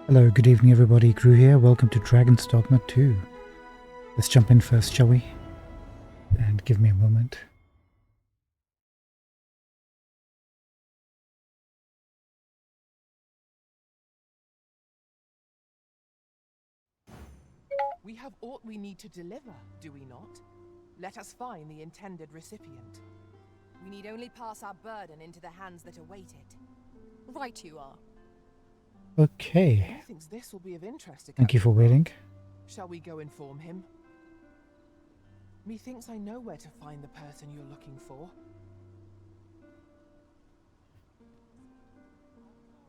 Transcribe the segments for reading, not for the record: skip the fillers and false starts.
Hello, good evening everybody, Crew here. Welcome to Dragon's Dogma 2. Let's jump in first, shall we? And give me a moment. We have aught we need to deliver, do we not? Let us find the intended recipient. We need only pass our burden into the hands that await it. Right you are. Okay. Methinks this will be of interest to Thank you for Captain waiting. Mark. Shall we go inform him? Methinks I know where to find the person you're looking for.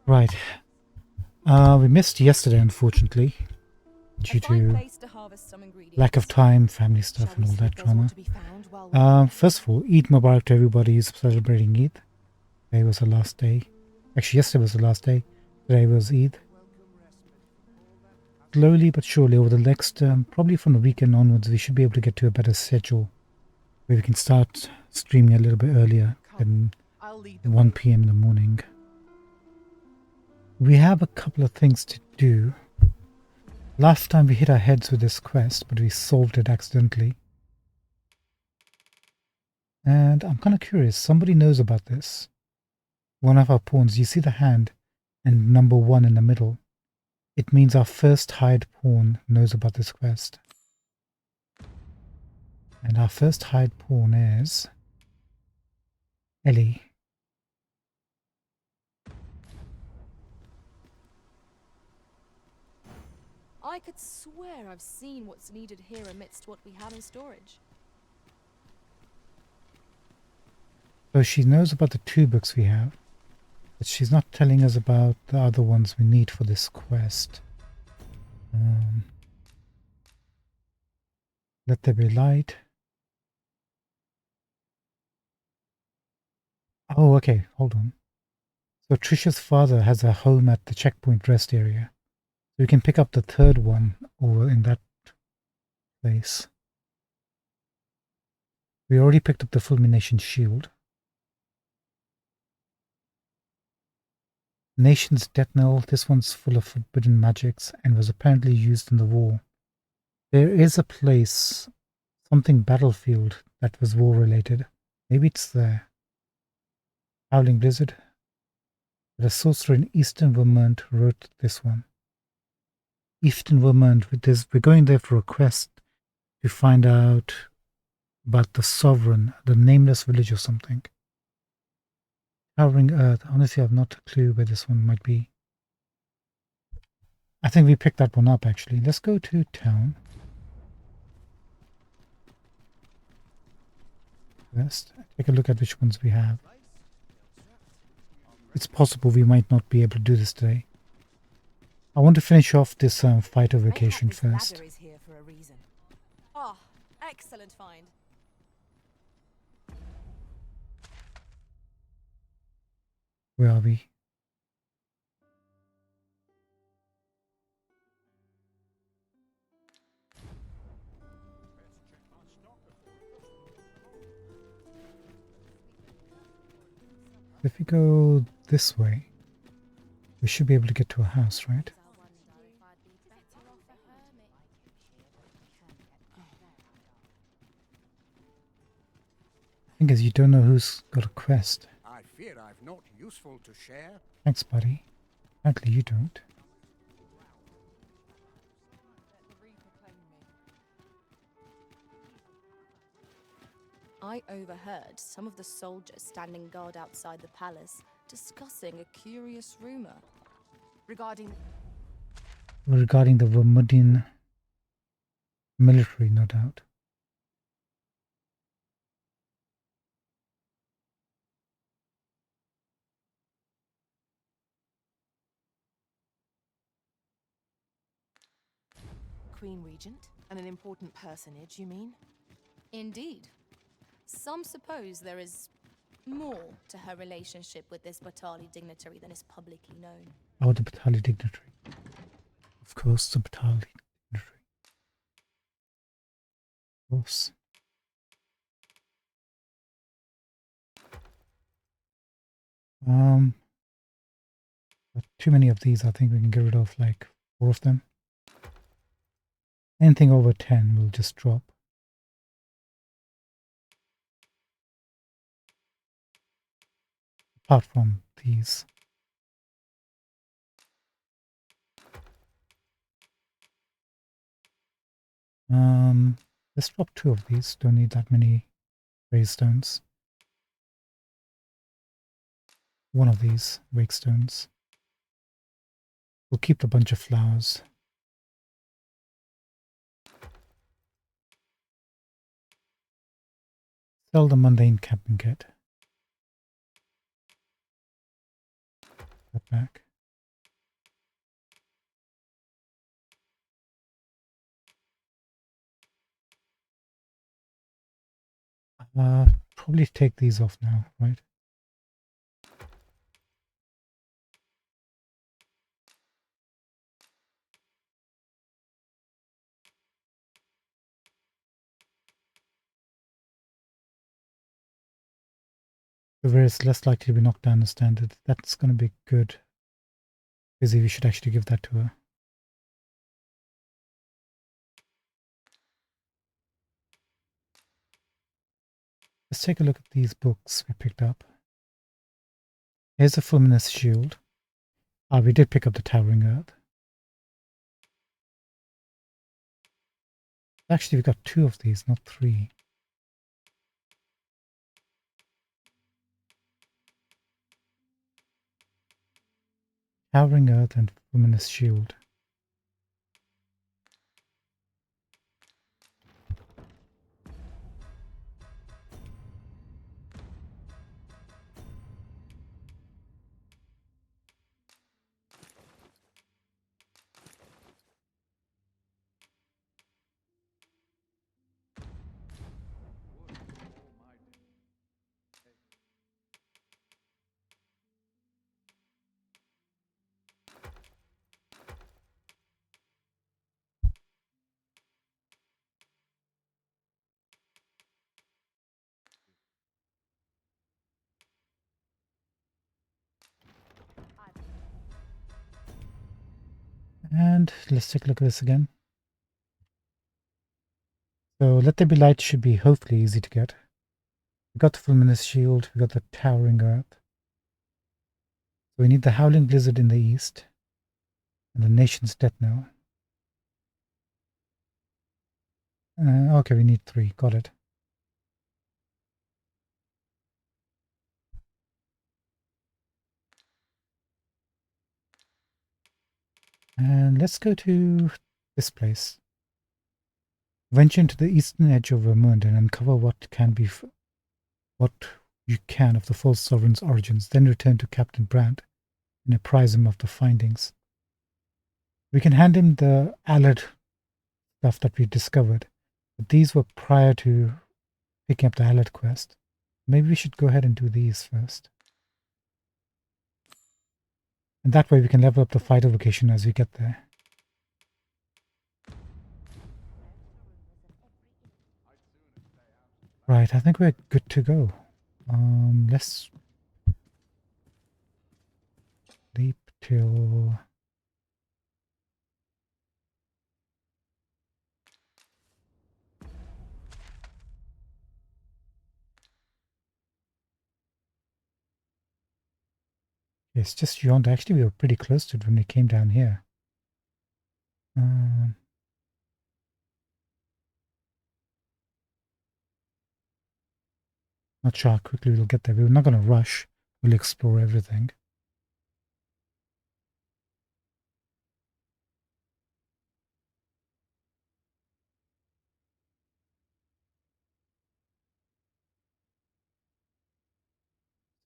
Right. We missed yesterday, unfortunately, due to lack of time, family stuff, and all that drama. First of all, Eid Mubarak to everybody who's celebrating Eid. Today was the last day. Actually, yesterday was the last day. Today was Eid. Slowly but surely, over the next, probably from the weekend onwards, we should be able to get to a better schedule where we can start streaming a little bit earlier than 1 p.m. in the morning. We have a couple of things to do. Last time we hit our heads with this quest, but we solved it accidentally. And I'm kind of curious, somebody knows about this. One of our pawns, you see the hand and number 1 in the middle. It means our first hired pawn knows about this quest. And our first hired pawn is Ellie. I could swear I've seen what's needed here amidst what we have in storage. So she knows about the 2 books we have, but she's not telling us about the other ones we need for this quest. Let there be light. Oh, okay, hold on. So Trisha's father has a home at the checkpoint rest area. So we can pick up the 3rd one over in that place. We already picked up the Fulmination Shield. Nation's Death Knell. This one's full of forbidden magics and was apparently used in the war. There is a place, something battlefield, that was war related. Maybe it's there. Howling Blizzard. But a sorcerer in Eastern Vermont wrote this one. Eastern Vermont, we're going there for a quest to find out about the Sovereign, the nameless village or something. Towering Earth. Honestly, I have not a clue where this one might be. I think we picked that one up actually. Let's go to town. First, take a look at which ones we have. It's possible we might not be able to do this today. I want to finish off this fighter vacation first. Ladder is here for a reason. Ah, excellent find. Where are we? If we go this way, we should be able to get to a house, right? I think as you don't know who's got a quest. I fear I've not useful to share. Thanks, buddy. Apparently you don't. I overheard some of the soldiers standing guard outside the palace discussing a curious rumor regarding Regarding the Vermodian military, no doubt. Queen Regent? And an important personage, you mean? Indeed. Some suppose there is more to her relationship with this Batali dignitary than is publicly known. Oh, the Batali dignitary. Of course, the Batali dignitary. Of course. too many of these. I think we can get rid of like 4 of them. Anything over 10 will just drop. Apart from these. Let's drop 2 of these. Don't need that many grey stones. 1 of these wake stones. We'll keep the bunch of flowers. Sell the mundane camping kit. That back. Probably take these off now, right? Where it's less likely to be knocked down the standard. That's going to be good. Busy, we should actually give that to her. Let's take a look at these books we picked up. Here's a Fulminous Shield. We did pick up the Towering Earth. Actually, we got 2 of these, not 3. Towering Earth and Fulminous Shield. And let's take a look at this again. So Let There Be Light should be hopefully easy to get. We got the Fulminous Shield, we got the Towering Earth. So we need the Howling Blizzard in the east. And the Nation's Death Knell. Okay, we need 3. Got it. And let's go to this place. Venture into the eastern edge of Vermund and uncover what you can of the false sovereign's origins. Then return to Captain Brandt and apprise him of the findings. We can hand him the allied stuff that we discovered, but these were prior to picking up the allied quest. Maybe we should go ahead and do these first. And that way we can level up the fighter vocation as we get there. Right, I think we're good to go. Let's leap till... It's just beyond. Actually, we were pretty close to it when we came down here. Not sure how quickly we'll get there. We're not going to rush. We'll explore everything.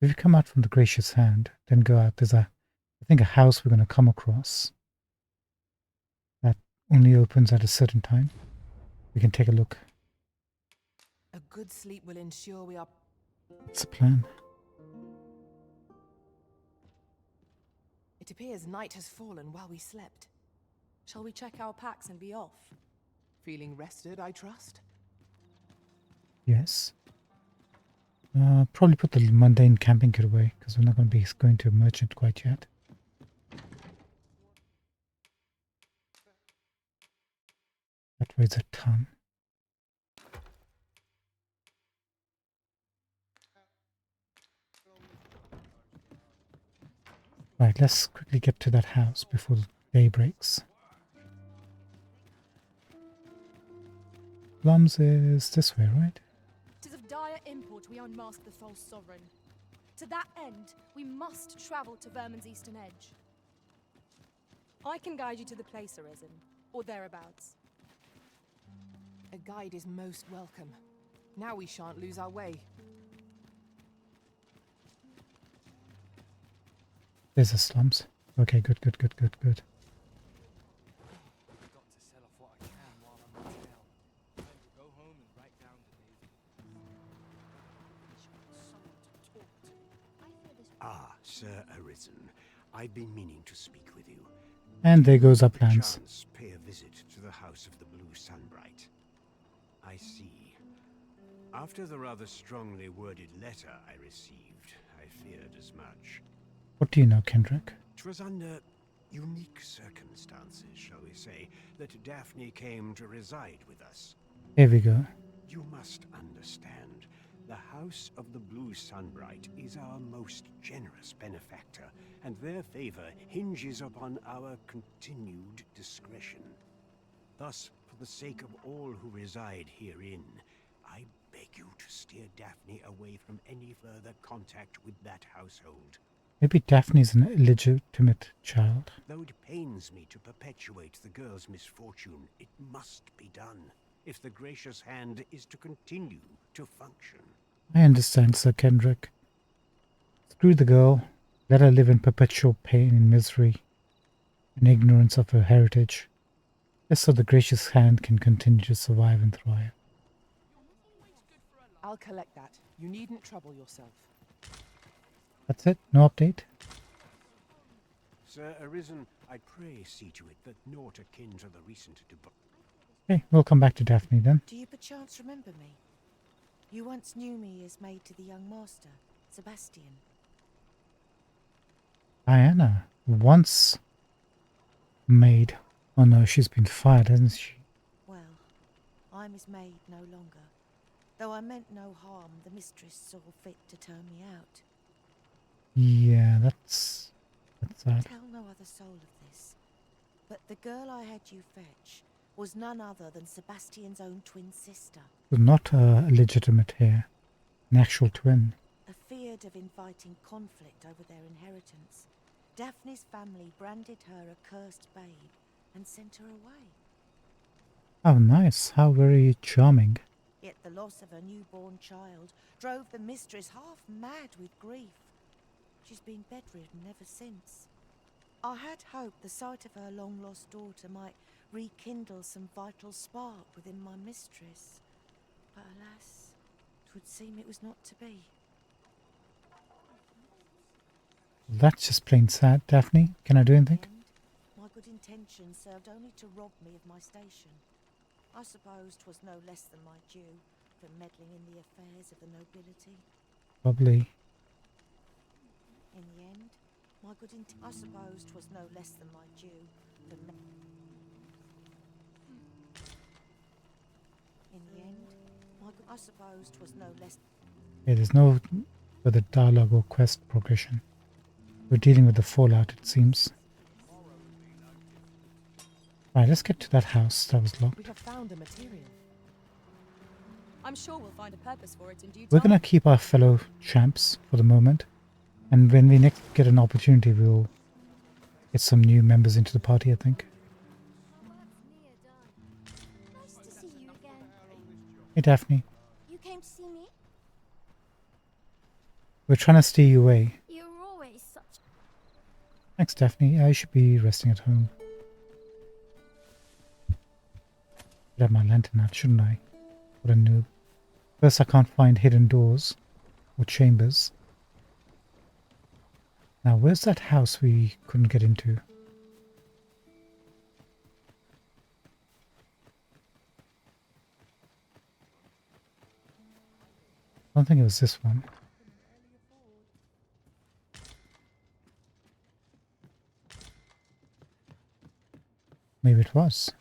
If you come out from the Gracious Hand, then go out, there's I think a house we're going to come across that only opens at a certain time. We can take a look. A good sleep will ensure we are... It's a plan. It appears night has fallen while we slept. Shall we check our packs and be off? Feeling rested, I trust? Yes. Probably put the mundane camping kit away, because we're not going to be going to a merchant quite yet. That weighs a ton. Right, let's quickly get to that house before day breaks. Plums is this way, right? Tis of dire import we unmask the false sovereign. To that end, we must travel to Vermin's eastern edge. I can guide you to the place, Arisen, or thereabouts. A guide is most welcome. Now we shan't lose our way. There's the slums. Okay, good. Got to sell off what I can while I'm on trail. Time to go home and write down the day's Ah, Sir Arisen. I've been meaning to speak with you. And there goes our By plans. chance, pay a visit to the House of the Blue Sunbright. I see. After the rather strongly worded letter I received, I feared as much. What do you know, Kendrick? 'Twas under unique circumstances, shall we say, that Daphne came to reside with us. Here we go. You must understand, the House of the Blue Sunbright is our most generous benefactor, and their favor hinges upon our continued discretion. Thus, for the sake of all who reside herein, I beg you to steer Daphne away from any further contact with that household. Maybe Daphne's an illegitimate child. Though it pains me to perpetuate the girl's misfortune, it must be done, if the gracious hand is to continue to function. I understand, Sir Kendrick. Screw the girl. Let her live in perpetual pain and misery and ignorance of her heritage, just so the gracious hand can continue to survive and thrive. I'll collect that. You needn't trouble yourself. That's it? No update? Sir Arisen, I pray see to it that naught akin to the recent Okay, we'll come back to Daphne then. Do you perchance remember me? You once knew me as maid to the young master, Sebastian. Diana, once maid. Oh no, she's been fired, hasn't she? Well, I'm his maid no longer. Though I meant no harm, the mistress saw fit to turn me out. Yeah, that's sad. Tell no other soul of this. But the girl I had you fetch was none other than Sebastian's own twin sister. So not a legitimate heir, an actual twin. Afeared of inviting conflict over their inheritance, Daphne's family branded her a cursed babe and sent her away. How nice, how very charming. Yet the loss of her newborn child drove the mistress half mad with grief. She's been bedridden ever since. I had hoped the sight of her long-lost daughter might rekindle some vital spark within my mistress. But alas, 'twould seem it was not to be. That's just plain sad. Daphne, can I do anything? And my good intentions served only to rob me of my station. I suppose 'twas no less than my due for meddling in the affairs of the nobility. Probably. In the end, my good I suppose 'twas no less than my due for In the end, I suppose 'twas no less. Yeah, there's no further dialogue or quest progression. We're dealing with the fallout, it seems. Right, let's get to that house that was We locked. have found the material. I'm sure we'll find a purpose for it in due time. We're gonna keep our fellow champs for the moment. And when we next get an opportunity, we'll get some new members into the party, I think. Nice to see you again. Hey, Daphne. You came to see me? We're trying to steer you away. You're always such... Thanks, Daphne. I should be resting at home. Should have my lantern out, shouldn't I? What a noob. First, I can't find hidden doors or chambers. Now, where's that house we couldn't get into? I don't think it was this one. Maybe it was.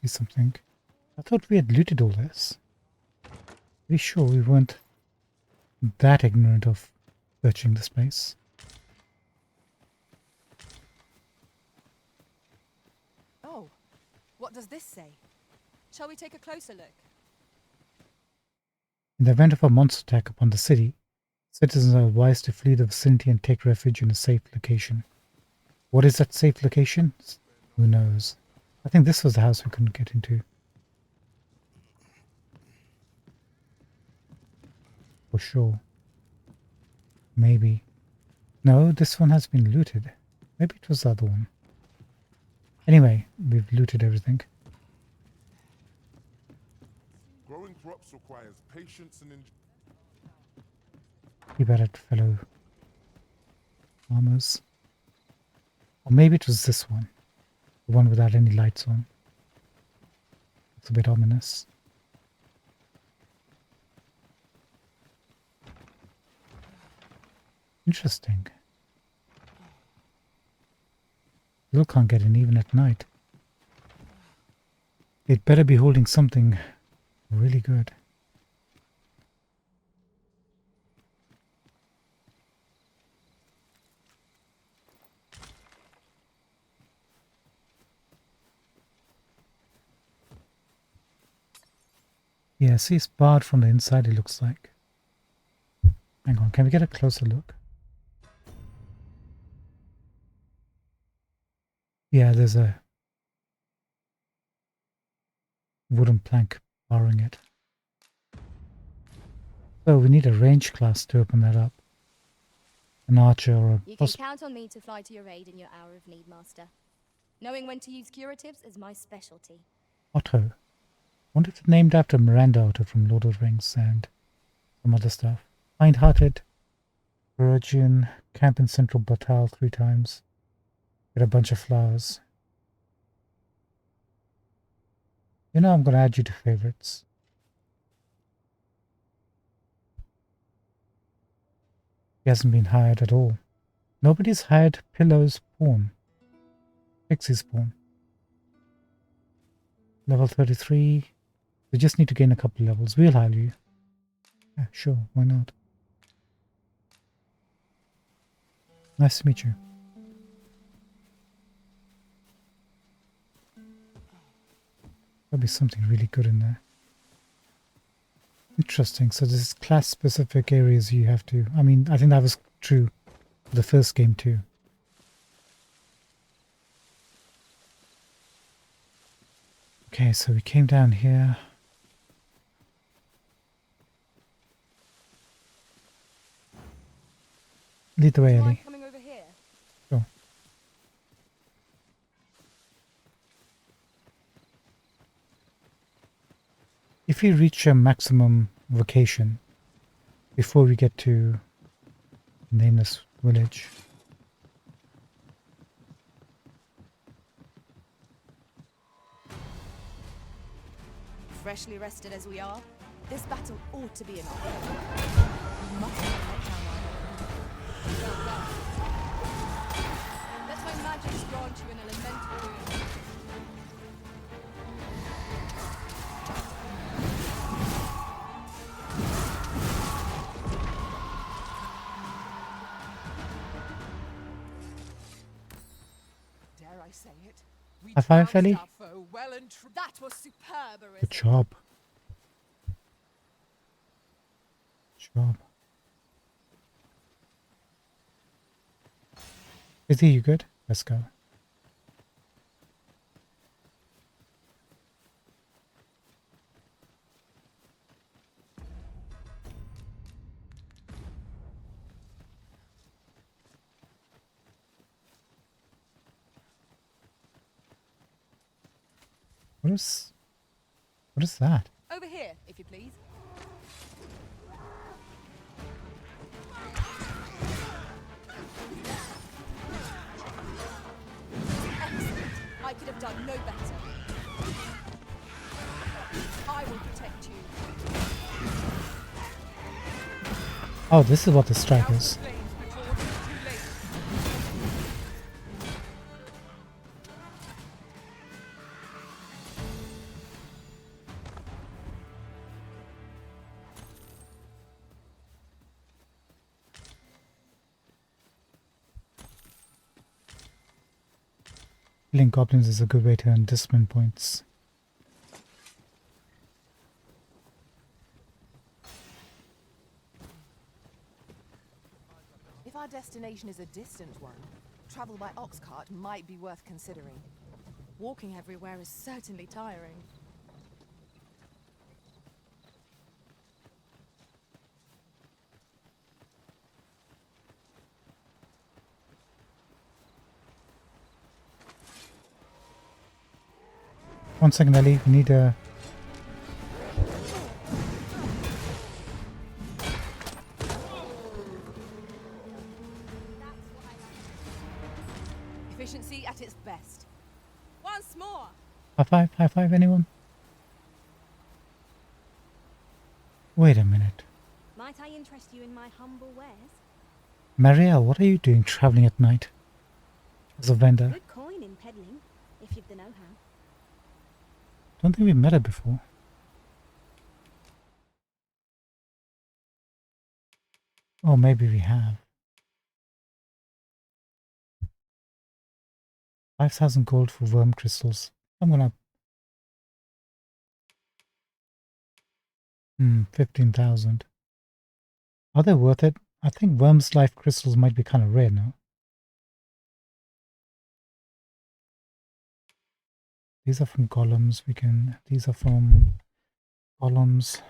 see something. I thought we had looted all this. Pretty sure we weren't that ignorant of searching this place. Oh, what does this say? Shall we take a closer look? In the event of a monster attack upon the city, citizens are advised to flee the vicinity and take refuge in a safe location. What is that safe location? Who knows? I think this was the house we couldn't get into. For sure. Maybe. No, this one has been looted. Maybe it was the other one. Anyway, we've looted everything. Growing crops requires patience and Keep at it, fellow farmers. Or maybe it was this one. The one without any lights on. It's a bit ominous. Interesting. Still can't get in even at night. It better be holding something really good. Yeah, see, it's barred from the inside, it looks like. Hang on, can we get a closer look? Yeah, there's a wooden plank barring it. So we need a range class to open that up. An archer or a You can count on me to fly to your aid in your hour of need, Master. Knowing when to use curatives is my specialty. Otto. Wonder if it's named after Miranda Otto from Lord of the Rings and some other stuff. Kind-hearted, virgin, camp in Central Batal 3 times. Get a bunch of flowers. You know I'm going to add you to favorites. He hasn't been hired at all. Nobody's hired Pillow's pawn. Pixie's pawn. Level 33. We just need to gain a couple levels. We'll hire you. Yeah, sure, why not? Nice to meet you. There'll be something really good in there. Interesting. So there's class-specific areas you have to... I mean, I think that was true for the first game too. Okay, so we came down here. Lead the way, Mind Ellie. coming over here? Sure. If we reach a maximum vocation before we get to Nameless Village, Freshly rested as we are, this battle ought to be enough. We must not let down our hope. Well done. Let my magics grant you an elemental boon. Dare I say it? We High five, trounced Ellie. our foe well and That was superb, Arisen. good job. Good job. Izzy, you good? Let's go. What is that? Over here, if you please. Excellent. I could have done no better. I will protect you. Oh, this is what the strike out of is. flames before it is too late. Killing goblins is a good way to earn discipline points. If our destination is a distant one, travel by ox cart might be worth considering. Walking everywhere is certainly tiring. One second, Ellie. We need a... Efficiency at its best. Once more! High five, anyone? Wait a minute. Might I interest you in my humble wares? Marielle, what are you doing traveling at night? As a vendor. Good coin in peddling, if you've the know-how. Don't think we've met her before. Oh, maybe we have. 5,000 gold for worm crystals. I'm gonna... 15,000. Are they worth it? I think worm's life crystals might be kind of rare now. These are from golems. These are from golems.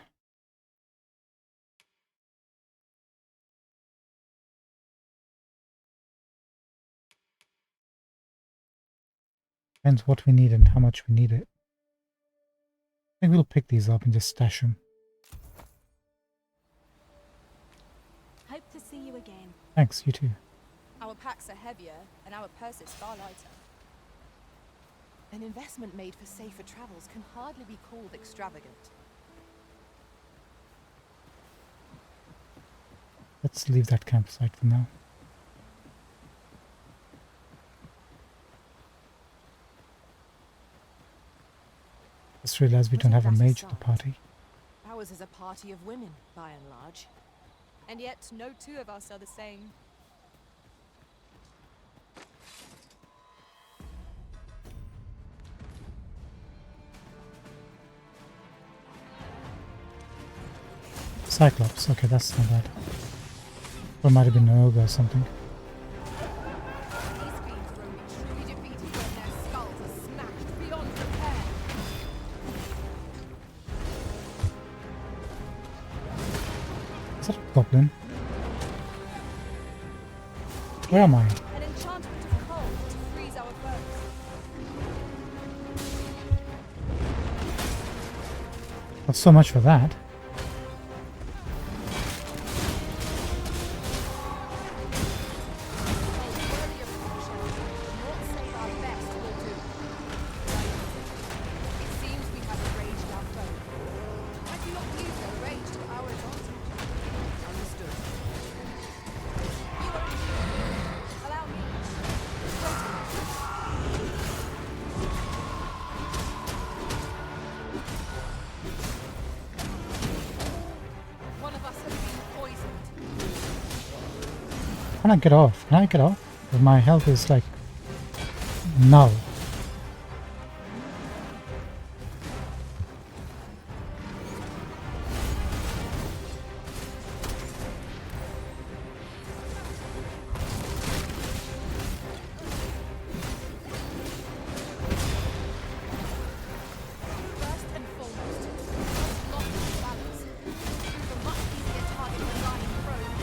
Depends what we need and how much we need it. I think we'll pick these up and just stash them. Hope to see you again. Thanks, you too. Our packs are heavier, and our purses far lighter. An investment made for safer travels can hardly be called extravagant. Let's leave that campsite for now. Just realized we don't have a mage at the party. Ours is a party of women, by and large. And yet, no two of us are the same. Cyclops, okay, that's not bad. Or it might have been an ogre or something. These fiends will be truly defeated when their skulls are smashed beyond repair. Is that a goblin? Where am I? An enchantment of cold to freeze our foes. Not so much for that. Can I get off? Can I get off? But my health is like null. First and foremost, we must lock the balance. Prove a much easier target than lying prone.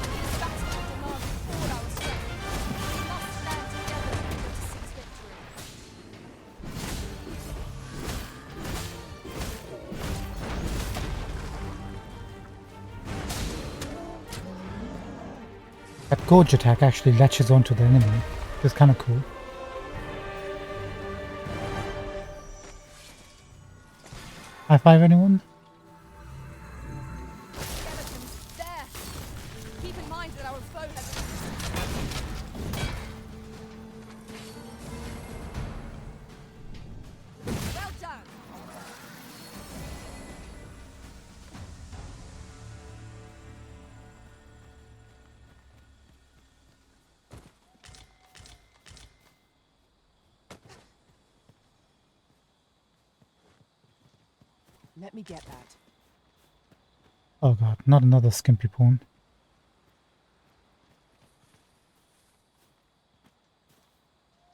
This battle demands all our strength. We must stand together in order to seize victory. That gorge attack actually latches onto the enemy. It's kind of cool. High five, anyone? Skeletons, there! Keep in mind that our foe has... Well done! Let me get that. Oh god, not another skimpy pawn.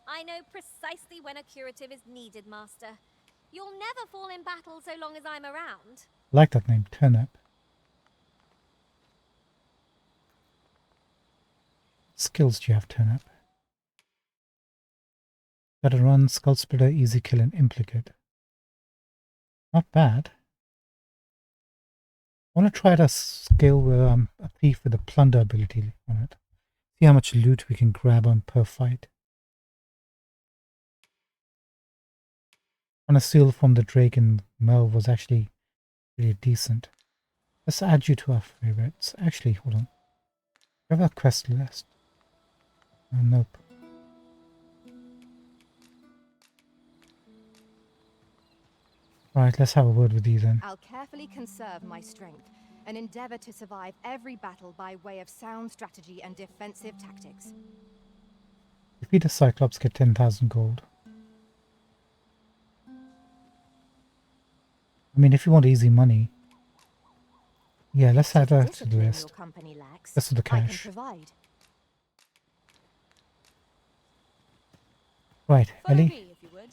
I know precisely when a curative is needed, Master. You'll never fall in battle so long as I'm around. I like that name, Turnip. What skills do you have, Turnip? Better run, Skull Splitter, Easy Kill, and Implicate. Not bad. I want to try that skill with a thief with a plunder ability on it. See how much loot we can grab on per fight. On a steal from the Drake and Merle was actually really decent. Let's add you to our favorites. Actually, hold on. We have a quest list. Nope. Right, let's have a word with you then. I'll carefully conserve my strength and endeavor to survive every battle by way of sound strategy and defensive tactics. Defeat a Cyclops, get 10,000 gold. I mean, if you want easy money, yeah, let's add that to the list. That's for the cash. Right, Ellie. Me, if you would.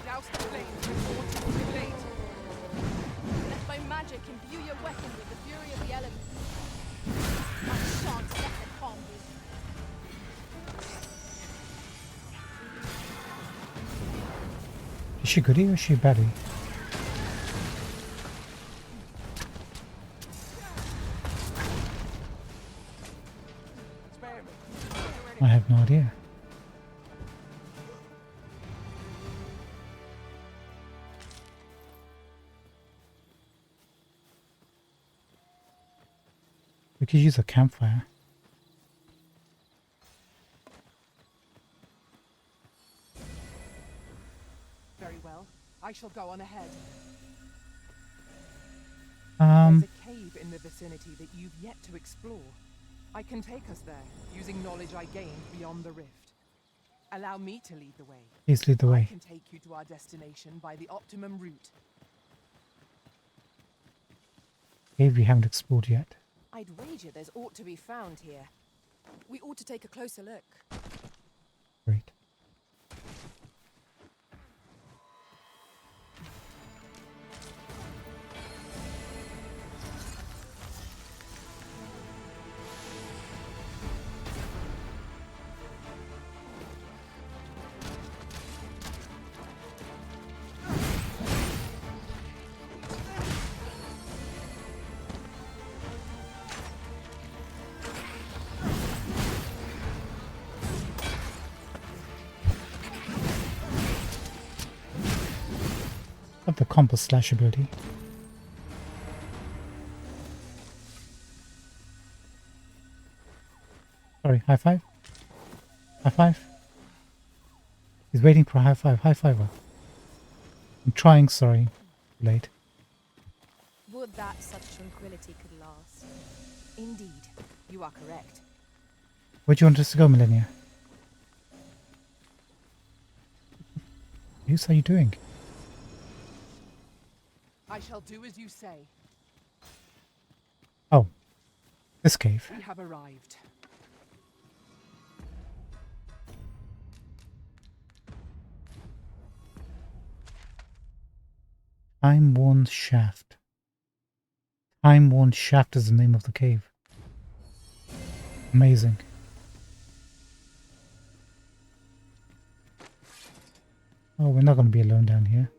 Douse the flames before it is too late. Let my magic imbue your weapon with the fury of the elements. I shan't let them harm you. Is she goodie or is she baddie? Spare me. I have no idea. We could use a campfire. Very well. I shall go on ahead. Um, There's a cave in the vicinity that you've yet to explore. I can take us there, using knowledge I gained beyond the rift. Allow me to lead the way. please lead the I way. can take you to our destination by the optimum route. Cave we haven't explored yet. I'd wager there's ought to be found here. We ought to take a closer look. Great. Have the compass slash ability. Sorry, high five? High five? He's waiting for a high five. High fiver. I'm trying, sorry. Late. Would that such tranquility could last. Indeed, you are correct. Where do you want us to go, Millennia? What are you doing? I shall do as you say. Oh. This cave. We have arrived. Time-worn shaft. Time-worn shaft is the name of the cave. Amazing. Oh, we're not going to be alone down here.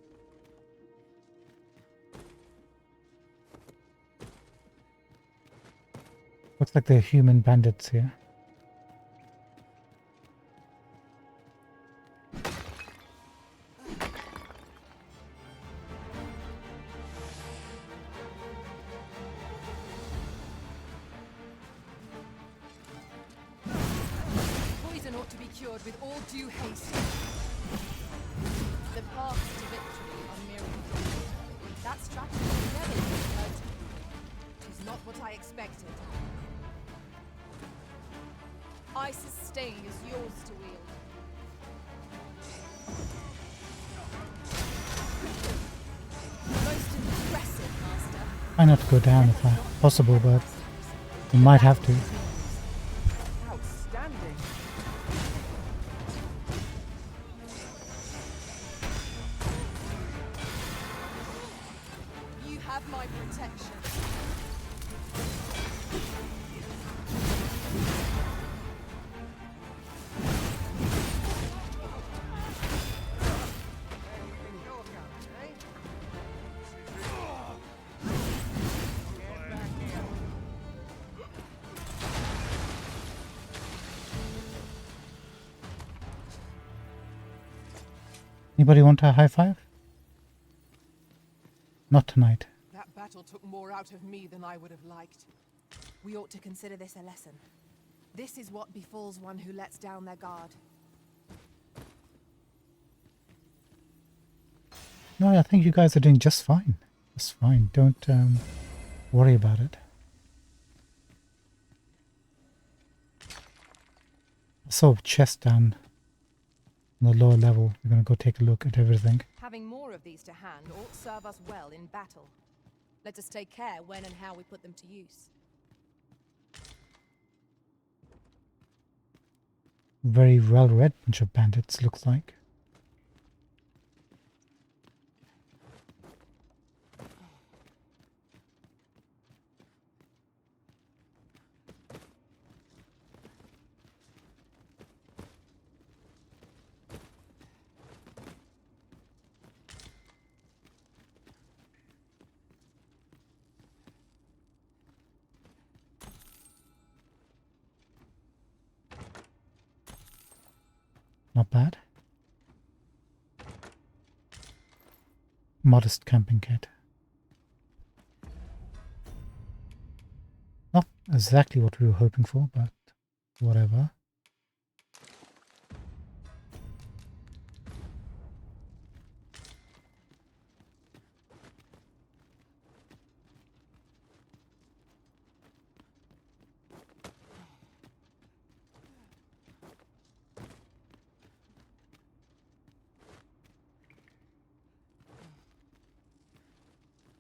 Looks like they're human bandits here. Poison ought to be cured with all due haste. The paths to victory are merely sting is yours to wield. Most impressive, Master. Try not to go down if possible, but we might have to. Outstanding. You have my protection. Anybody want a high five? Not tonight. That battle took more out of me than I would have liked. We ought to consider this a lesson. This is what befalls one who lets down their guard. No, I think you guys are doing just fine. Just fine. Don't worry about it. I saw a chest down on the lower level. We're going to go take a look at everything. Having more of these to hand ought serve us well in battle. Let us take care when and how we put them to use. Very well-read bunch of bandits, looks like. Not bad. Modest camping kit. Not exactly what we were hoping for, but whatever.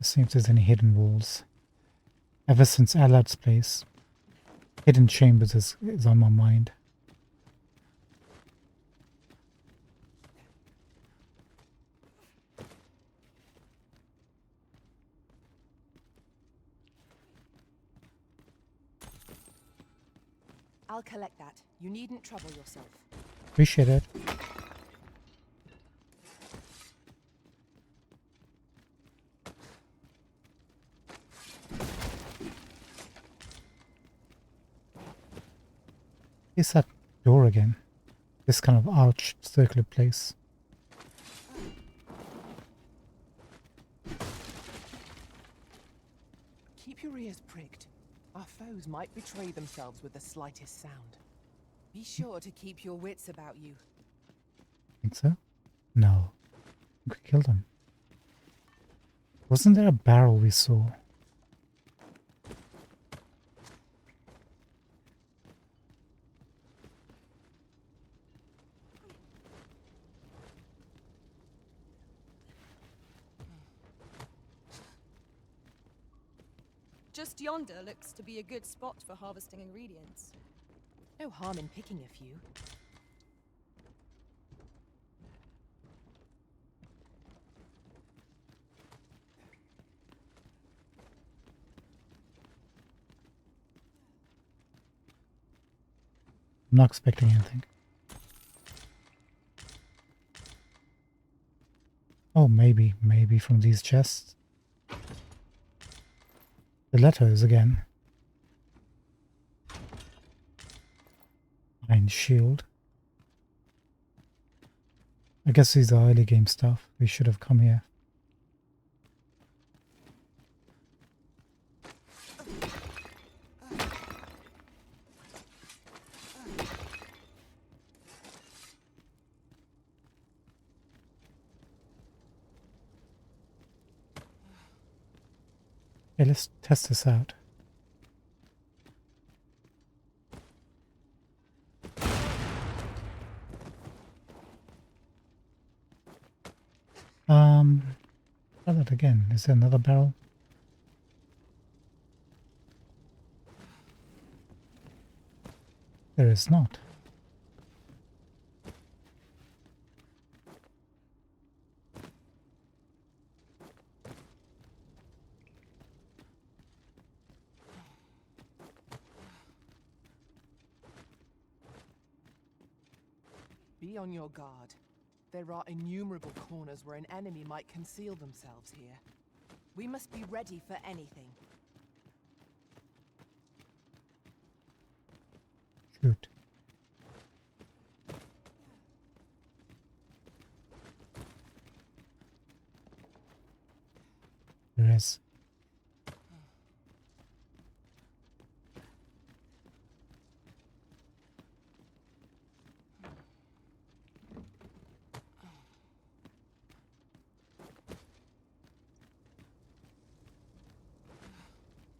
See if there's any hidden walls. Ever since Alad's place, hidden chambers is on my mind. I'll collect that. You needn't trouble yourself. Appreciate it. Is that door again? This kind of arched circular place. Keep your ears pricked. Our foes might betray themselves with the slightest sound. Be sure to keep your wits about you. Think so? No. I think we killed him. Wasn't there a barrel we saw? Just yonder looks to be a good spot for harvesting ingredients. No harm in picking a few. I'm not expecting anything. Oh, maybe from these chests. The letters again. Iron shield. I guess these are early game stuff. We should have come here. Okay, let's test this out. Try that again. Is there another barrel? There is not. Be on your guard. There are innumerable corners where an enemy might conceal themselves here. We must be ready for anything. Shoot. There is.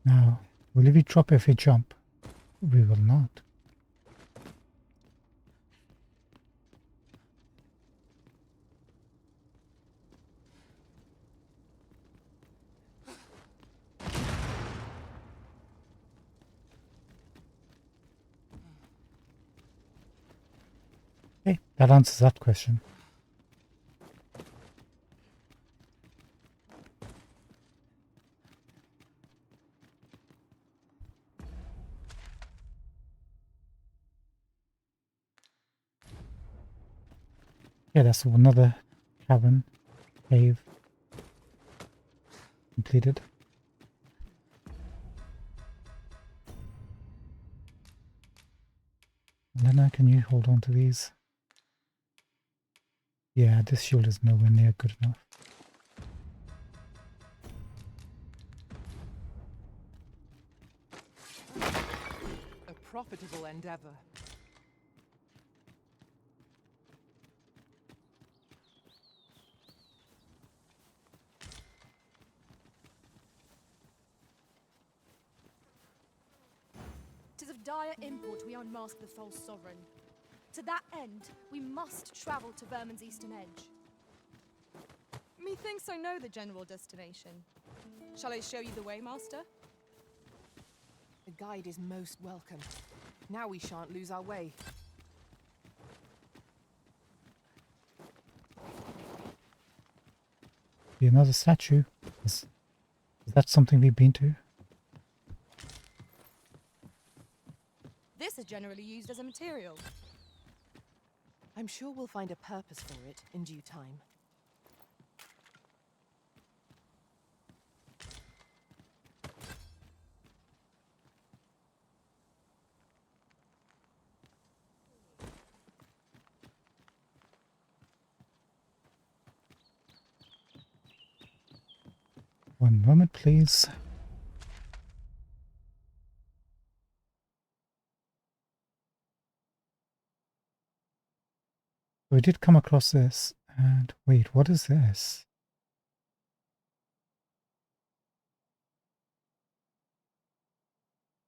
Now, will we drop if we jump? We will not. Okay, that answers that question. Yeah, that's another cavern, cave, completed. Lena, can you hold on to these? Yeah, this shield is nowhere near good enough. A profitable endeavor. Tis of dire import we unmask the false sovereign. To that end, we must travel to Vermin's eastern edge. Methinks I know the general destination. Shall I show you the way, Master? The guide is most welcome. Now we shan't lose our way. Be another statue. Is that something we've been to? This is generally used as a material. I'm sure we'll find a purpose for it in due time. One moment, please. We did come across this, and wait, what is this?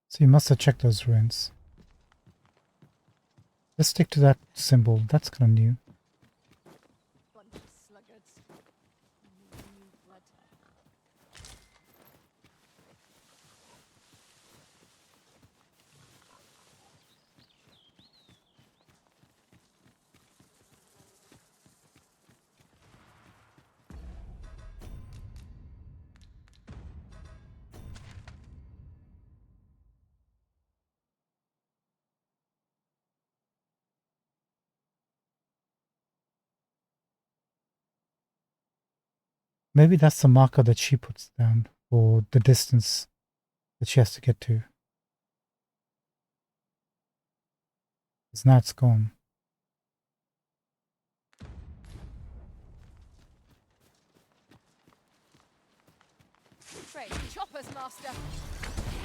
So you must have checked those ruins. Let's stick to that symbol, that's kind of new. Bunch of sluggards. New blood. Maybe that's the marker that she puts down for the distance that she has to get to. Because now it's gone. Trade, choppers, Master.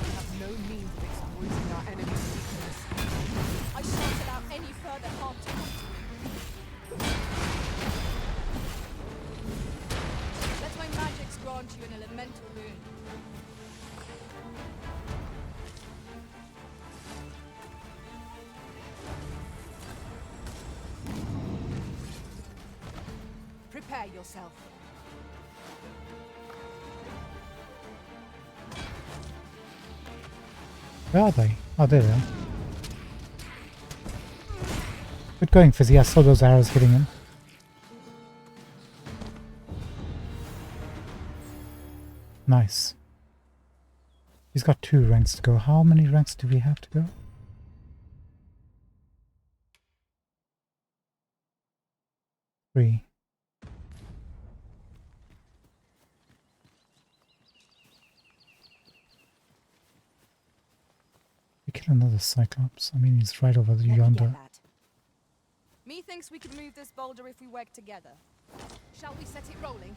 We have no means of exploiting our enemy's weakness. I shan't allow any further harm to come to you. Let my magics grant you an elemental boon. Prepare yourself. Where are they? Oh, there they are. Good going, Fizzy. I saw those arrows hitting him. Nice. He's got 2 ranks to go. How many ranks do we have to go? 3. We kill another Cyclops. I mean, he's right over Let me yonder. get that. Methinks we could move this boulder if we work together. Shall we set it rolling?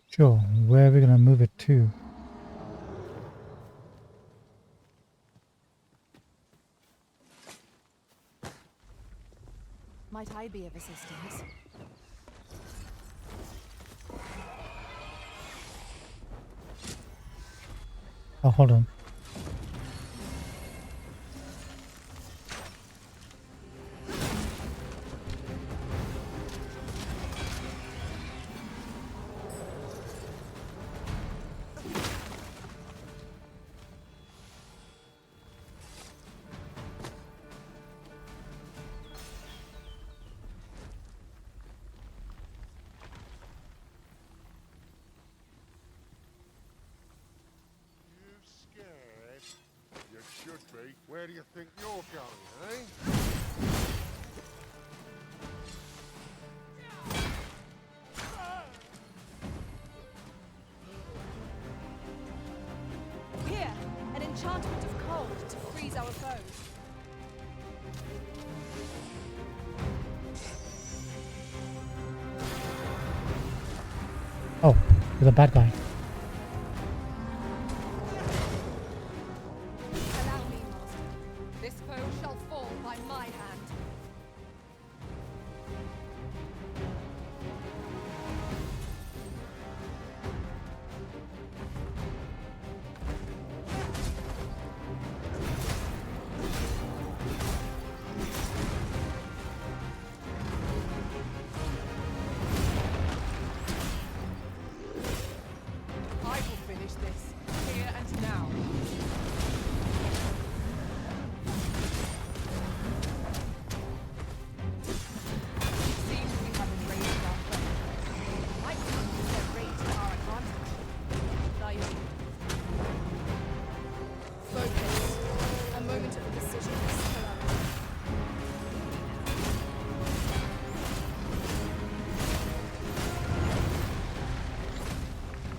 Sure. Where are we going to move it to? Might I be of assistance? Oh, hold on. You scared? You should be. Where do you think you're going, eh? Here, an enchantment of cold to freeze our foes. Oh, you're the bad guy. Allow me, master. This foe shall fall by my hand. I will finish this, here and now. It seems we have enraged our foe. Might we use their rage to our advantage? Thy own. Focus. A moment of decision is still ours.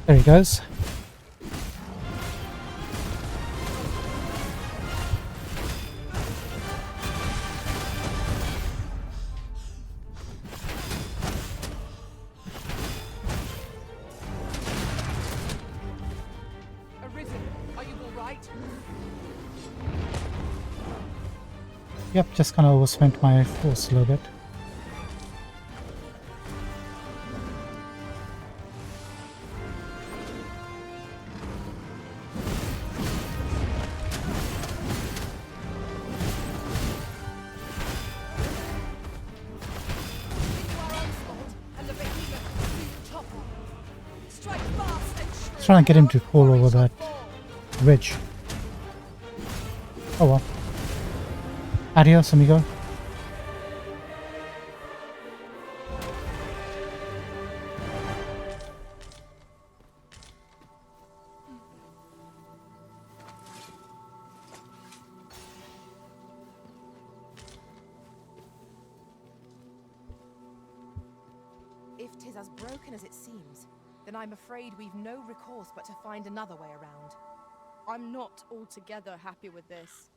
There he goes. Arisen, are you all right? Yep, just kind of overspent my force a little bit. You are onslaught, and the behemoth will soon topple. Strike fast and shrewd. Trying to get him to fall or it over shall that fall. ridge. Oh well. Adios, amigo. If 'tis as broken as it seems, then I'm afraid we've no recourse but to find another way around. I'm not altogether happy with this.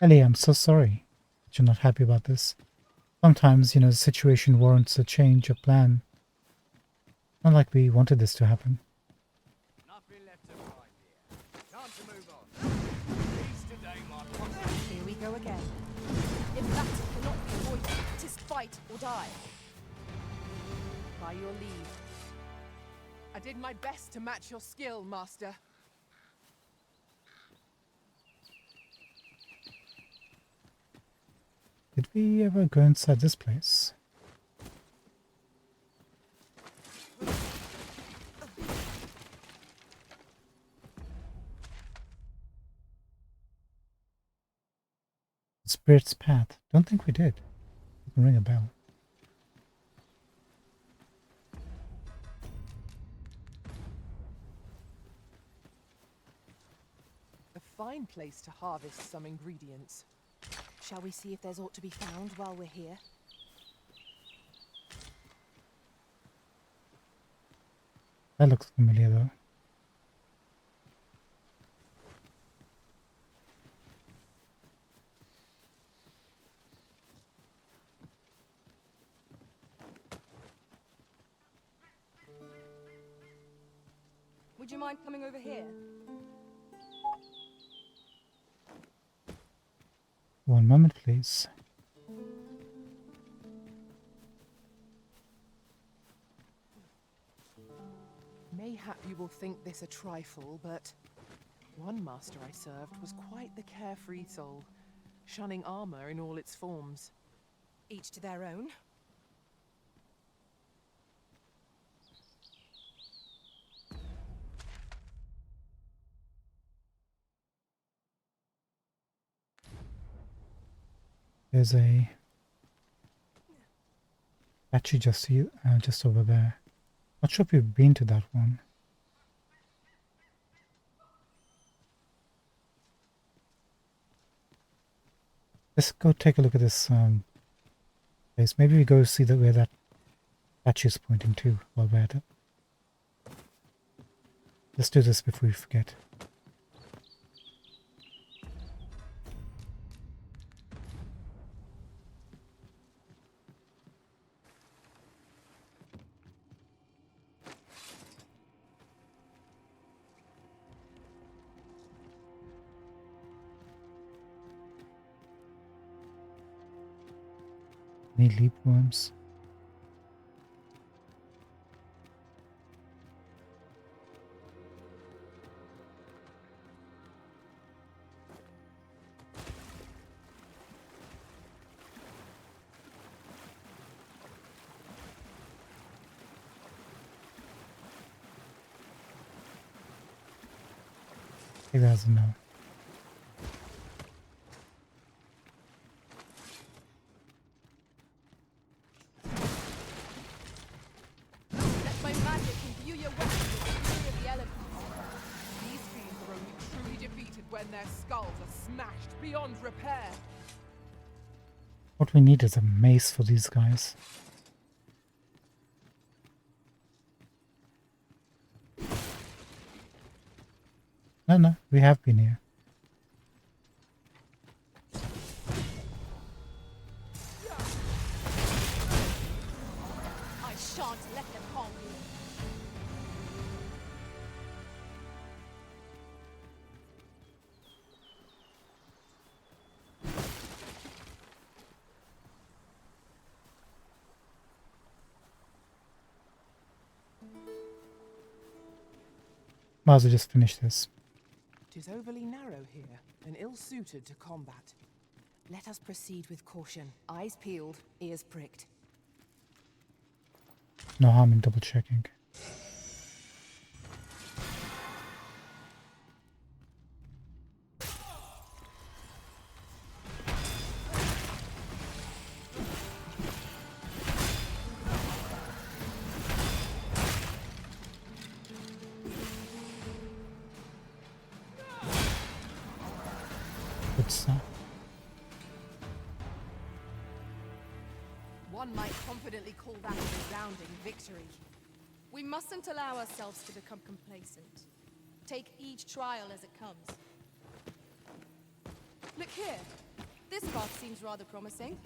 Ellie, I'm so sorry that you're not happy about this. Sometimes, the situation warrants a change of plan. Not like we wanted this to happen. Nothing left to find here. Time to move on. Peace today, my brother. Here we go again. If battle cannot be avoided, 'tis fight or die. By your leave. I did my best to match your skill, Master. Did we ever go inside this place? Spirit's Path. Don't think we did. You can ring a bell. A fine place to harvest some ingredients. Shall we see if there's aught to be found while we're here? That looks familiar though. Would you mind coming over here? One moment, please. Mayhap you will think this a trifle, but one master I served was quite the carefree soul, shunning armor in all its forms. Each to their own. There's a statue just over there. Not sure if you've been to that one. Let's go take a look at this place. Maybe we go see where that statue is pointing to while we're at it. Let's do this before we forget. Any leap worms? He doesn't know. Let my magic imbue your weapons with the fury of the elements. These fiends are only truly defeated when their skulls are smashed beyond repair. What we need is a mace for these guys. No, we have been here. I shan't let them harm you. Might as well just finish this. 'Tis overly narrow here, and ill-suited to combat. Let us proceed with caution. Eyes peeled, ears pricked. No harm in double checking. Good stuff. One might confidently call that a resounding victory. We mustn't allow ourselves to become complacent. Take each trial as it comes. Look here. This path seems rather promising.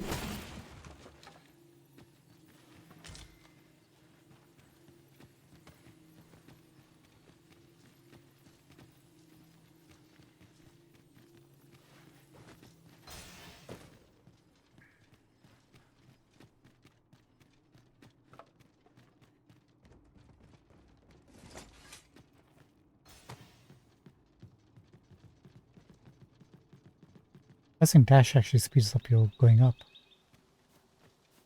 I think dash actually speeds up your going up. I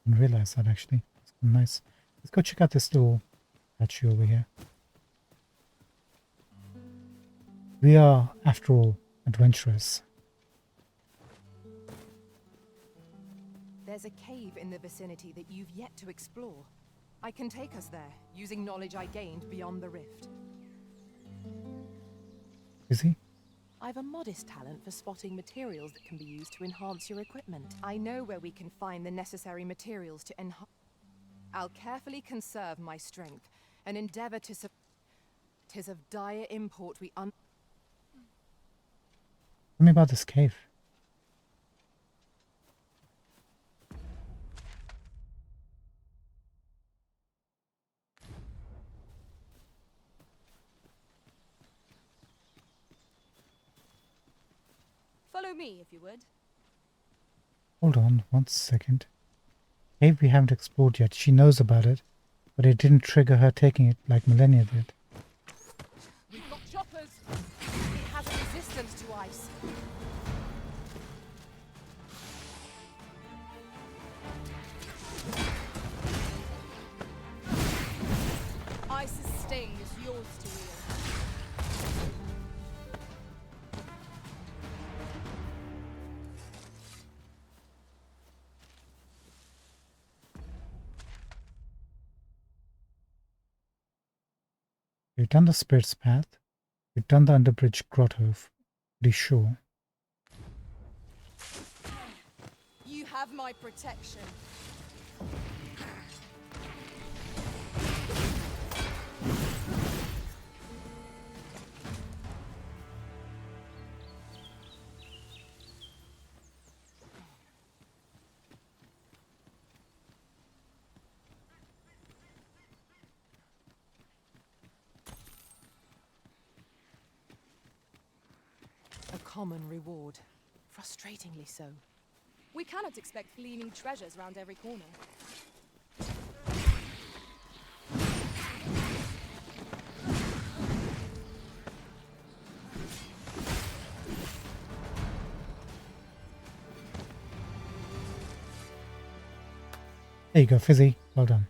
didn't realize that actually. It's nice. Let's go check out this little statue over here. We are, after all, adventurers. There's a cave in the vicinity that you've yet to explore. I can take us there, using knowledge I gained beyond the rift. Is he? I've a modest talent for spotting materials that can be used to enhance your equipment. I know where we can find the necessary materials to enhance. I'll carefully conserve my strength and endeavor to Tis of dire import we Tell me about this cave. Follow me, if you would. Hold on 1 second. Cave we haven't explored yet. She knows about it, but it didn't trigger her taking it like Millennia did. We've got choppers! It has a resistance to ice. Ice's sting is yours to wield. We've done the Spirit's Path. We've done the Underbridge Grotto. Pretty sure. You have my protection. A common reward. Frustratingly so. We cannot expect gleaming treasures round every corner. There you go, Fizzy. Well done.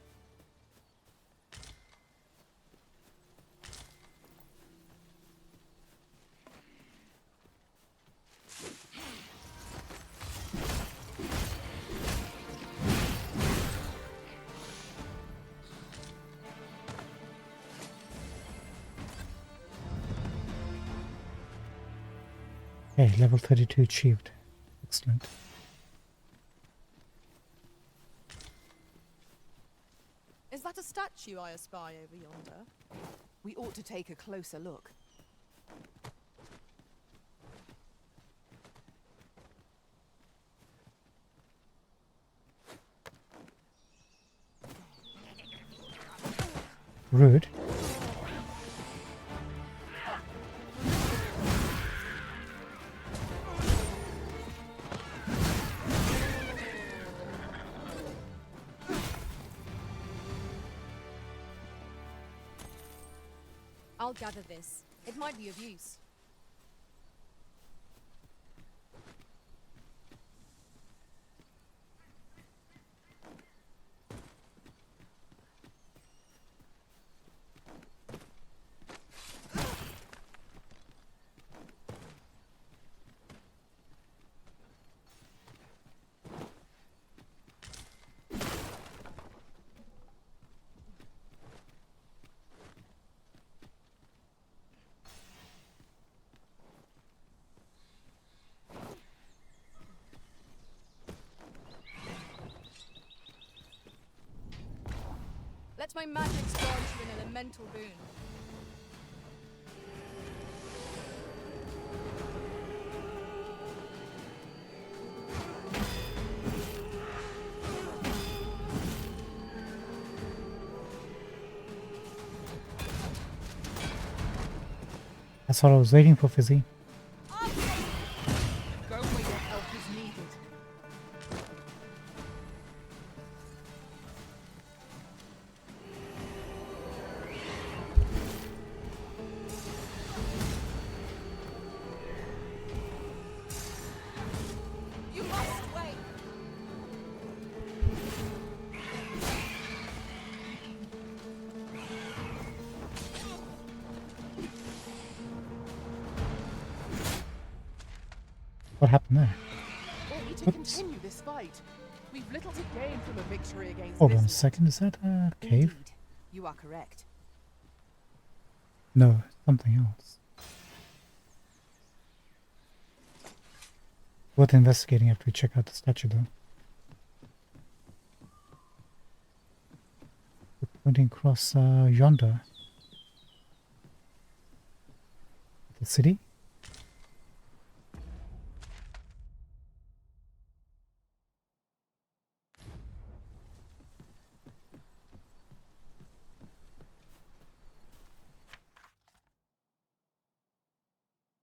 Okay, level 32 achieved. Excellent. Is that a statue I espy over yonder? We ought to take a closer look. Rude. I'll gather this. It might be of use. Let my magics grant you an elemental boon. That's what I was waiting for, Fizzy. Go where your help is needed. You must wait. What happened there? Ought we to continue this fight? We've little to gain from a victory against Hold this on a lot. second, is that a cave? Indeed, you are correct. No, something else. Worth investigating after we check out the statue though. We're pointing across yonder. The city?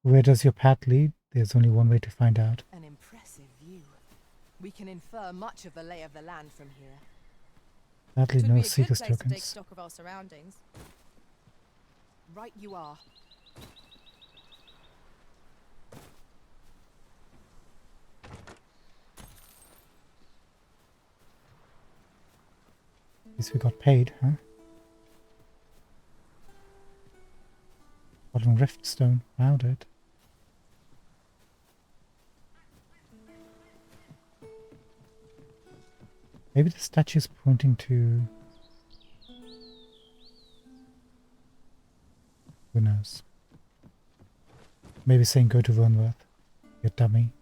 Where does your path lead? There's only one way to find out. An impressive view. We can infer much of the lay of the land from here. Sadly, Should no be a good seekers place to take tokens. stock of our surroundings. Right you are. At least we got paid, huh? Bottom rift stone, found it. Maybe the statue's pointing to... Who knows? Maybe saying go to Vernworth. You dummy.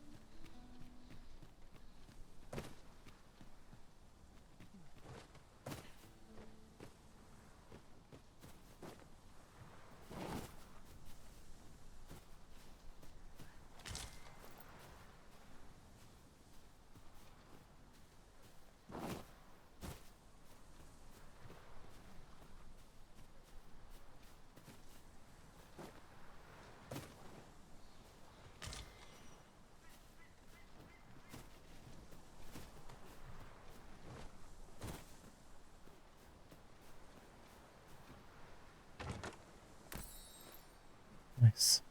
Nice.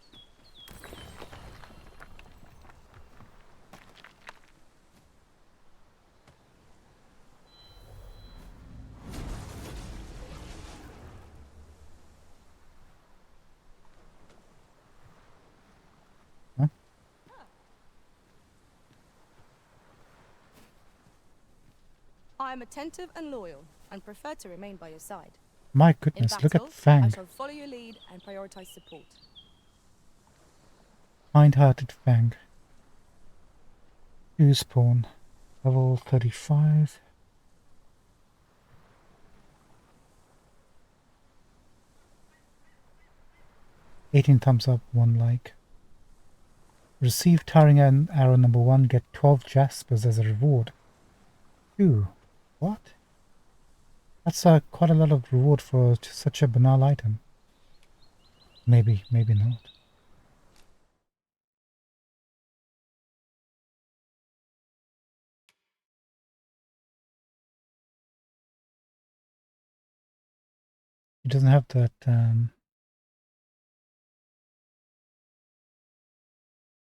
Huh? I am attentive and loyal, and prefer to remain by your side. My In goodness, battle, look at I Fang. shall follow your lead and prioritize support. Kind-hearted Fang. New spawn. Level 35. "18 thumbs up, 1 like. Receive Tiring Arrow number 1, get 12 Jaspers as a reward. Ooh, what? That's quite a lot of reward for such a banal item. Maybe, maybe not. It doesn't have that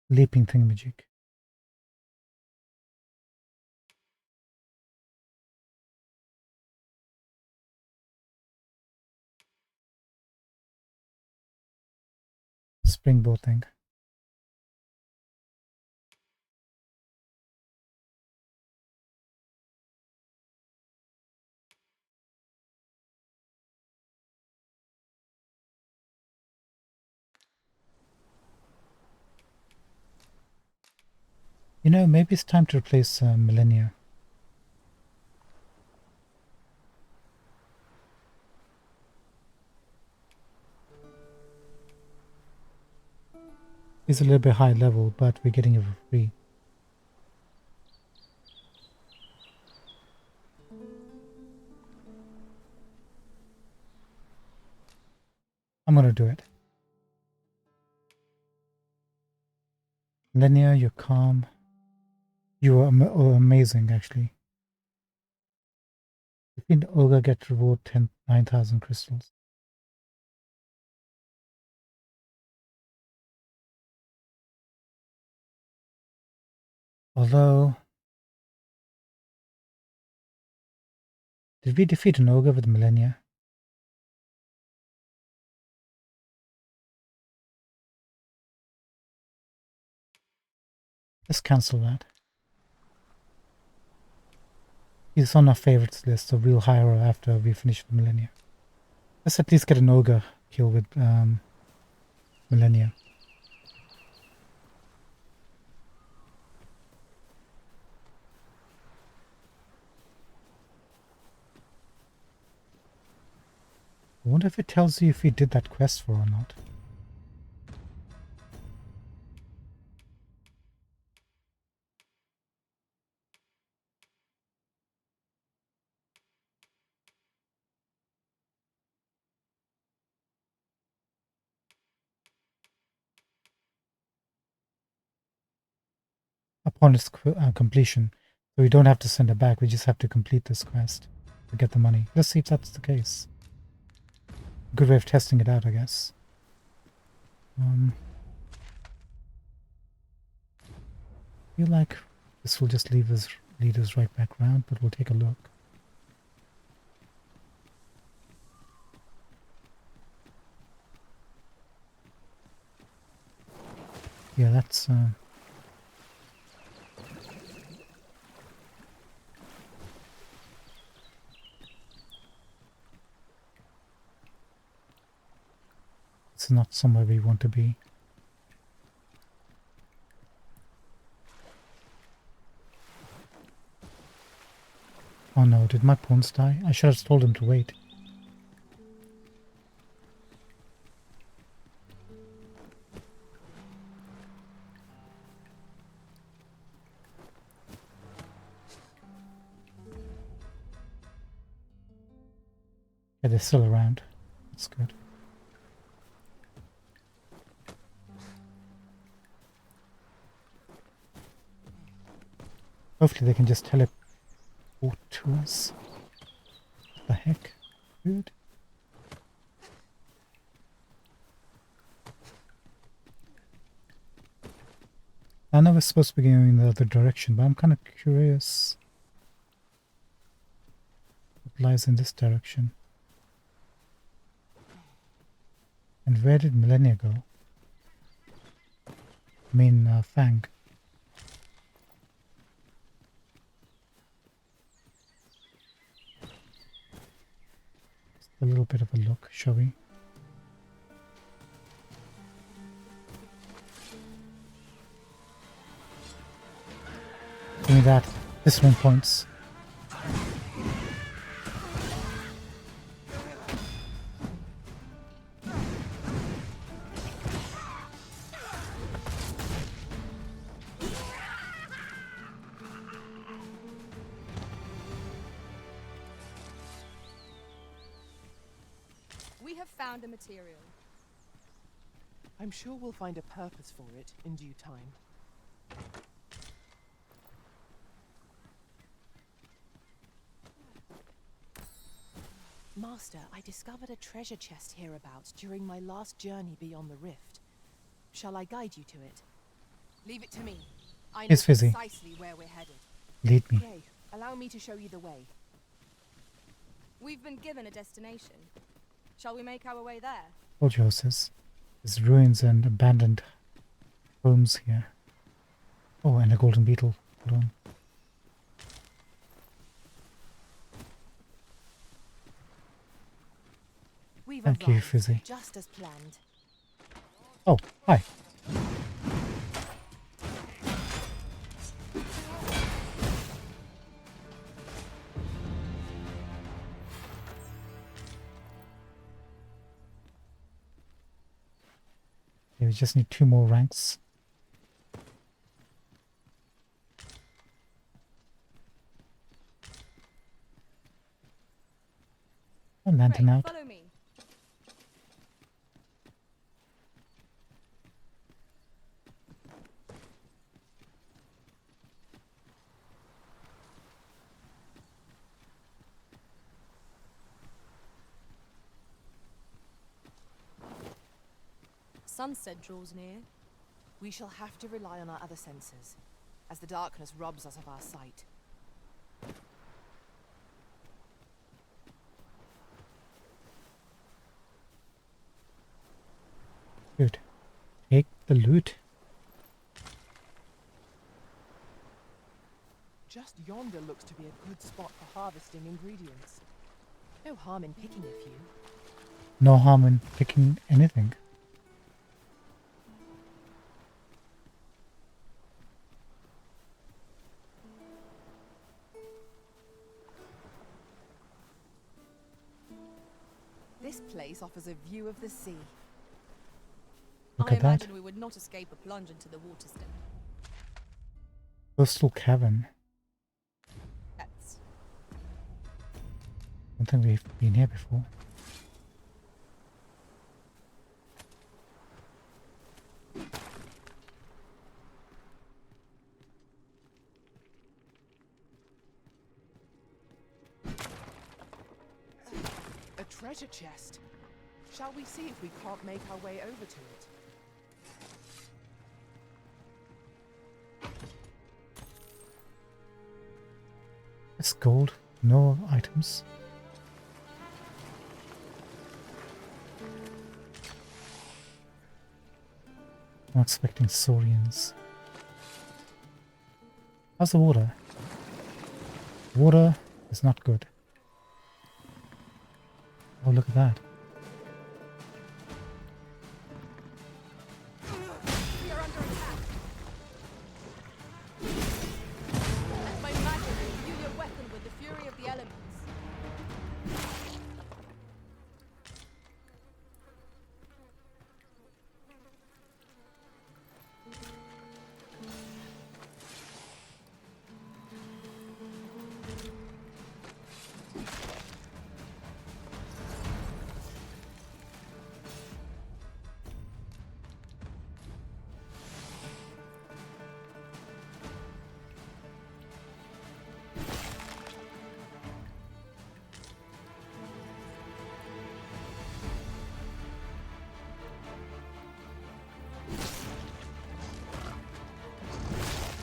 leaping thingamajig. Springboard thing. You know, maybe it's time to replace Millennia. It's a little bit high level, but we're getting it for free. I'm gonna do it. Millennia, you're calm. You are amazing, actually. Defeat Ogre, get reward 9,000 crystals. Although, did we defeat an ogre with Millennia? Let's cancel that. She's on our favorites list, so we'll hire her after we finish with Millennia. Let's at least get an ogre kill with Millennia. I wonder if it tells you if we did that quest for or not. Upon its completion. So we don't have to send it back, we just have to complete this quest to get the money. Let's see if that's the case. Good way of testing it out, I guess. I feel like this will just lead us right back round, but we'll take a look. Yeah, that's it's not somewhere we want to be. Oh no, did my pawns die? I should have told him to wait. Yeah, they're still around. That's good. Hopefully they can just teleport to us. What the heck? Weird. I know we're supposed to be going in the other direction, but I'm kind of curious what lies in this direction. And where did Millennia go? I mean, Fang. Just a little bit of a look, shall we? Give me that. This one points. We have found a material. I'm sure we'll find a purpose for it in due time. Master, I discovered a treasure chest hereabouts during my last journey beyond the rift. Shall I guide you to it? Leave it to me. I know It's Fizzy. precisely where we're headed. Lead me. Pray, allow me to show you the way. We've been given a destination. Shall we make our way there? Told you, horses. There's ruins and abandoned homes here. Oh, and a golden beetle. Hold on. We've Thank you, arrived, Fizzy. just as planned. Oh, hi. Okay, we just need 2 more ranks. Oh, lantern Pray, out. follow me. Sunset draws near. We shall have to rely on our other senses, as the darkness robs us of our sight. Good. Take the loot. Just yonder looks to be a good spot for harvesting ingredients. No harm in picking a few. No harm in picking anything. This place offers a view of the sea. Look I at that. imagine we would not escape a plunge into the water stone. Coastal cavern. Pets. I don't think we've been here before. A treasure chest. Shall we see if we can't make our way over to it? It's gold. No items. I'm expecting saurians. How's the water? Water is not good. Oh, look at that. We are under attack. Let my magic imbue your weapon with the fury of the elements.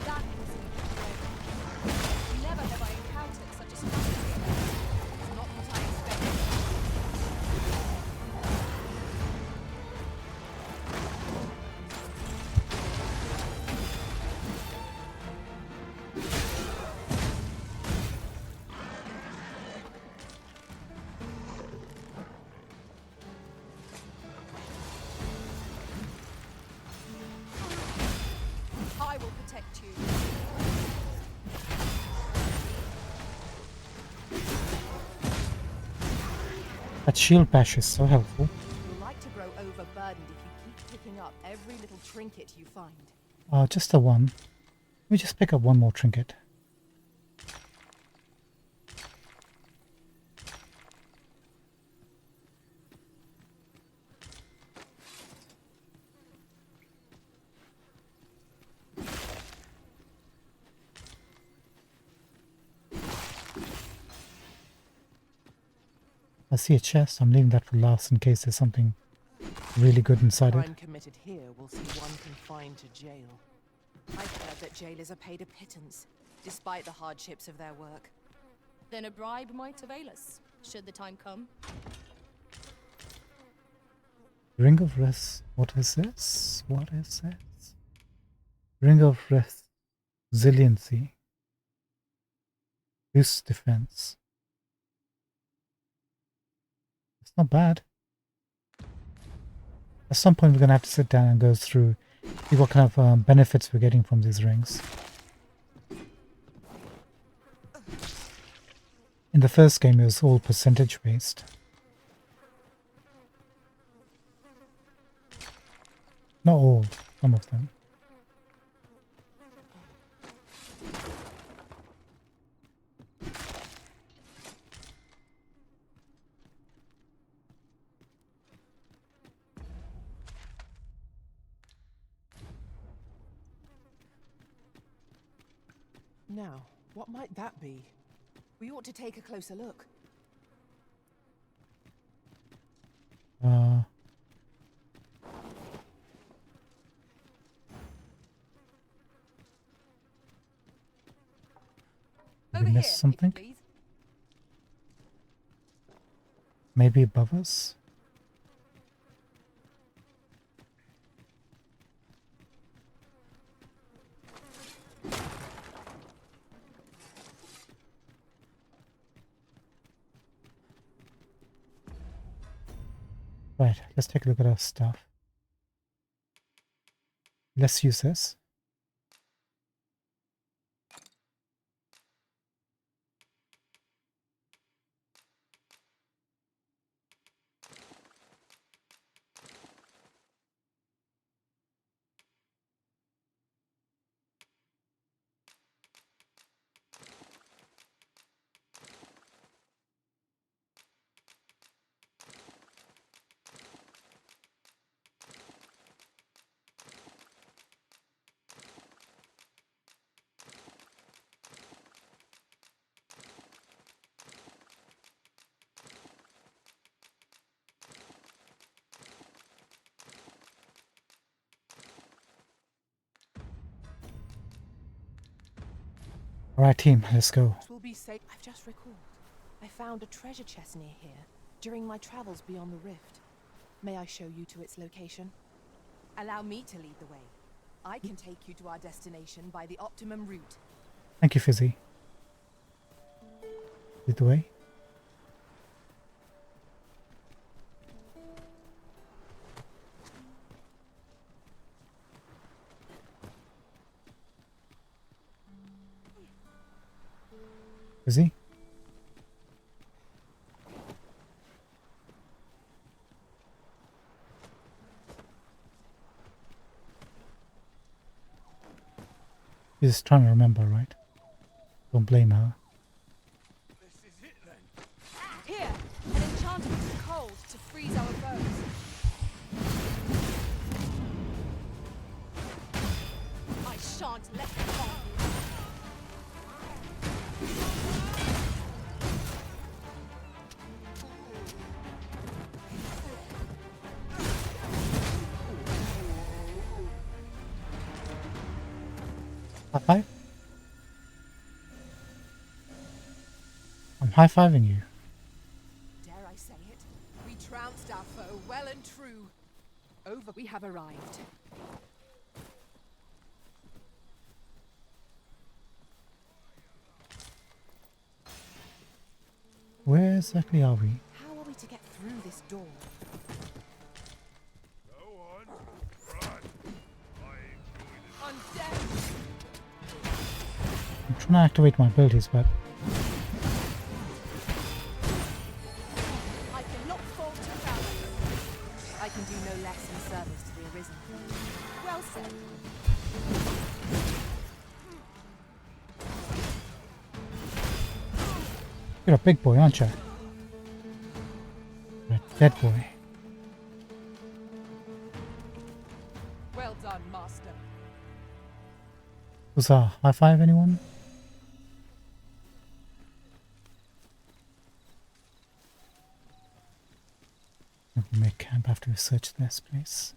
That was incredible. Never have I encountered such a spectacle. It's not what I expected. I will protect you. That shield bash is so helpful. You'll like to grow overburdened if you keep picking up every little trinket you find. Just the one. Let me just pick up one more trinket. I see a chest. I'm leaving that for last in case there's something really good inside it. Crime committed here will see one confined to jail. I've heard that jailers are paid a pittance, despite the hardships of their work. Then a bribe might avail us, should the time come. Ring of Rest. What is this? What is this? Ring of Resiliency. Boost defense. It's not bad. At some point we're going to have to sit down and go through, see what kind of benefits we're getting from these rings. In the first game it was all percentage based. Not all, some of them. Now, what might that be? We ought to take a closer look. Did Over we here, miss something? if you please. Maybe above us? Right, let's take a look at our stuff. Let's use this. Alright team, let's go. It will be safe. I've just recalled. I found a treasure chest near here during my travels beyond the rift. May I show you to its location? Allow me to lead the way. I can take you to our destination by the optimum route. Thank you, Fizzy. Lead the way. Fizzy? She's trying to remember, right? Don't blame her. This is it then. Here, an enchantment of cold to freeze our foes. I shan't let them harm you. High five? I'm high-fiving you. Dare I say it? We trounced our foe well and true. Over. We have arrived. Where exactly are we? How are we to get through this door? Go on, run. I enjoy this. Undead! I'm trying to activate my abilities, but I cannot falter valor. I can do no less in service to the Arisen. Well said. you're a big boy, aren't you? You're a dead boy. Well done, Master. Huzzah. High five, anyone? We can make camp after we search this place.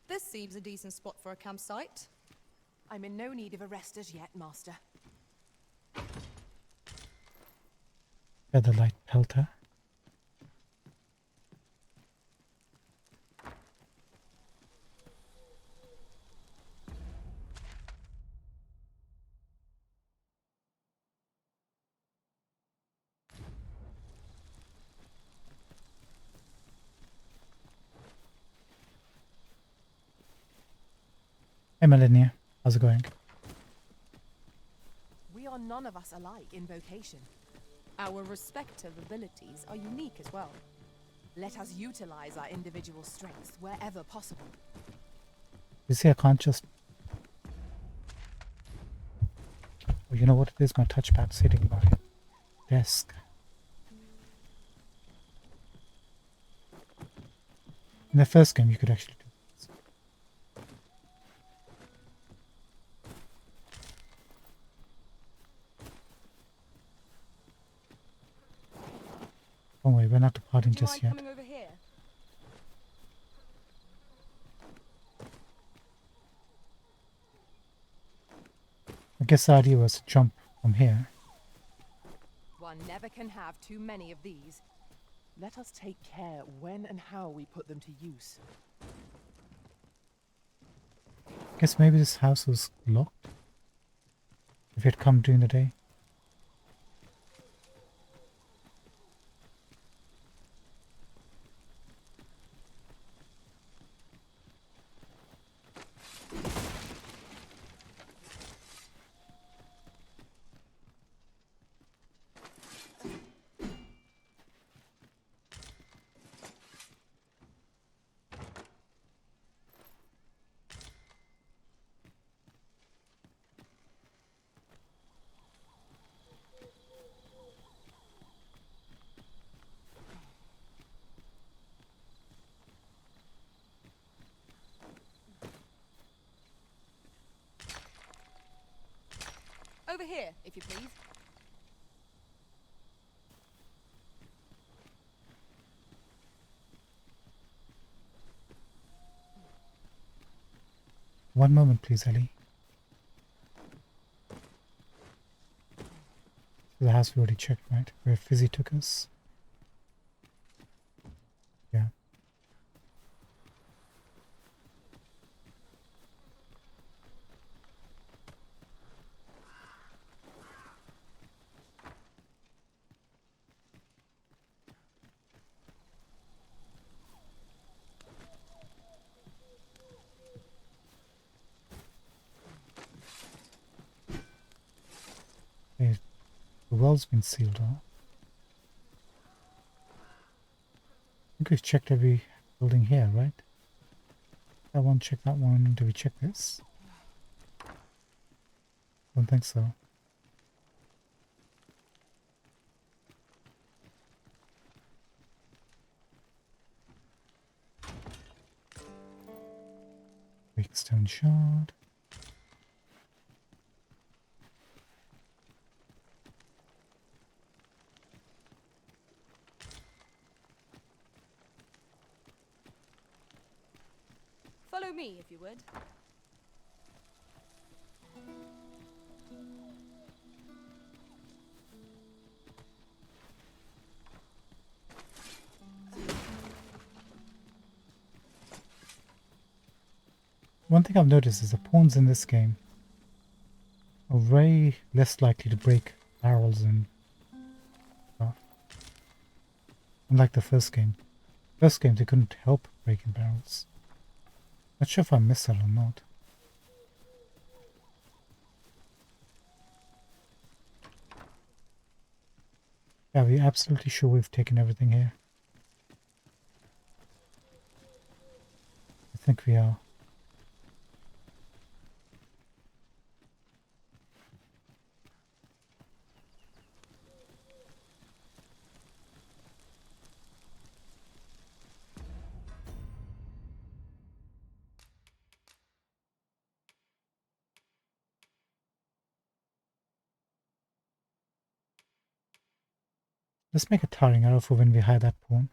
This seems a decent spot for a campsite. I'm in no need of a rest as yet, Master. Featherlight pelter. Hey Melania, how's it going? We are none of us alike in vocation. Our respective abilities are unique as well. Let us utilize our individual strengths wherever possible. You see, I can't just... Oh, you know what it is? My touchpad sitting by desk. In the first game, you could actually do this. Don't worry, we're not departing Do you just mind yet. coming over here? I guess the idea was to jump from here. One never can have too many of these. Let us take care when and how we put them to use. Guess maybe this house was locked if it had come during the day. Over here, if you please. One moment, please, Ellie. So the house we already checked, right? Where Fizzy took us. Yeah. Okay, the well's been sealed off. I think we've checked every building here, right? That one, check that one. Do we check this? Don't think so. Weak stone shard. Follow me, if you would. One thing I've noticed is the pawns in this game are very less likely to break barrels and stuff. Unlike the first game. First game they couldn't help breaking barrels. Not sure if I missed that or not. Yeah, we're absolutely sure we've taken everything here. I think we are. Let's make a tarring arrow for when we hire that pawn.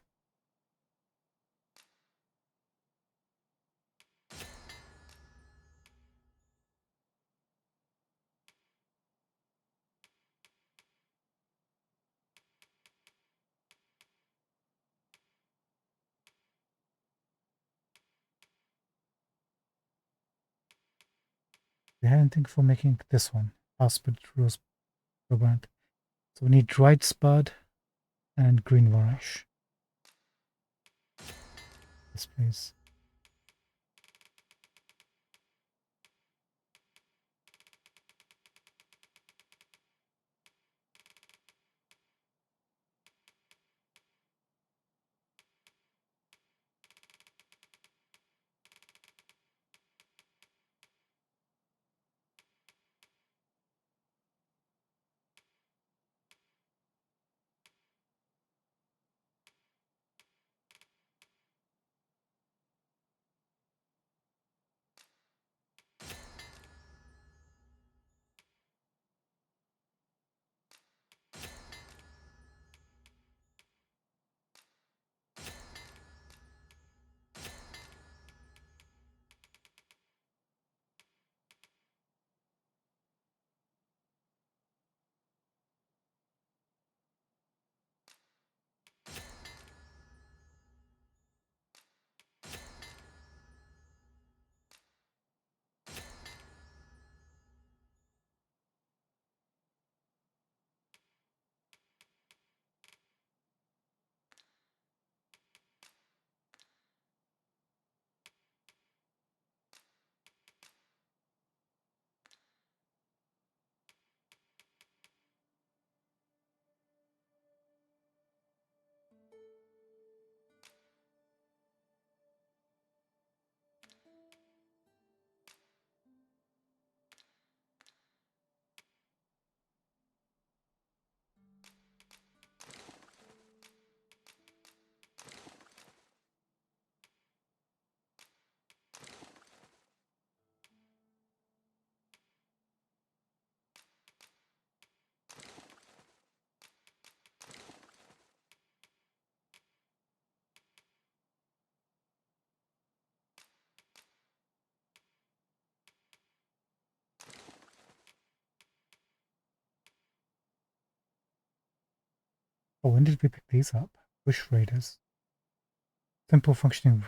We had anything for making this one. Aspid rose brand. So we need dried spud and green varnish. Yes, please. Oh, when did we pick these up? Bush Raiders. Simple functioning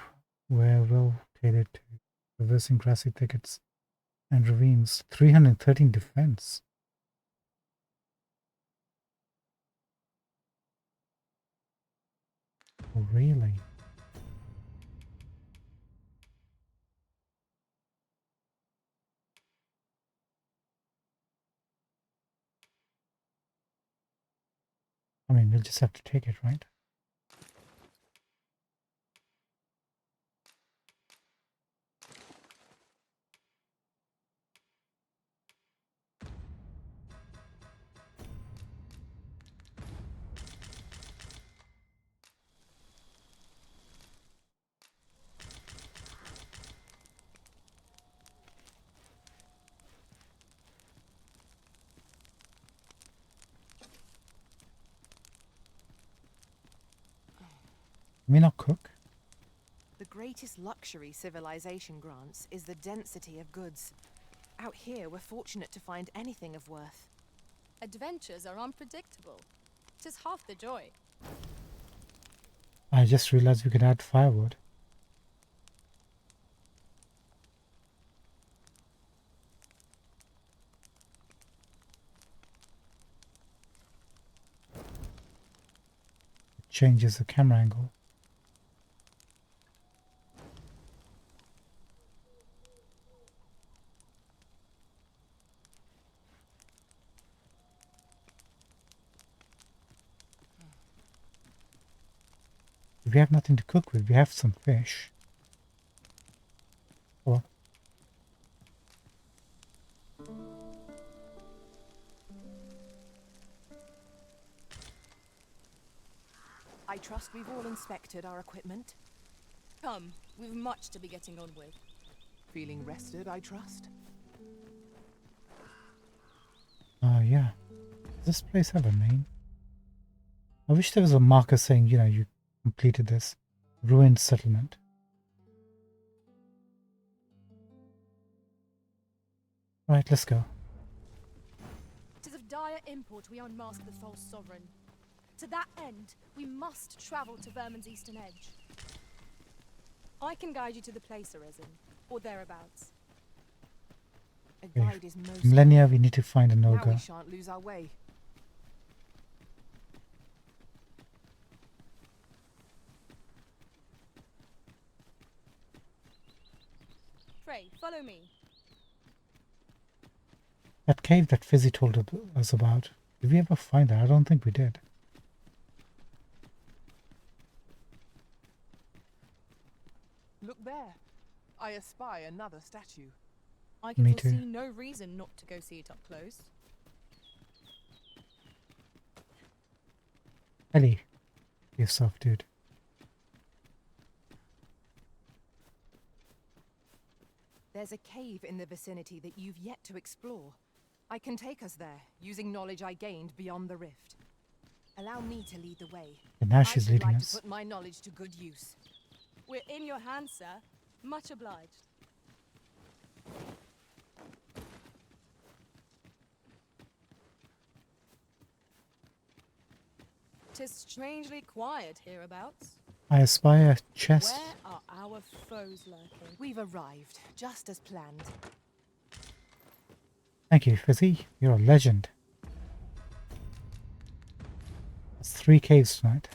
were well tailored to traversing grassy thickets and ravines. 313 defense. Oh, really? I mean, we'll just have to take it, right? Can we not cook? The greatest luxury civilization grants is the density of goods. Out here, we're fortunate to find anything of worth. Adventures are unpredictable. 'Tis half the joy. I just realized we could add firewood. It changes the camera angle. We have nothing to cook with. We have some fish. Oh, I trust we've all inspected our equipment. Come, we've much to be getting on with. Feeling rested, I trust? yeah. Does this place have a name? I wish there was a marker saying, you know, you completed this. Ruined settlement. Right, let's go. 'Tis of dire import we unmask the false sovereign. To that end, we must travel to Vermin's eastern edge. I can guide you to the place, Arisen, or thereabouts. A guide is most... Millennia, we need to find an Now ogre. we shan't lose our way. Pray, follow me. That cave that Fizzy told us about. Did we ever find that? I don't think we did. Look there. I espy another statue. I can Me foresee too. no reason not to go see it up close. Ellie, yourself, dude. There's a cave in the vicinity that you've yet to explore. I can take us there, using knowledge I gained beyond the rift. Allow me to lead the way. And now I she's should leading like us. to put my knowledge to good use. We're in your hands, sir. Much obliged. 'Tis strangely quiet hereabouts. I espy a chest. Where are our foes lurking? We've arrived, just as planned. Thank you, Fizzy. You're a legend. That's 3 caves tonight.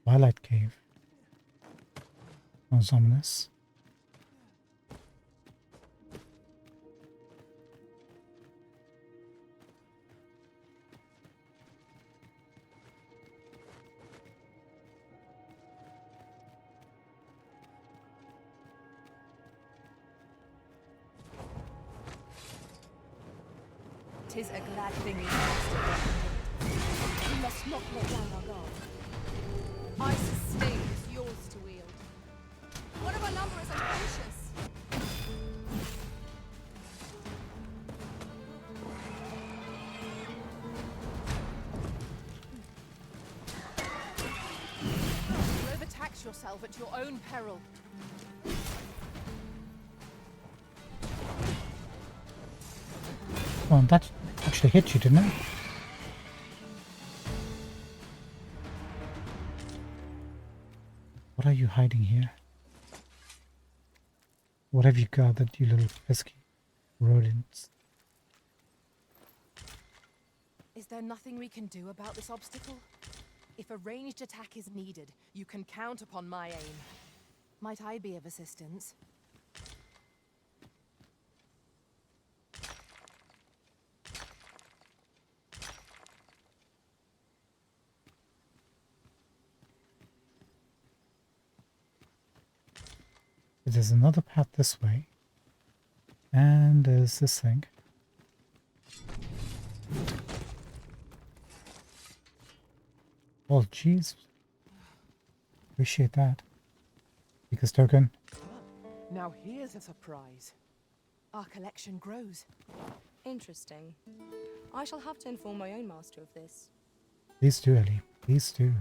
Twilight Cave. Sounds ominous. Tis a glad thing we mastered. We must not let down our guard. Ice's sting is yours to wield. One of our number is unconscious. You overtax yourself at your own peril. Oh, that actually hit you, didn't it? What are you hiding here? What have you gathered, you little pesky rodents? Is there nothing we can do about this obstacle? If a ranged attack is needed, you can count upon my aim. Might I be of assistance? There's another path this way. And there's this thing. Oh, jeez. Appreciate that. Seeker's token. Now here's a surprise. Our collection grows. Interesting. I shall have to inform my own master of this. Please do, Ellie. Please do.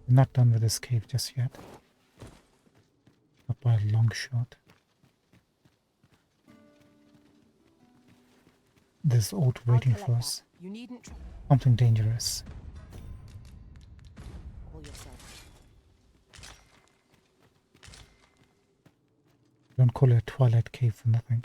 I'm not done with this cave just yet. Not by a long shot. There's Alt waiting for us. You needn't Something dangerous. trouble yourself. Don't call it a twilight cave for nothing.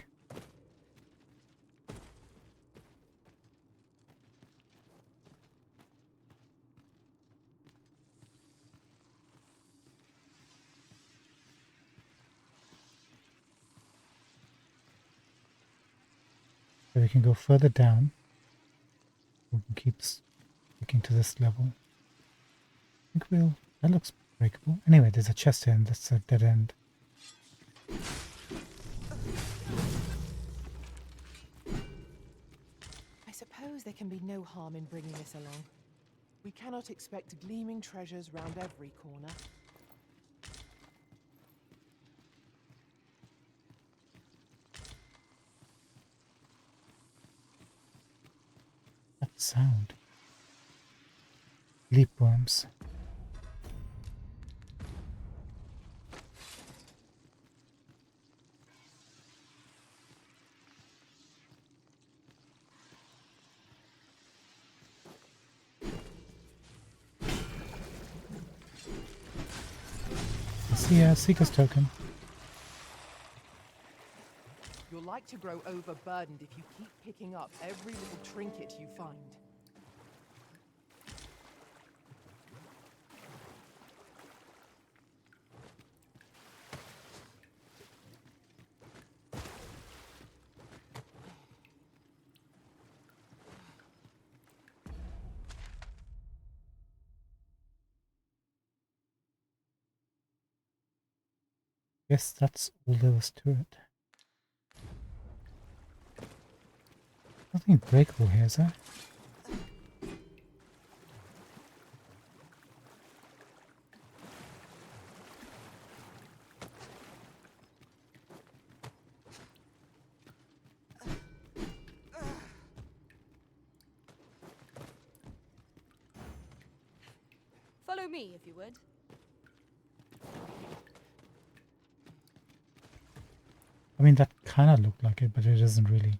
So we can go further down. We can keep sticking to this level. I think we'll... That looks breakable. Anyway, there's a chest here and that's a dead end. I suppose there can be no harm in bringing this along. We cannot expect gleaming treasures round every corner. That sound. Leap worms. I see a Seeker's token. You'll like to grow overburdened if you keep picking up every little trinket you find. Guess that's all there was to it. Nothing breakable here, is there? Follow me, if you would. I mean, that kind of looked like it, but it isn't really.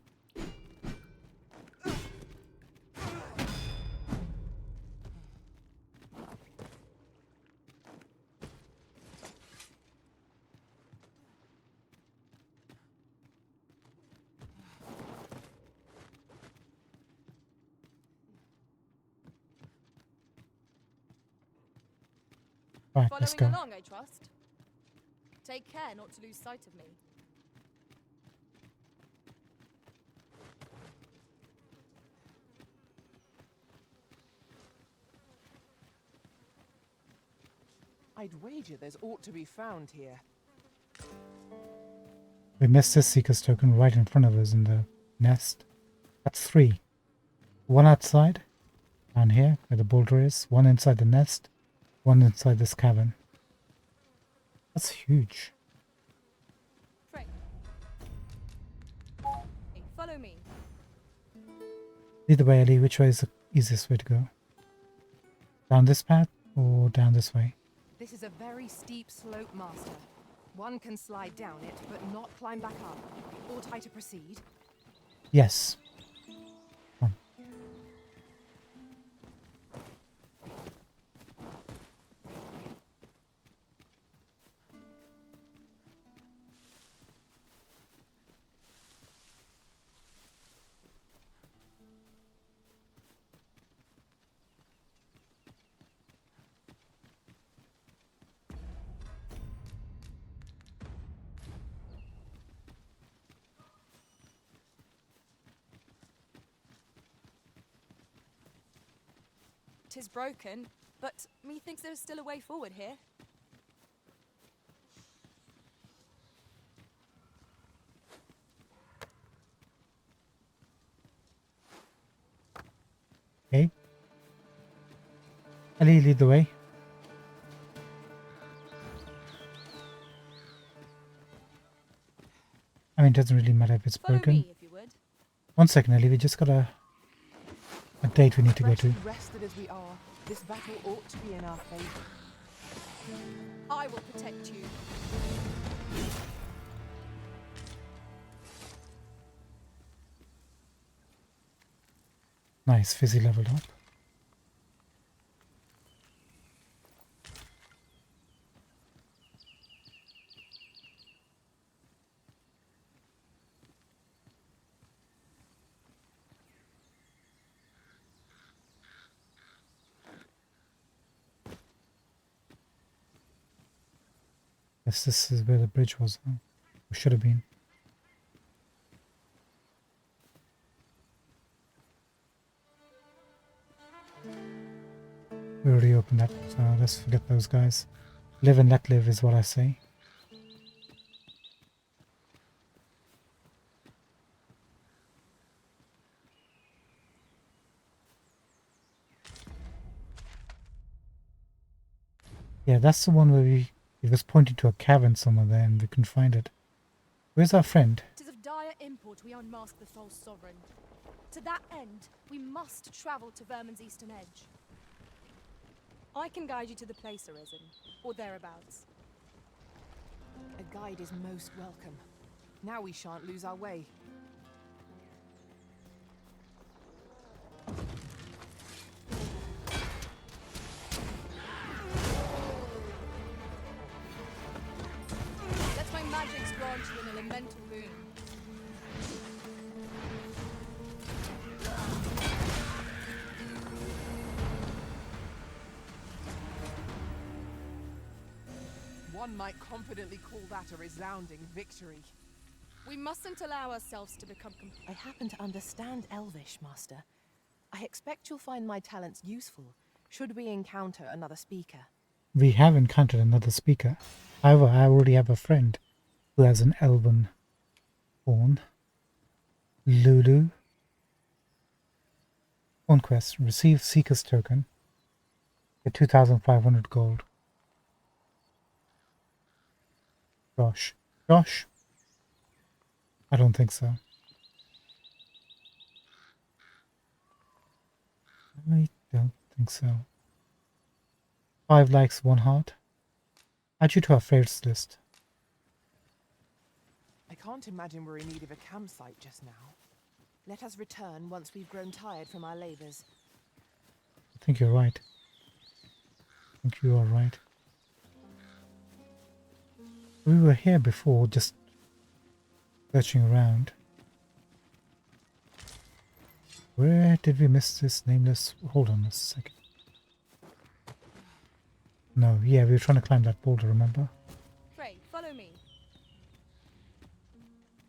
Right, let's go. Following along, I trust. Take care not to lose sight of me. I'd wager there's aught to be found here. We missed this Seeker's token right in front of us in the nest. That's 3. One outside, down here, where the boulder is. One inside the nest. One inside this cavern. That's huge. Frank. Hey, follow me. Either way, Ellie, which way is the easiest way to go? Down this path or down this way? This is a very steep slope, Master. One can slide down it, but not climb back up. Ought I to proceed? Yes. Come on. Tis broken, but methinks there is still a way forward here. Okay. Ellie, lead the way. I mean, it doesn't really matter if it's Follow broken. me, if you would. 1 second, Ellie. We just got a date we need to go to. Rested as we are, this battle ought to be in our favor. I will protect you. Nice, Fizzy leveled up. Yes, this is where the bridge was. Huh? Or should have been. We already opened that, so let's forget those guys. Live and let live is what I say. Yeah, that's the one where it was pointing to a cavern somewhere there and we couldn't find it. Where's our friend? Tis of dire import we unmask the false sovereign. To that end, we must travel to Vermin's eastern edge. I can guide you to the place, Arisen, or thereabouts. A guide is most welcome. Now we shan't lose our way. Let my magics grant you an elemental boon. One might confidently call that a resounding victory. We mustn't allow ourselves to become I happen to understand Elvish, Master. I expect you'll find my talents useful, should we encounter another speaker. We have encountered another speaker. However, I already have a friend who has an elven horn. Lulu. Phone quest. Receive Seeker's token. Get 2,500 gold. Josh. Josh? I don't think so. I don't think so. 5 likes, 1 heart. Add you to our favorites list. I can't imagine we're in need of a campsite just now. Let us return once we've grown tired from our labors. I think you're right. I think you are right. We were here before, just searching around. Where did we miss this nameless? Hold on a second. No, yeah, we were trying to climb that boulder, remember? Pray, follow me.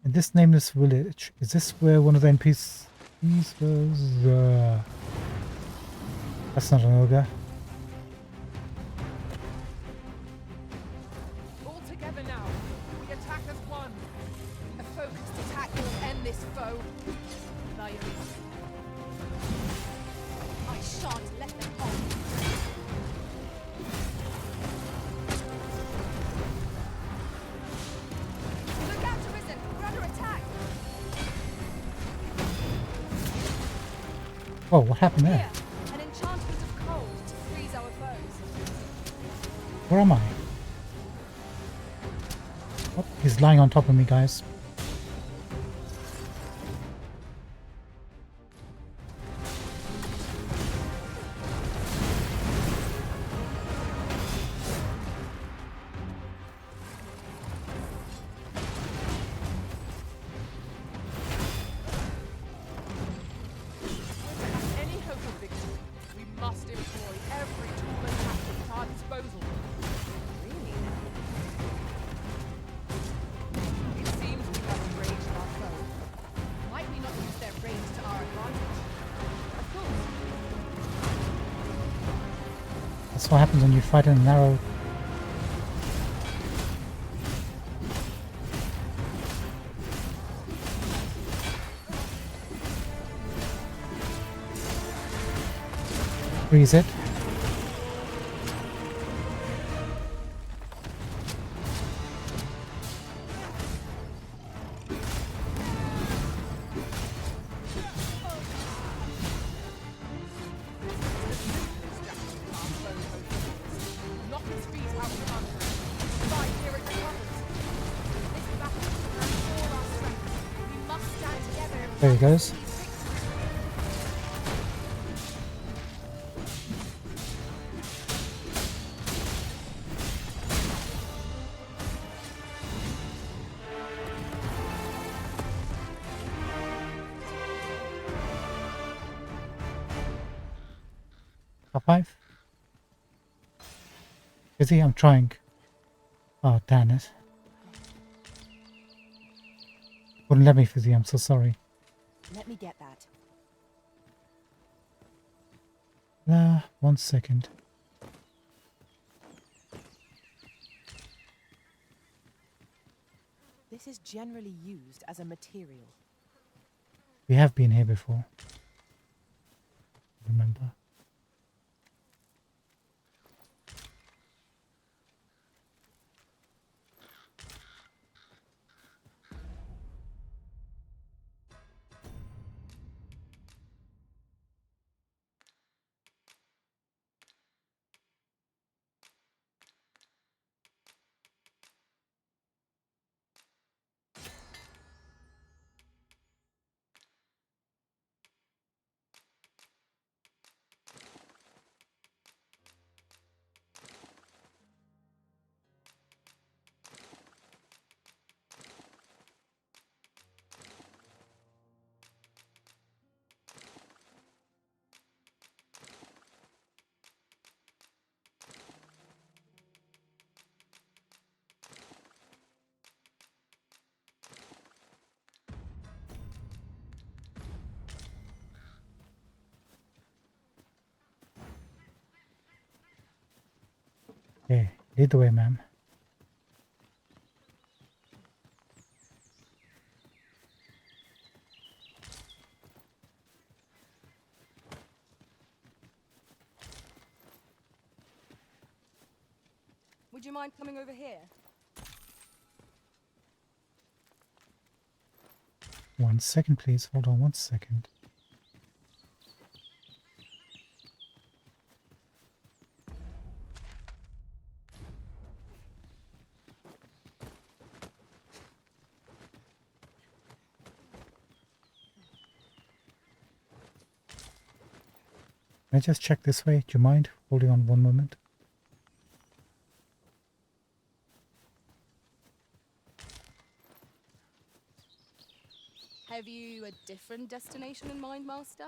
In this nameless village, is this where one of the NPCs was? That's not an ogre. All together now. We attack as one. A focused attack will end this foe. I shan't let them on. Look out, Arisen! We're under attack! Whoa, what happened there? Here, an enchantment of cold to freeze our foes. Where am I? Oh, he's lying on top of me, guys. Any hope of victory, we must employ every tool and tactic at our disposal. Really? It seems we have enraged our foe. Might we not use their rage to our advantage? Of course. That's what happens when you fight in a narrow. Freeze it. Knock his feet out from under him. Fight here it recovers. This battle demands all our strength. We must stand together and There he fight goes. for these victories. Top 5. Busy? I'm trying. Oh, damn it. Wouldn't let me, Fizzy. I'm so sorry. Let me get that. 1 second. This is generally used as a material. We have been here before. Remember? Okay, lead the way, ma'am. Would you mind coming over here? 1 second, please. Hold on 1 second. Can I just check this way? Do you mind holding on 1 moment? Have you a different destination in mind, Master?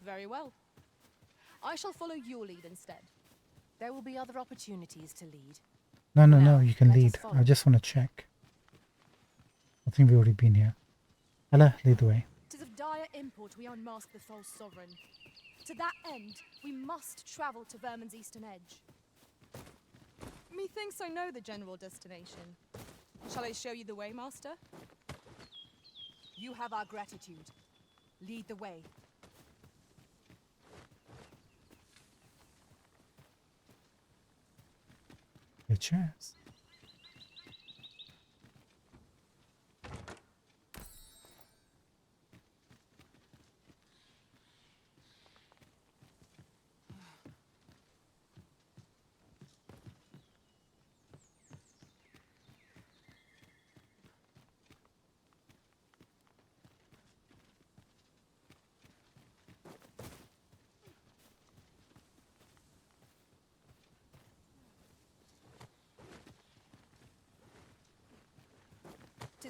Very well. I shall follow your lead instead. There will be other opportunities to lead. No, Now, you can let us lead. follow. I just want to check. I think we've already been here. Ella, lead the way. 'Tis of dire import we unmask the false sovereign. To that end, we must travel to Vermin's eastern edge. Methinks I know the general destination. Shall I show you the way, Master? You have our gratitude. Lead the way. Your chance.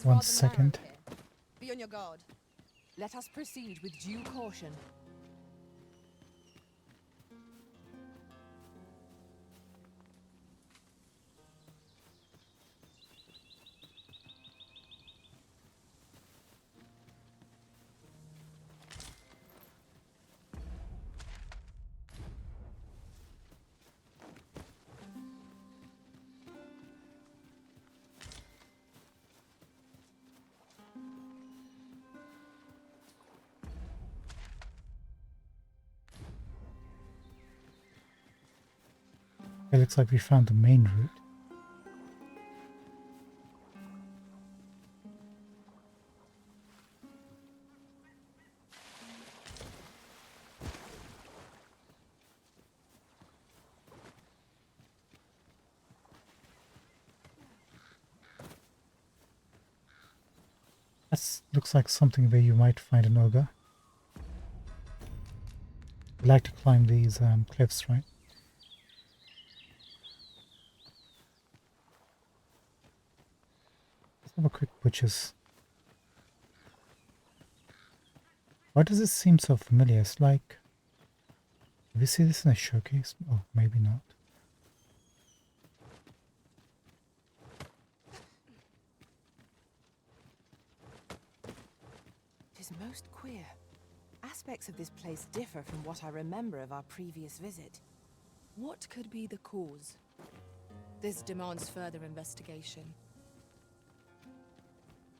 1 rather second. narrow here. Be on your guard. Let us proceed with due caution. It looks like we found the main route. That looks like something where you might find an ogre. You like to climb these cliffs, right? Let's have a quick butcher's. Why does this seem so familiar? It's like... Did we see this in a showcase? Oh, maybe not. It is most queer. Aspects of this place differ from what I remember of our previous visit. What could be the cause? This demands further investigation.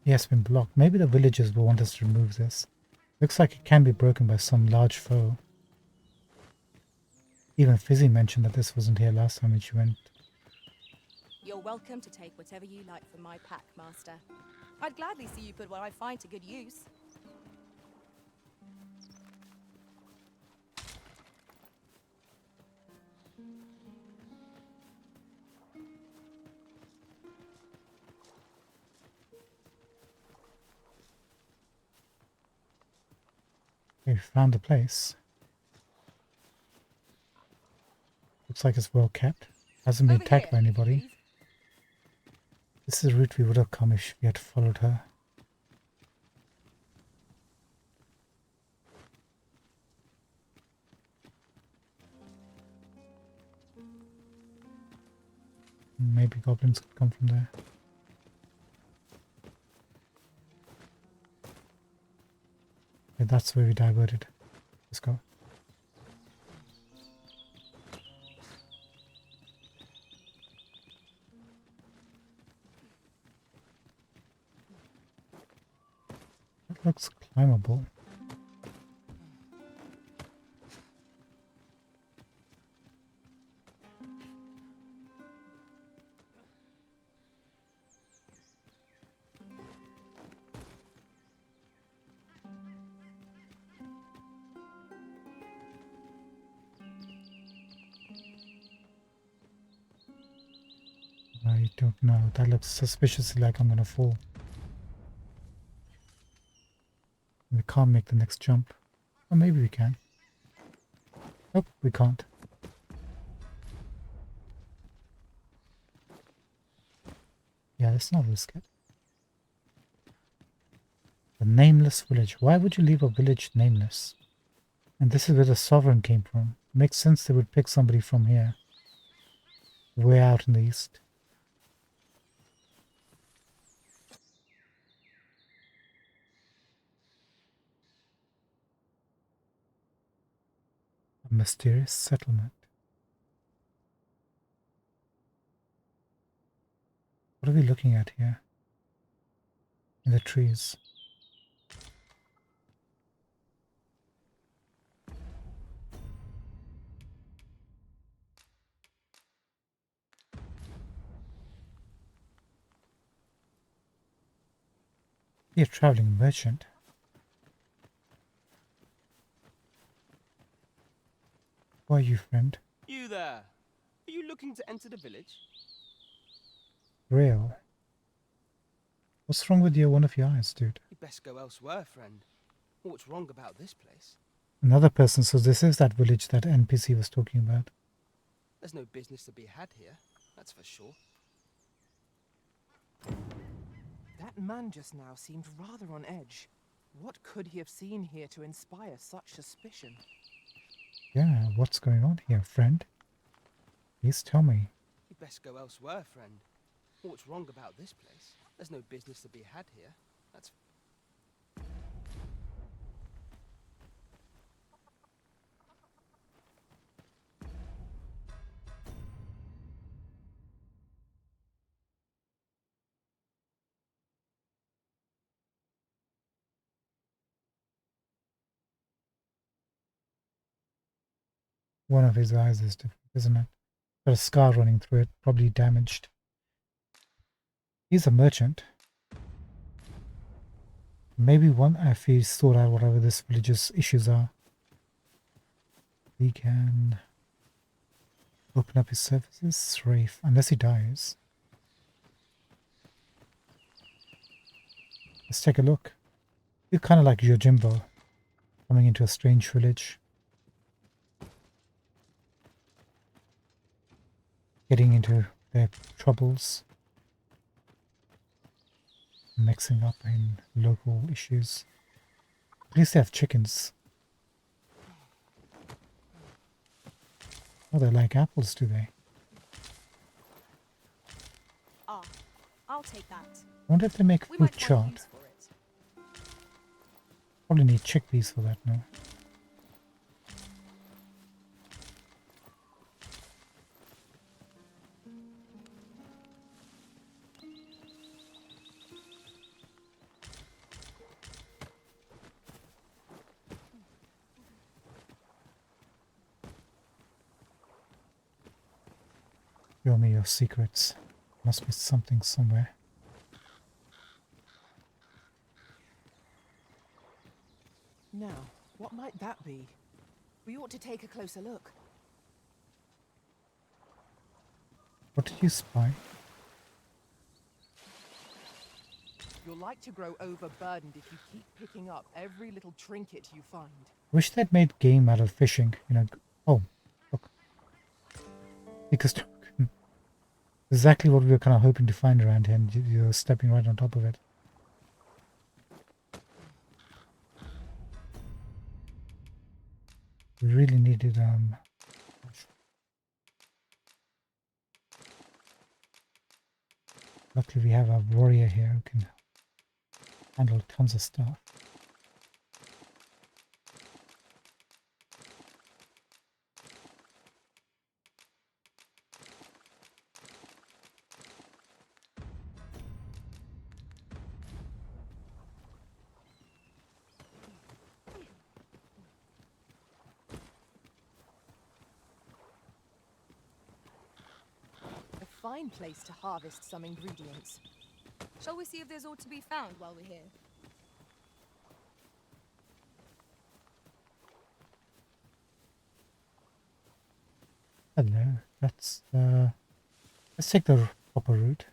Yeah, it's been blocked. Maybe the villagers will want us to remove this. Looks like it can be broken by some large foe. Even Fizzy mentioned that this wasn't here last time when she went. You're welcome to take whatever you like from my pack, Master. I'd gladly see you put what I find to good use. We found the place. Looks like it's well kept. Hasn't been Over attacked here, by if you anybody. please. This is the route we would have come if we had followed her. Maybe goblins could come from there. Yeah, that's where we diverted. Let's go. That looks climbable. I don't know. That looks suspiciously like I'm gonna fall. We can't make the next jump. Or maybe we can. Nope, we can't. Yeah, let's not risk it. The nameless village. Why would you leave a village nameless? And this is where the sovereign came from. Makes sense they would pick somebody from here. Way out in the east. A mysterious settlement. What are we looking at here? In the trees. Be a traveling merchant. Who are you, friend? You there. Are you looking to enter the village? Rail. What's wrong with one of your eyes, dude? You best go elsewhere, friend. What's wrong about this place? Another person, so this is that village that NPC was talking about. There's no business to be had here, that's for sure. That man just now seemed rather on edge. What could he have seen here to inspire such suspicion? Yeah, what's going on here, friend? Please tell me. You'd best go elsewhere, friend. What's wrong about this place? There's no business to be had here. That's... One of his eyes is different, isn't it? Got a scar running through it, probably damaged. He's a merchant. Maybe one, if he sort out whatever this village's issues are, we can open up his services. Rafe, unless he dies. Let's take a look. You're kind of like Yojimbo, coming into a strange village. Getting into their troubles. Mixing up in local issues. At least they have chickens. Oh, they like apples, do they? Ah, I'll take that. I wonder if they make a We fruit might find chart. use for it. Probably need chickpeas for that now. Show me your secrets. Must be something somewhere. Now, what might that be? We ought to take a closer look. What did you spy? You're like to grow overburdened if you keep picking up every little trinket you find. Wish they'd made game out of fishing. You know. Oh, look. Because exactly what we were kind of hoping to find around here, and you're stepping right on top of it. We really needed luckily we have a warrior here who can handle tons of stuff. A fine place to harvest some ingredients. Shall we see if there's aught to be found while we're here? Hello, let's take the proper route.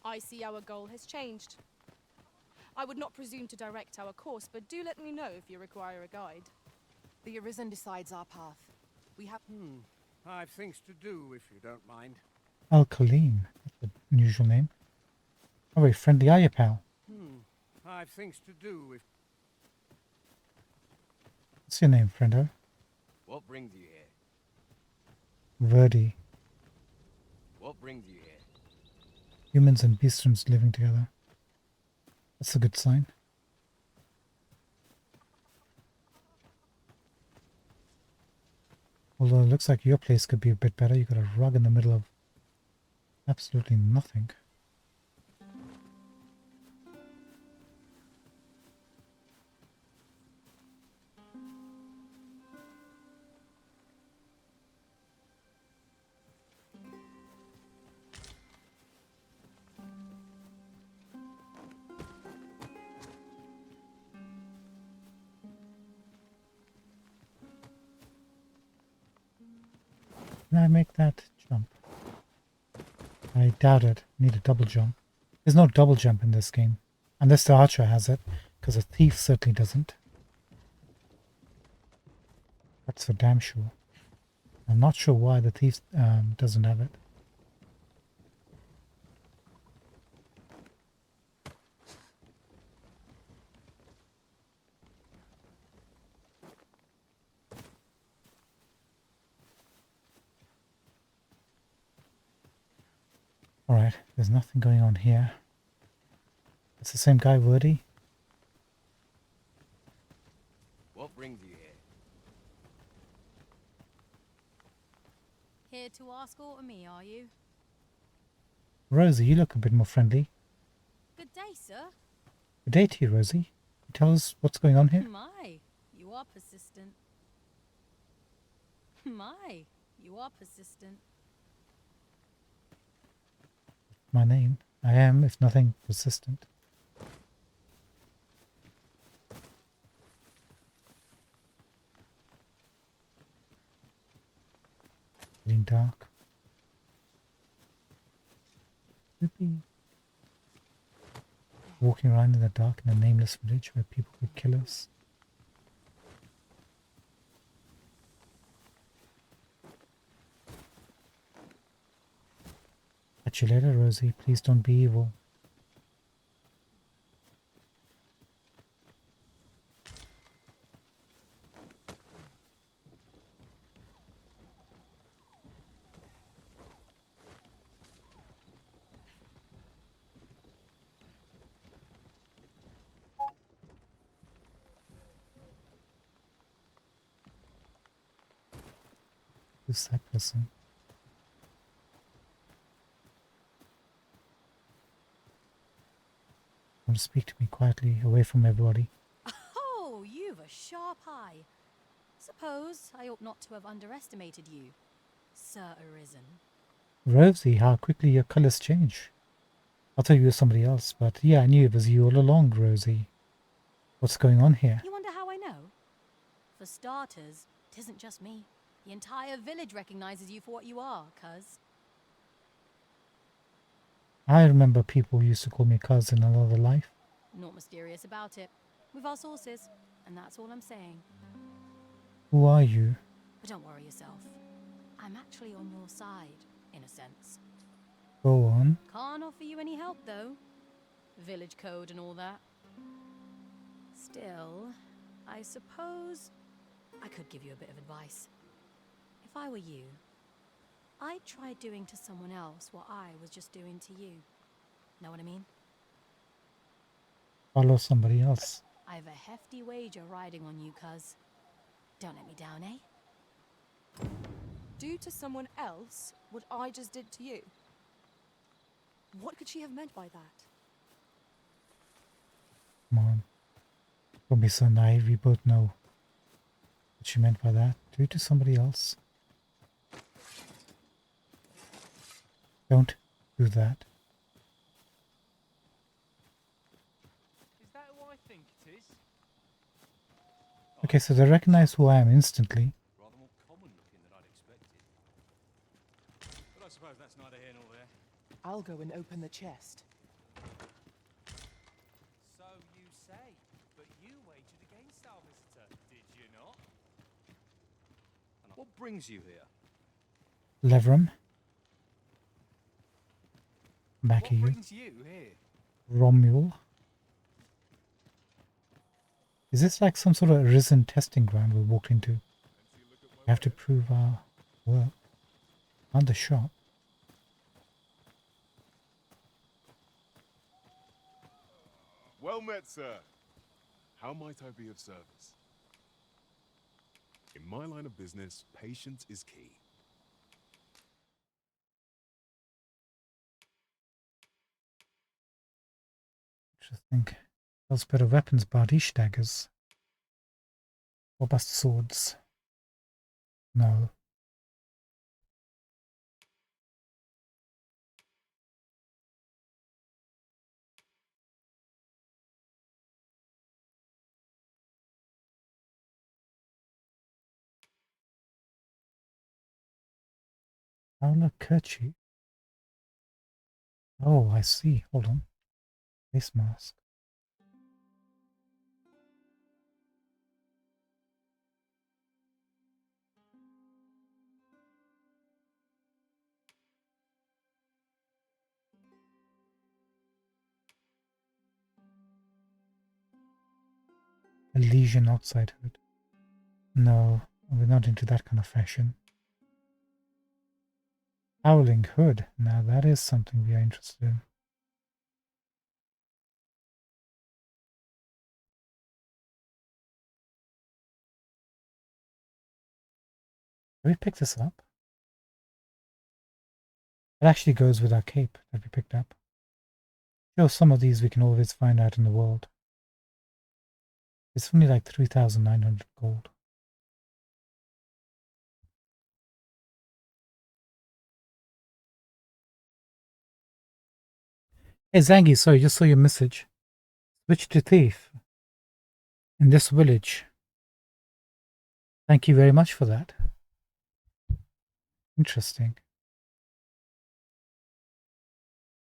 I see our goal has changed. I would not presume to direct our course, but do let me know if you require a guide. The Arisen decides our path. We have... I've things to do, if you don't mind. Alkaline, that's an unusual name. Oh, very friendly, are you, pal? I've things to do, if... What's your name, friendo? What brings you here? Verdi. What brings you here? Humans and beasts living together. That's a good sign. Although it looks like your place could be a bit better. You got a rug in the middle of absolutely nothing. Can I make that jump? I doubt it. Need a double jump. There's no double jump in this game. Unless the archer has it, because a thief certainly doesn't. That's for damn sure. I'm not sure why the thief doesn't have it. Alright, there's nothing going on here. It's the same guy, Wordy. What brings you here? Here to ask aught of me, are you? Rosie, you look a bit more friendly. Good day, sir. Good day to you, Rosie. You tell us what's going on here? My, you are persistent. My, you are persistent. My name. I am, if nothing, persistent. Getting dark. Creepy. Walking around in the dark in a nameless village where people could kill us. Catch you later, Rosie. Please don't be evil. Who's that person? Want to speak to me quietly, away from everybody. Oh, you've a sharp eye. Suppose I ought not to have underestimated you, Sir Arisen. Rosie, how quickly your colours change. I thought you were somebody else, but yeah, I knew it was you all along, Rosie. What's going on here? You wonder how I know? For starters, it isn't just me. The entire village recognizes you for what you are, cuz. I remember people used to call me cuz in another life. Not mysterious about it. We've our sources, and that's all I'm saying. Who are you? But don't worry yourself. I'm actually on your side, in a sense. Go on. Can't offer you any help, though. Village code and all that. Still, I suppose I could give you a bit of advice. If I were you, I'd try doing to someone else what I was just doing to you. Know what I mean? Follow somebody else. I've a hefty wager riding on you, cuz. Don't let me down, eh? Do to someone else what I just did to you. What could she have meant by that? Come on. Don't be so naive, we both know what she meant by that. Do it to somebody else. Don't do that. Is that who I think it is? Okay, so they recognize who I am instantly. Rather more common looking than I'd expected. But I suppose that's neither here nor there. I'll go and open the chest. So you say, but you wagered against our visitor, did you not? And what brings you here? Leverum. Back What at you. brings you here? Romule. Is this like some sort of Arisen testing ground we walked into? We have to prove our work. And the shop. Well met, sir. How might I be of service? In my line of business, patience is key. Just think. Those better weapons, Bardish daggers. Robust swords. No. Paula Kerchi. Oh, I see. Hold on. Face mask. Elysian outside hood. No, we're not into that kind of fashion. Howling hood. Now that is something we are interested in. Did we pick this up? It actually goes with our cape that we picked up. Sure, some of these we can always find out in the world. It's only like 3,900 gold. Hey Zangi, sorry, just saw your message. Switch to thief in this village. Thank you very much for that. Interesting.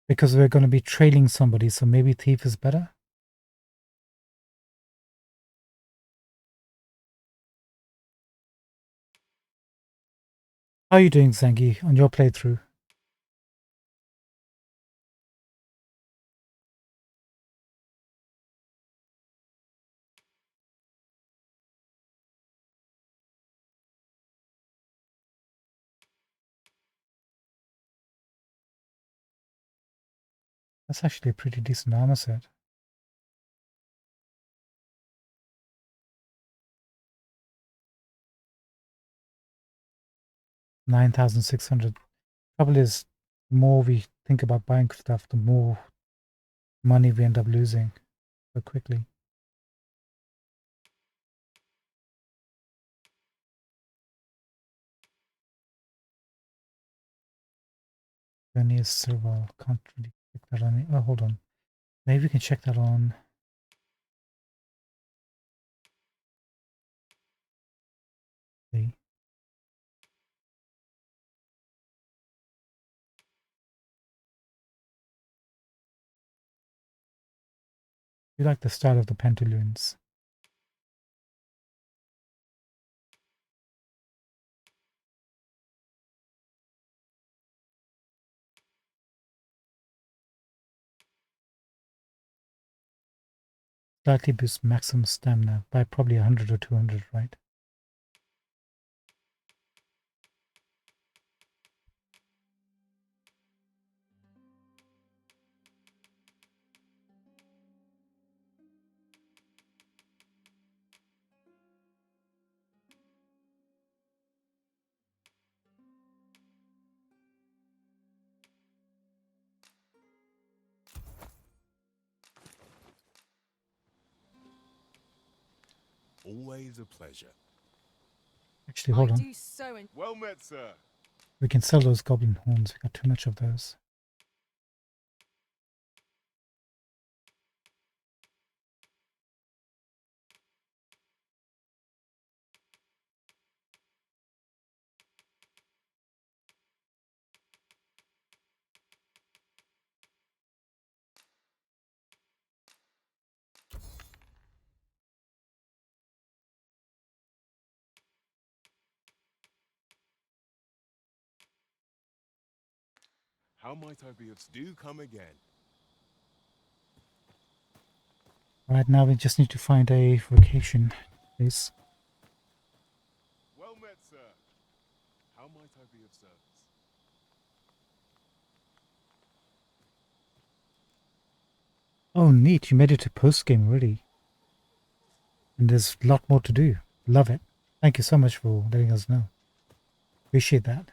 Because we're going to be trailing somebody, so maybe thief is better? How are you doing, Zangi, on your playthrough? That's actually a pretty decent armor set. $9,600. Trouble is, the more we think about buying stuff, the more money we end up losing so quickly. Journey is servile. Can't really check that on. Oh, hold on. Maybe we can check that on. See. We like the style of the pantaloons. Slightly boost maximum stamina by probably 100 or 200, right? Always a pleasure. Actually, hold on. Well met, sir. We can sell those goblin horns. We got too much of those. How might I be of... Do come again. Right now, we just need to find a vocation, please. Well met, sir. How might I be of service? Oh, neat. You made it to post-game already. And there's a lot more to do. Love it. Thank you so much for letting us know. Appreciate that.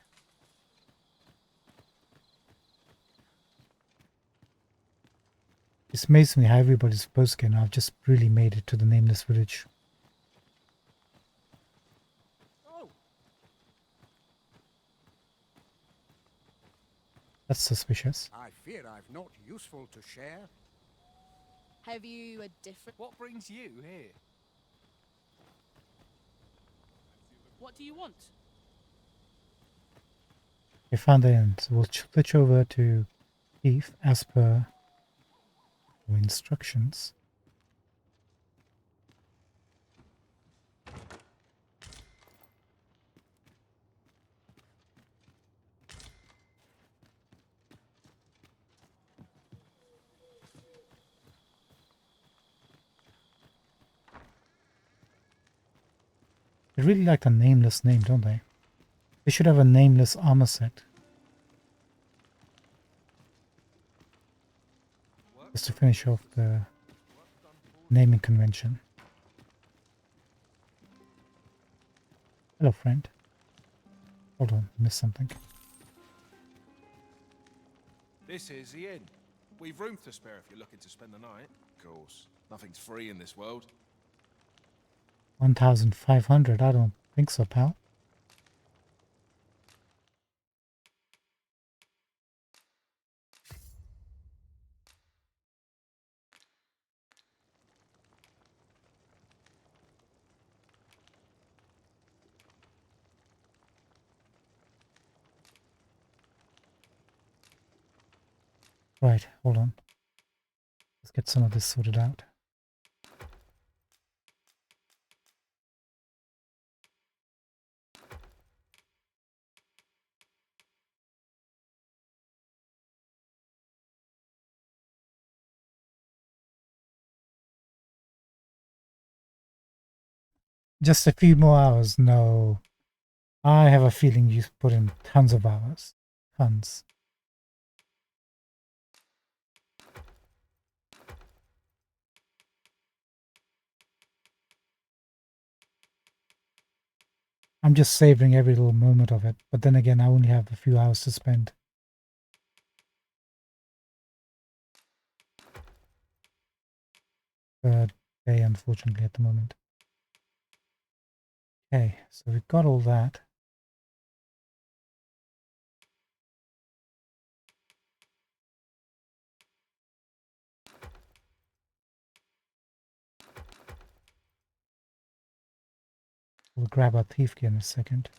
It's amazing how everybody's post-game. I've just really made it to the Nameless Village. That's suspicious. I fear I've not useful to share. Have you a different... What brings you here? What do you want? We found the end. So we'll switch over to thief as per your instructions. They really like a nameless name, don't they? They should have a nameless armor set. Just to finish off the naming convention. Hello, friend. Hold on, missed something. This is the inn. We've room to spare if you're looking to spend the night. Of course, nothing's free in this world. 1,500? I don't think so, pal. Right, hold on. Let's get some of this sorted out. Just a few more hours? No. I have a feeling you've put in tons of hours. Tons. I'm just savoring every little moment of it, but then again, I only have a few hours to spend. Third day, unfortunately, at the moment. Okay, so we've got all that. We'll grab our thief gear in a second.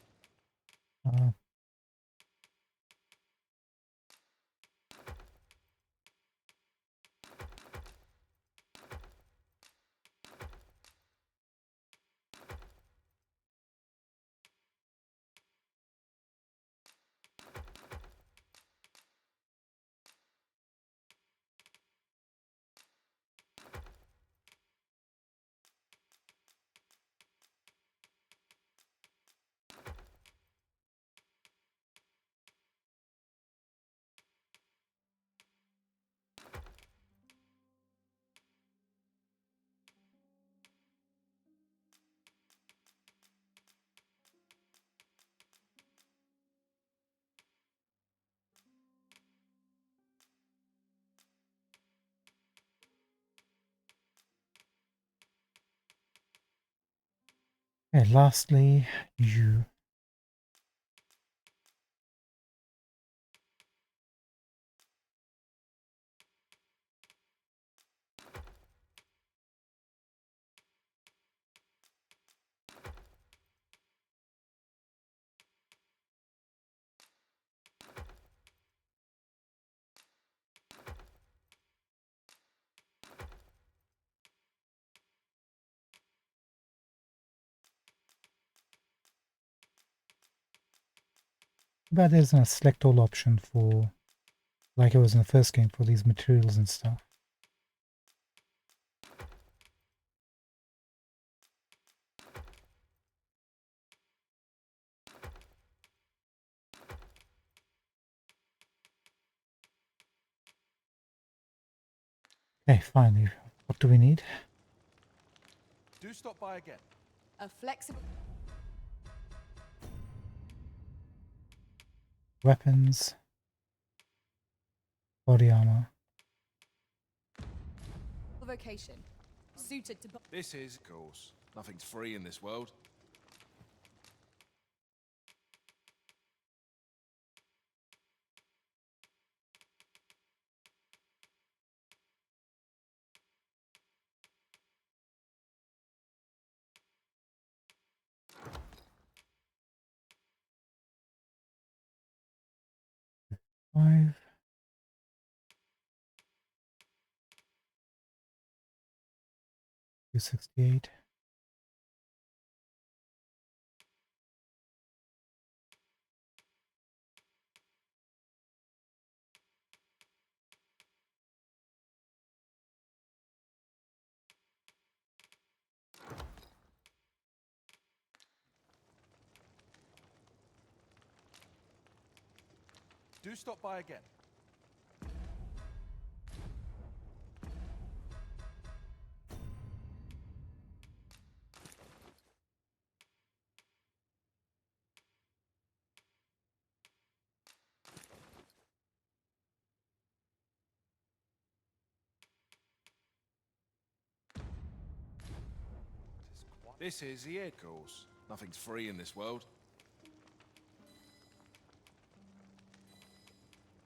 Okay, lastly, you. But there's a select all option for, like it was in the first game, for these materials and stuff. Okay, finally, what do we need? Do stop by again. A flexible... Weapons, body armor. Vocation. Suited to... This is, of course, nothing's free in this world. Five. 268. Do stop by again. This is the air course. Nothing's free in this world.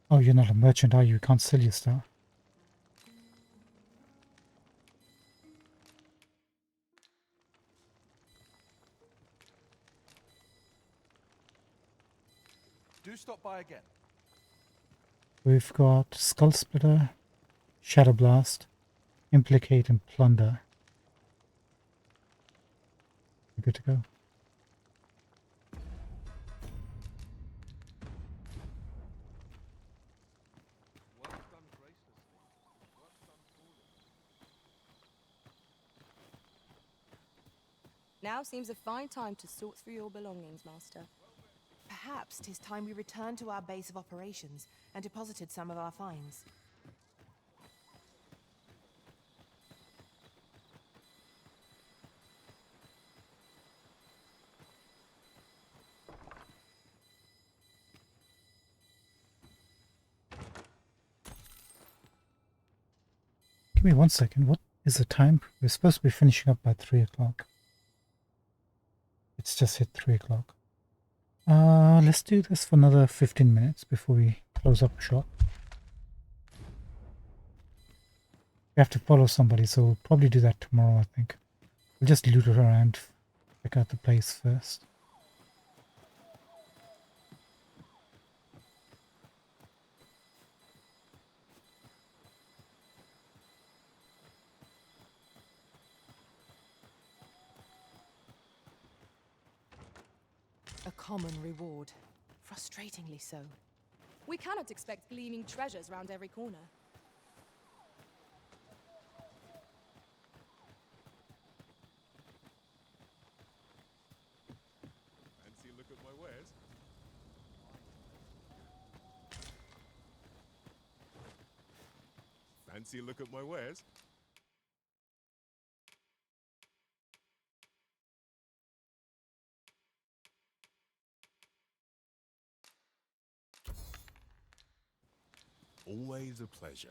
Oh, you're not a merchant, are you? You can't sell your stuff. Do stop by again. We've got Skull Splitter, Shadow Blast, Implicate, and Plunder. We're good to go. Now seems a fine time to sort through your belongings, Master. Perhaps 'tis time we returned to our base of operations and deposited some of our finds. Give me 1 second. What is the time? We're supposed to be finishing up by 3 o'clock. It's just hit 3 o'clock. Let's do this for another 15 minutes before we close up shop. We have to follow somebody, so we'll probably do that tomorrow, I think. We'll just loot it around, check out the place first. A common reward. Frustratingly so. We cannot expect gleaming treasures round every corner. Fancy a look at my wares? Fancy a look at my wares? Always a pleasure.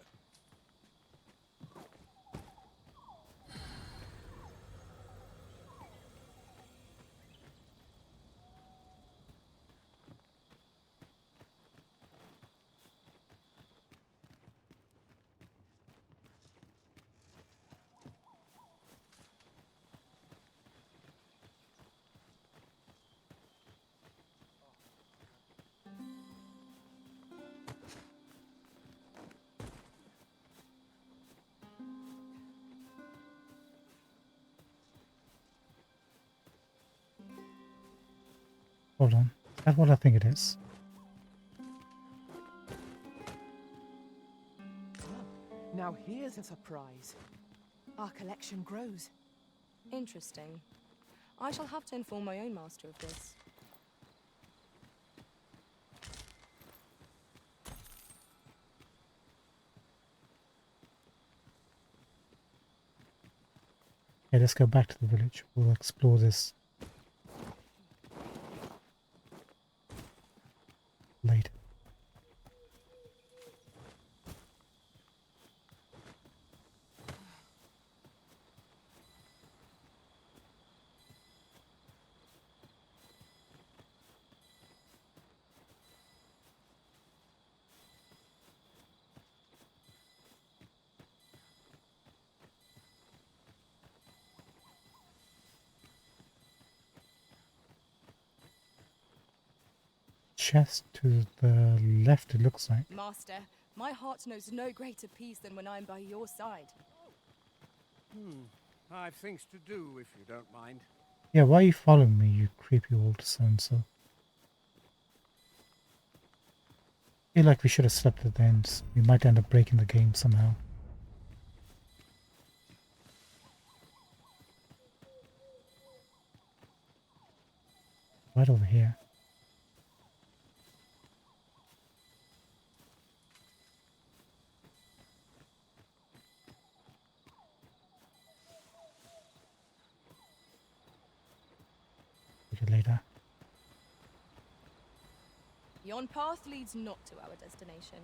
Hold on. Is that what I think it is? Now here's a surprise. Our collection grows. Interesting. I shall have to inform my own master of this. Okay, let's go back to the village. We'll explore this later. Chest to the left, it looks like. Master, my heart knows no greater peace than when I'm by your side. I've things to do, if you don't mind. Yeah, why are you following me, you creepy old so-and-so? I feel like we should have slept at the end. We might end up breaking the game somehow. Right over here. See you later. Yon path leads not to our destination.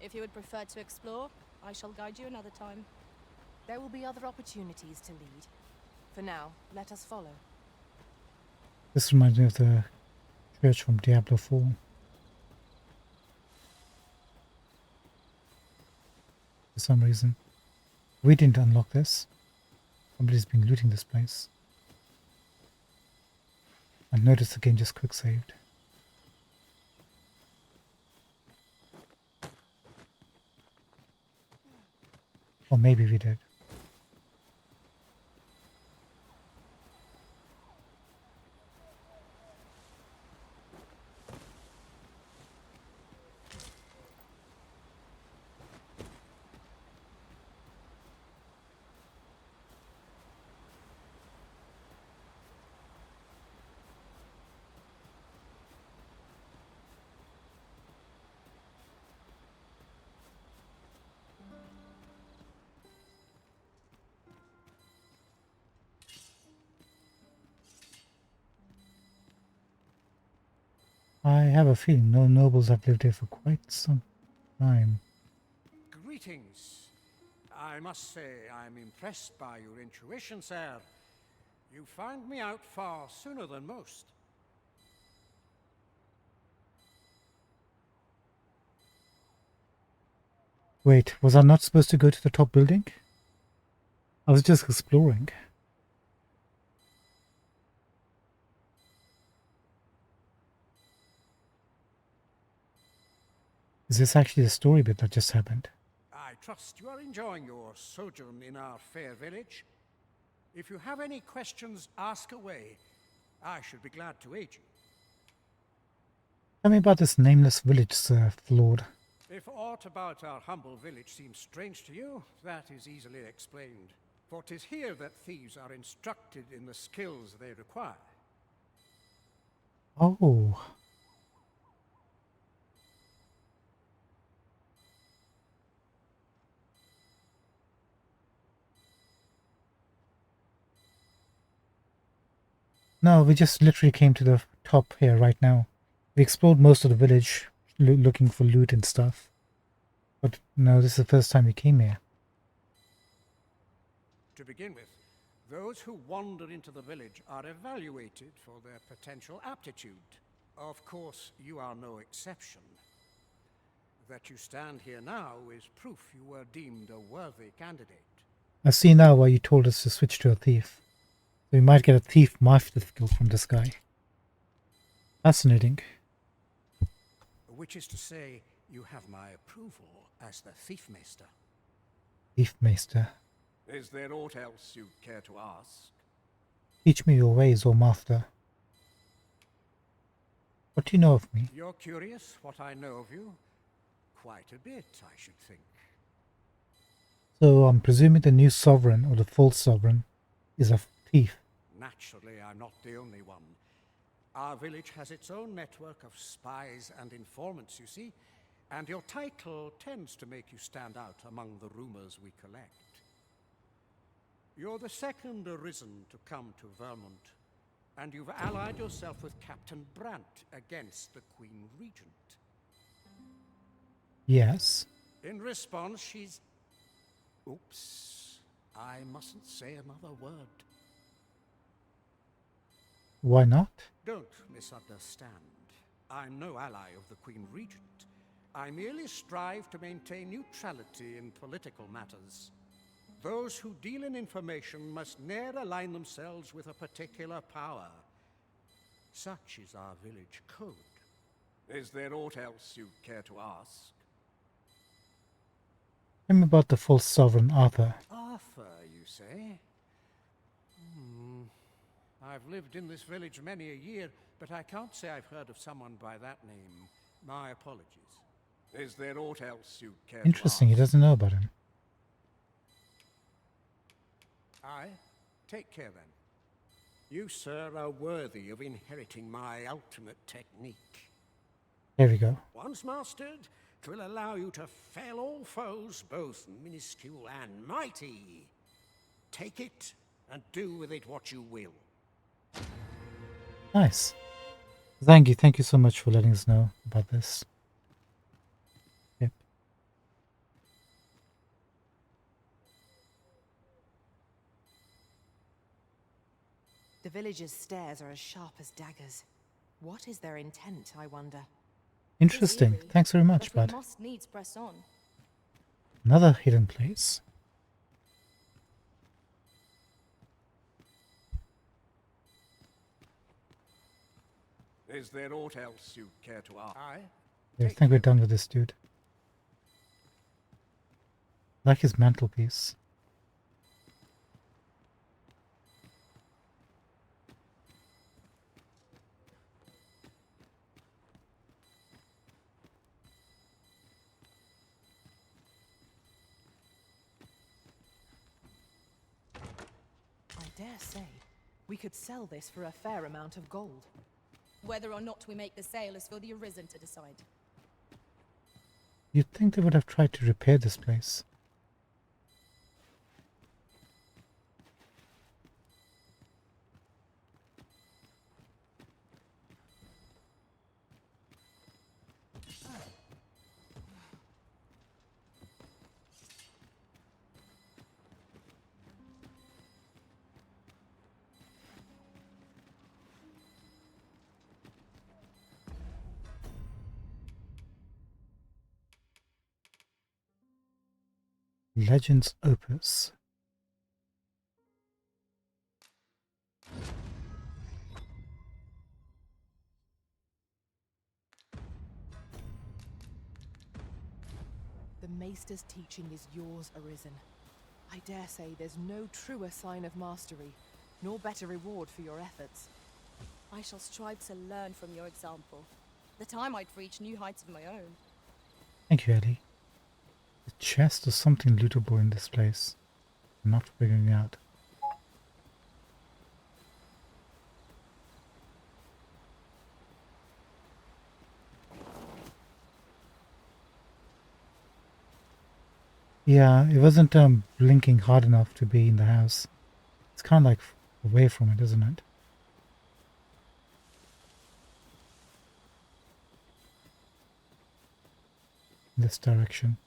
If you would prefer to explore, I shall guide you another time. There will be other opportunities to lead. For now, let us follow. This reminds me of the church from Diablo 4. For some reason. We didn't unlock this. Somebody's been looting this place. I noticed the game just quick saved. Or maybe we did. I have a feeling no nobles have lived here for quite some time. Greetings. I must say I'm impressed by your intuition, sir. You found me out far sooner than most. Wait, was I not supposed to go to the top building? I was just exploring. Is this actually the story bit that just happened? I trust you are enjoying your sojourn in our fair village. If you have any questions, ask away. I should be glad to aid you. Tell me about this nameless village, Sir Lord. If aught about our humble village seems strange to you, that is easily explained. For 'tis here that thieves are instructed in the skills they require. Oh. No, we just literally came to the top here right now. We explored most of the village, looking for loot and stuff. But no, this is the first time we came here. To begin with, those who wander into the village are evaluated for their potential aptitude. Of course, you are no exception. That you stand here now is proof you were deemed a worthy candidate. I see now why you told us to switch to a thief. We might get a thief master skill from this guy. Fascinating. Which is to say, you have my approval as the Thiefmeister. Thiefmeister. Is there aught else you care to ask? Teach me your ways, O master. What do you know of me? You're curious what I know of you? Quite a bit, I should think. So I'm presuming the new sovereign, or the false sovereign, is a thief. Naturally, I'm not the only one. Our village has its own network of spies and informants, you see, and your title tends to make you stand out among the rumors we collect. You're the second arisen to come to Vermont, and you've allied yourself with Captain Brant against the Queen Regent. Yes. In response, she's... Oops. I mustn't say another word. Why not? Don't misunderstand. I'm no ally of the Queen Regent. I merely strive to maintain neutrality in political matters. Those who deal in information must ne'er align themselves with a particular power. Such is our village code. Is there aught else you care to ask? Tell me about the false sovereign Arthur. Arthur, you say? I've lived in this village many a year, but I can't say I've heard of someone by that name. My apologies. Is there aught else you care Interesting, to he doesn't know about him. Aye. Take care then. You, sir, are worthy of inheriting my ultimate technique. There we go. Once mastered, 'twill allow you to fell all foes, both minuscule and mighty. Take it, and do with it what you will. Nice. Thank you so much for letting us know about this. Yep. The villagers' stares are as sharp as daggers. What is their intent, I wonder? Interesting. Thanks very much, but bud. we must needs press on. Another hidden place. Is there aught else you care to ask? Aye. I think we're done with this dude. I like his mantelpiece. I dare say we could sell this for a fair amount of gold. Whether or not we make the sale is for the Arisen to decide. You'd think they would have tried to repair this place. Legends Opus. The Maester's teaching is yours, Arisen. I dare say there's no truer sign of mastery, nor better reward for your efforts. I shall strive to learn from your example, that I might reach new heights of my own. Thank you, Ellie. The chest or something lootable in this place. I'm not figuring out. Yeah, it wasn't blinking hard enough to be in the house. It's kind of like away from it, isn't it? In this direction.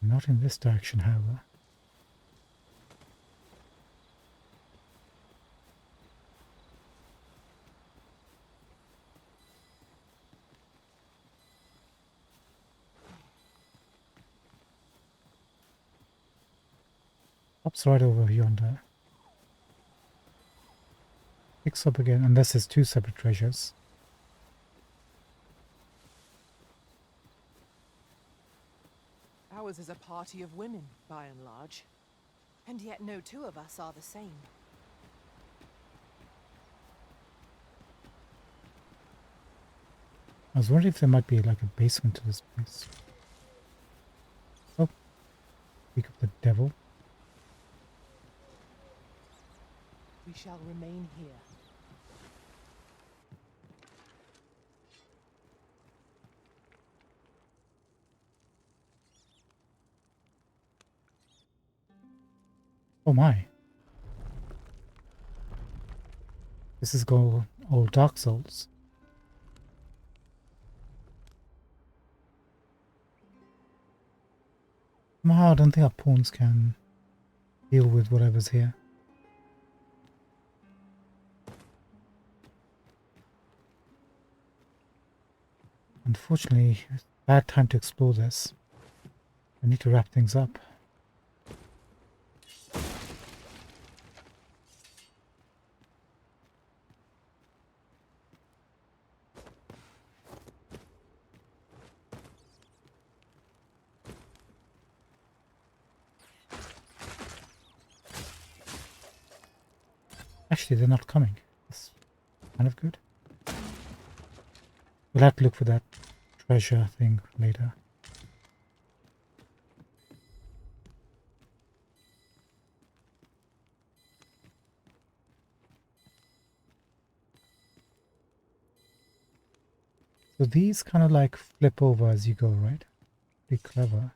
Not in this direction, however. Pops right over yonder. Picks up again, unless there's two separate treasures. Ours is a party of women, by and large. And yet no two of us are the same. I was wondering if there might be like a basement to this place. Oh, speak of the devil. We shall remain here. Oh my. This is old Dark Souls. Somehow I don't think our pawns can deal with whatever's here. Unfortunately, it's a bad time to explore this. I need to wrap things up. Actually, they're not coming. That's kind of good. We'll have to look for that treasure thing later. So these kind of like flip over as you go, right? Pretty clever.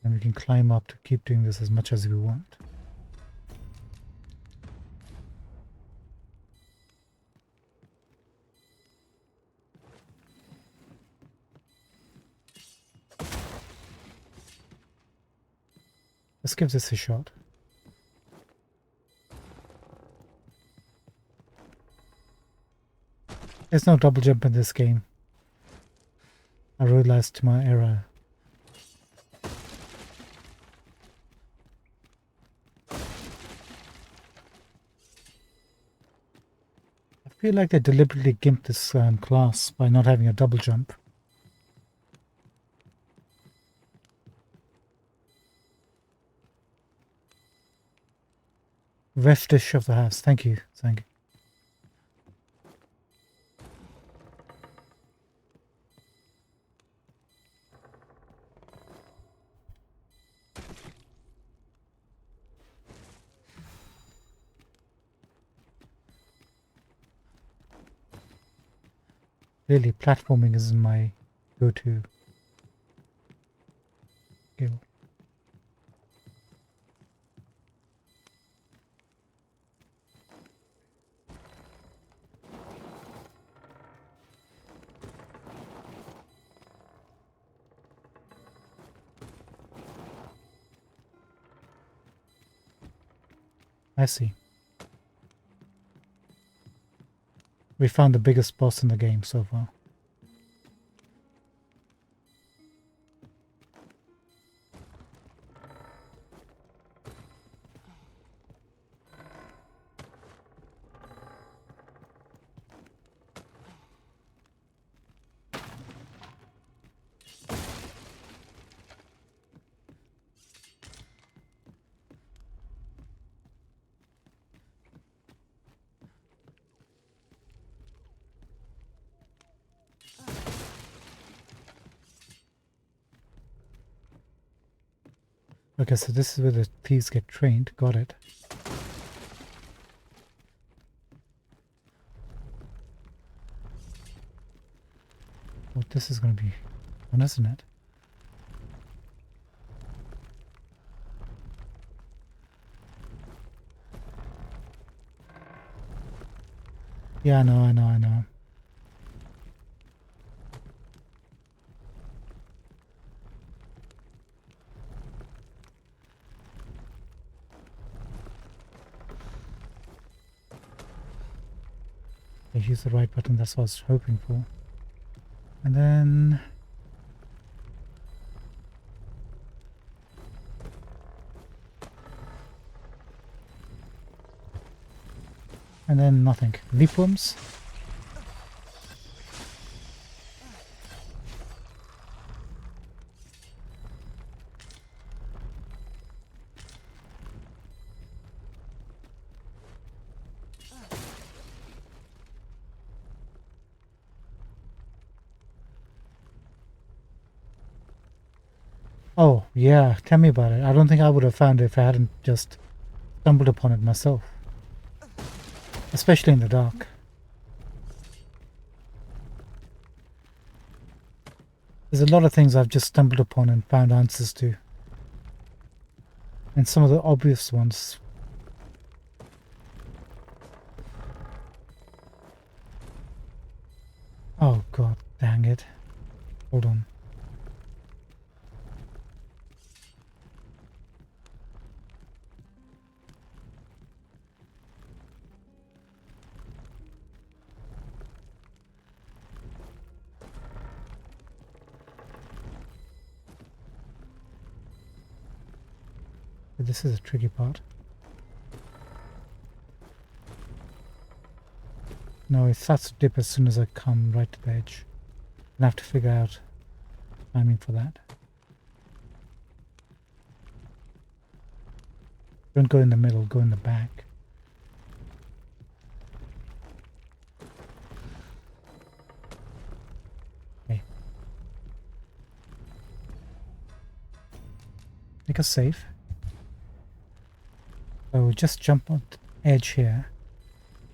And we can climb up to keep doing this as much as we want. Let's give this a shot. There's no double jump in this game. I realized to my error. I feel like they deliberately gimped this class by not having a double jump. Reftish of the house. Thank you. Thank you. Really, platforming isn't my go-to skill. I see. We found the biggest boss in the game so far. Okay, so this is where the thieves get trained. Got it. Well, this is going to be fun, isn't it? Yeah, I know. I used the right button, that's what I was hoping for. And then... and then nothing. Leapworms. Oh, yeah, tell me about it. I don't think I would have found it if I hadn't just stumbled upon it myself. Especially in the dark. There's a lot of things I've just stumbled upon and found answers to. And some of the obvious ones. Oh god, dang it. Hold on. But this is a tricky part. No, it starts to dip as soon as I come right to the edge. I'll have to figure out timing for that. Don't go in the middle, go in the back. Okay. Make us safe. So just jump on the edge here.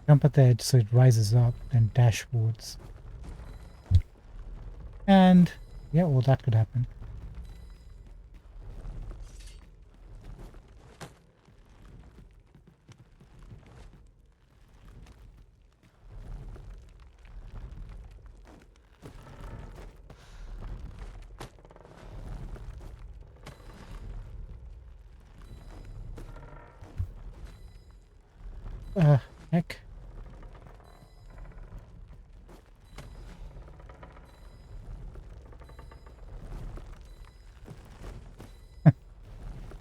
Jump at the edge so it rises up, then dashboards. And yeah, well, that could happen. Heck.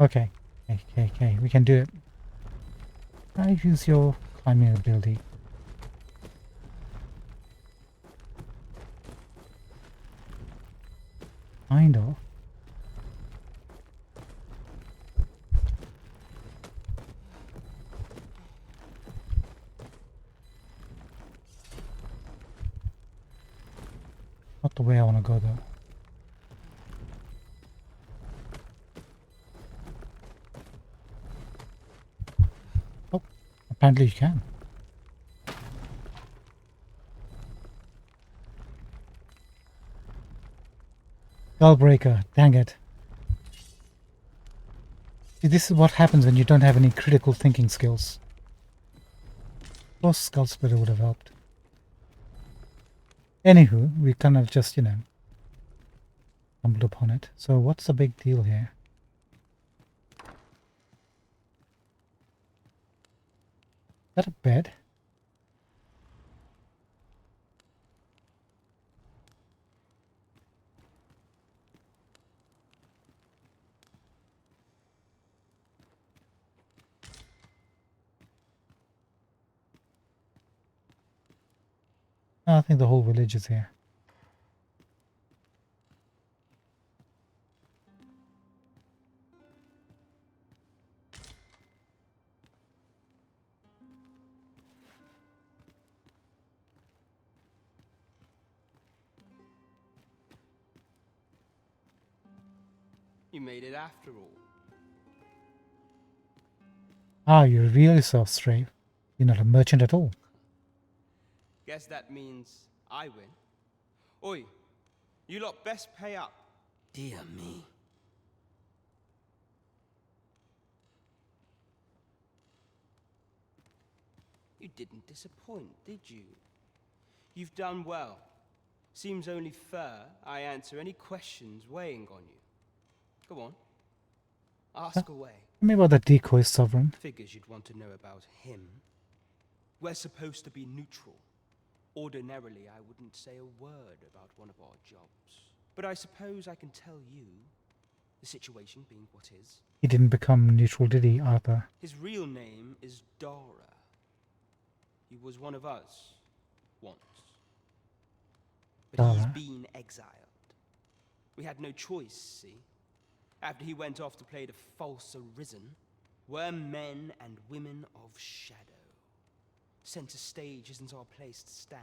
Okay. Okay. We can do it. I use your climbing ability. Kind of. Not the way I want to go though. Oh, apparently you can. Gullbreaker, dang it. See, this is what happens when you don't have any critical thinking skills. Of course, Skull Splitter would have helped. Anywho, we kind of just, stumbled upon it. So what's the big deal here? Is that a bed? No, I think the whole village is here. You made it after all. Ah, you reveal yourself, Strafe. You're not a merchant at all. Guess that means I win. Oi, you lot best pay up. Dear me. You didn't disappoint, did you? You've done well. Seems only fair I answer any questions weighing on you. Go on. Ask away. Tell me about the decoy sovereign. Figures you'd want to know about him. We're supposed to be neutral. Ordinarily, I wouldn't say a word about one of our jobs. But I suppose I can tell you, the situation being what is. He didn't become neutral, did he, Arthur? His real name is Dara. He was one of us, once. But he's been exiled. We had no choice, see? After he went off to play the false arisen, we're men and women of shadow. Center stage isn't our place to stand.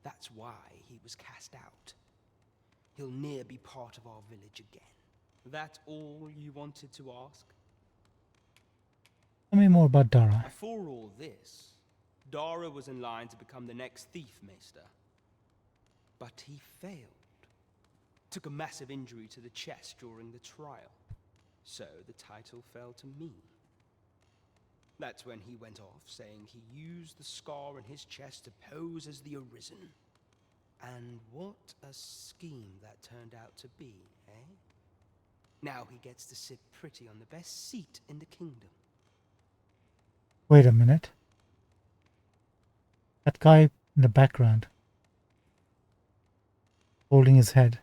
That's why he was cast out. He'll ne'er be part of our village again. That all you wanted to ask? Tell me more about Dara. Before all this, Dara was in line to become the next thief maester. But he failed. Took a massive injury to the chest during the trial. So the title fell to me. That's when he went off, saying he used the scar in his chest to pose as the Arisen. And what a scheme that turned out to be, eh? Now he gets to sit pretty on the best seat in the kingdom. Wait a minute. That guy in the background, holding his head.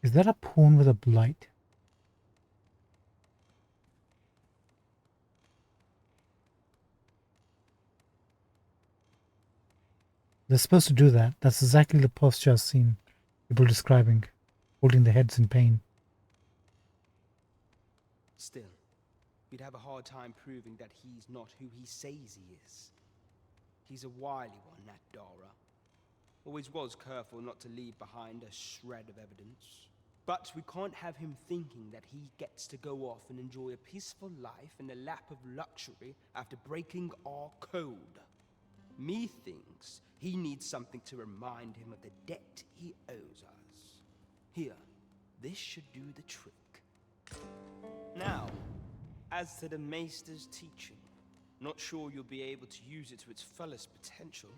Is that a pawn with a blight? They're supposed to do that. That's exactly the posture I've seen people describing, holding their heads in pain. Still, we'd have a hard time proving that he's not who he says he is. He's a wily one, that Dara. Always was careful not to leave behind a shred of evidence. But we can't have him thinking that he gets to go off and enjoy a peaceful life in a lap of luxury after breaking our code. Methinks he needs something to remind him of the debt he owes us. Here, this should do the trick. Now, as to the Maester's teaching, not sure you'll be able to use it to its fullest potential,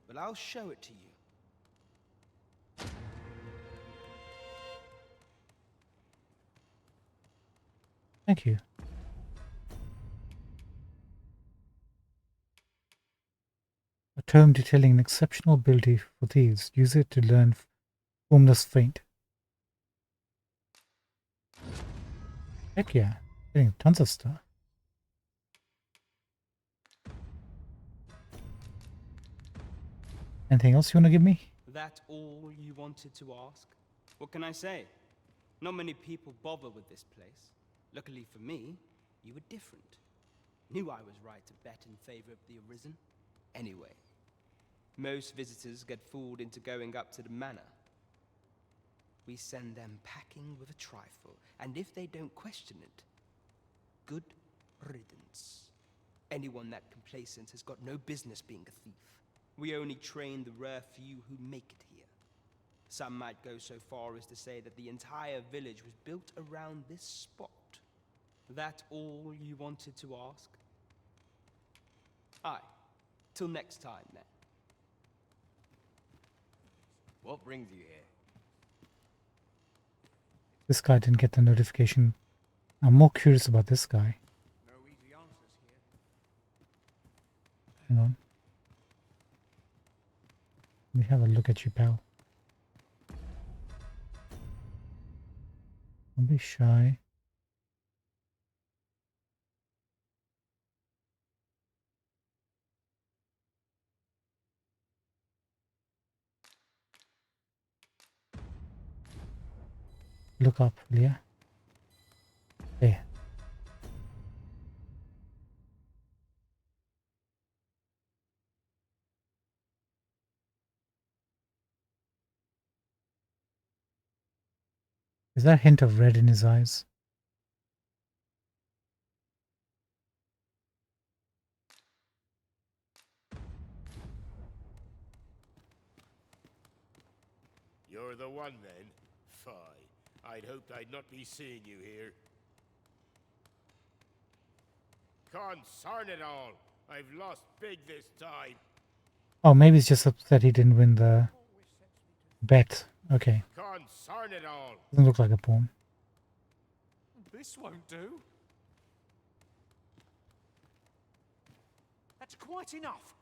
but I'll show it to you. Thank you. A term detailing an exceptional ability for thieves. Use it to learn Formless Feint. Heck yeah. Getting tons of stuff. Anything else you want to give me? That all you wanted to ask? What can I say? Not many people bother with this place. Luckily for me, you were different. Knew I was right to bet in favor of the Arisen. Anyway, most visitors get fooled into going up to the manor. We send them packing with a trifle, and if they don't question it, good riddance. Anyone that complacent has got no business being a thief. We only train the rare few who make it here. Some might go so far as to say that the entire village was built around this spot. That all you wanted to ask? Aye. Till next time, then. What brings you here? This guy didn't get the notification. I'm more curious about this guy. No easy answers here. Hang on. Let me have a look at you, pal. Don't be shy. Look up, Leah. There. Is that a hint of red in his eyes? You're the one then? Fie. I'd hoped I'd not be seeing you here. Concern it all! I've lost big this time. Oh, maybe he's just upset he didn't win the bet. Okay. Concern it all! Doesn't look like a pawn. This won't do. That's quite enough.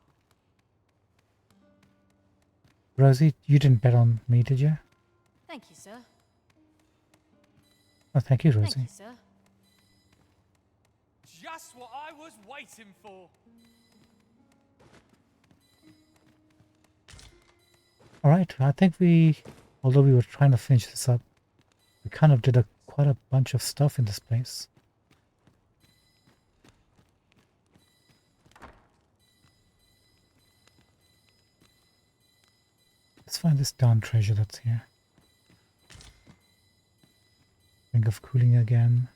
Rosie, you didn't bet on me, did you? Thank you, sir. Oh, thank you, Rosie. Thank you, sir. Just what I was waiting for. Alright, I think although we were trying to finish this up, we kind of did quite a bunch of stuff in this place. Let's find this darn treasure that's here. Ring of Cooling again.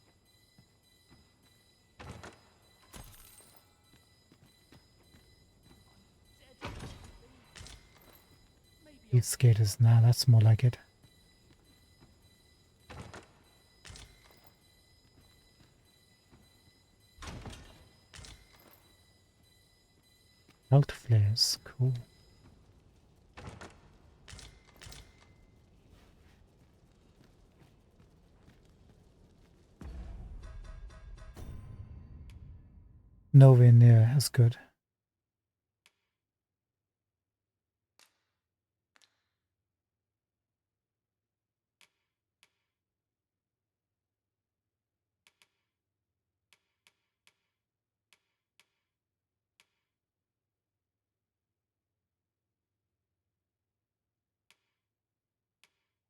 Heat skaters, nah, that's more like it. Belt flares, cool. Nowhere near as good.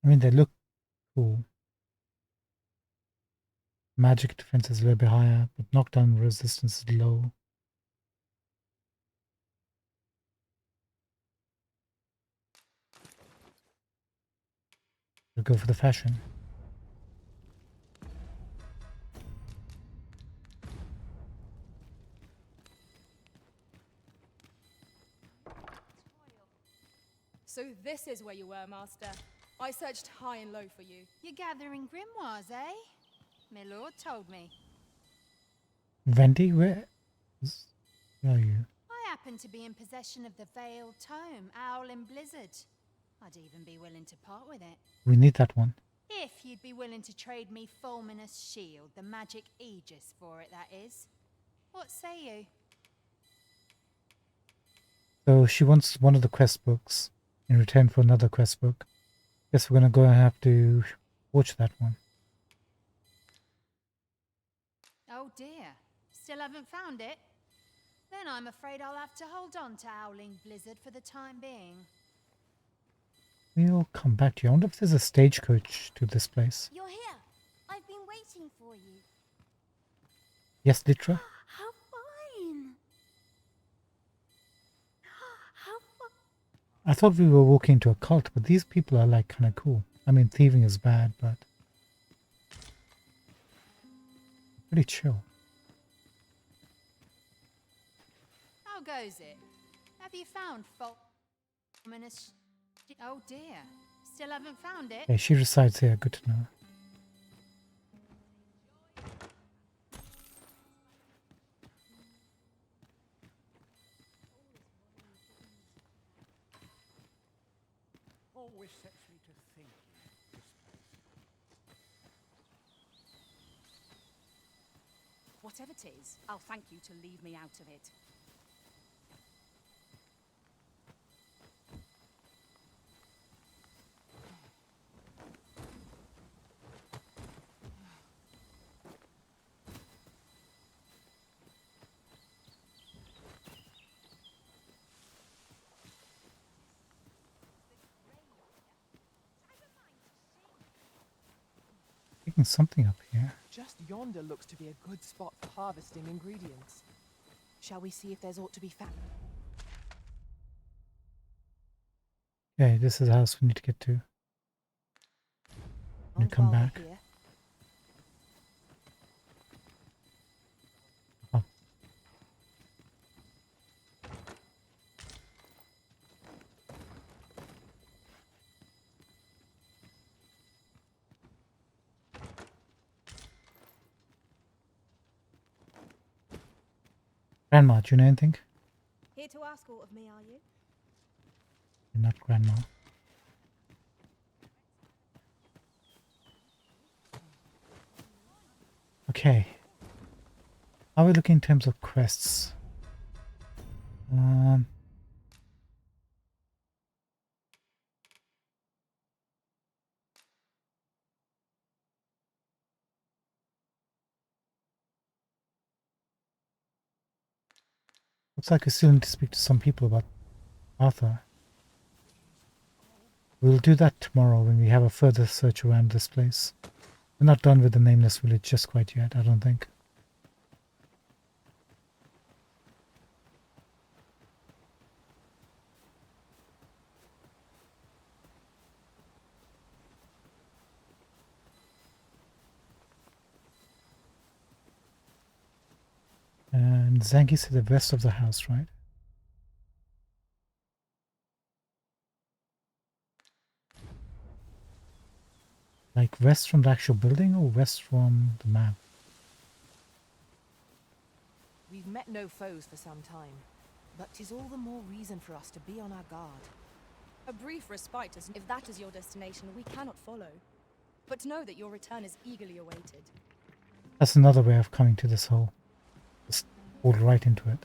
I mean, they look cool. magic defense is a little bit higher, but knockdown resistance is low. We'll go for the fashion. So this is where you were, Master. I searched high and low for you. You're gathering grimoires, eh? My lord told me. Venti, where are you? I happen to be in possession of the Veiled Tome, Owl in Blizzard. I'd even be willing to part with it. We need that one. If you'd be willing to trade me Fulminous Shield, the magic Aegis for it, that is. What say you? So she wants one of the quest books in return for another quest book. Guess we're gonna go and have to watch that one. Oh dear. Still haven't found it? Then I'm afraid I'll have to hold on to Owling Blizzard for the time being. We'll come back to you. I wonder if there's a stagecoach to this place. You're here. I've been waiting for you. Yes, Litra? How fine! How fine! I thought we were walking into a cult, but these people are like kind of cool. I mean, thieving is bad, but pretty chill. How goes it? Have you found Fulminous? Oh dear. Still haven't found it? Okay, she resides here. Good to know. Always sets me to thinking, this place. Whatever it is, I'll thank you to leave me out of it. Picking something up here. Just yonder looks to be a good spot for harvesting ingredients. Shall we see if there's aught to be found? Okay, this is the house we need to get to. And come While we're back. here, Oh. Grandma, do you know anything? Here to ask aught of me, are you? You're not grandma. Okay. How are we looking in terms of quests? Looks like we still need to speak to some people about Arthur. We'll do that tomorrow when we have a further search around this place. We're not done with the Nameless Village just quite yet, I don't think. And Zangi's to the west of the house, right? Like west from the actual building or west from the map? we've met no foes for some time, but 'tis all the more reason for us to be on our guard. A brief respite, if that is your destination, we cannot follow. But know that your return is eagerly awaited. That's another way of coming to this hole. Just fall right into it.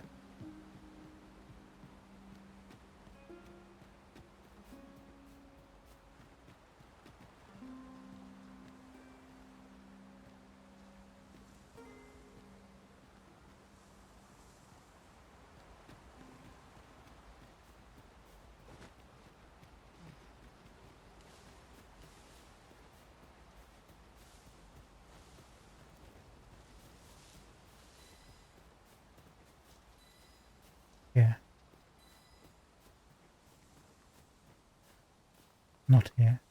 Not here.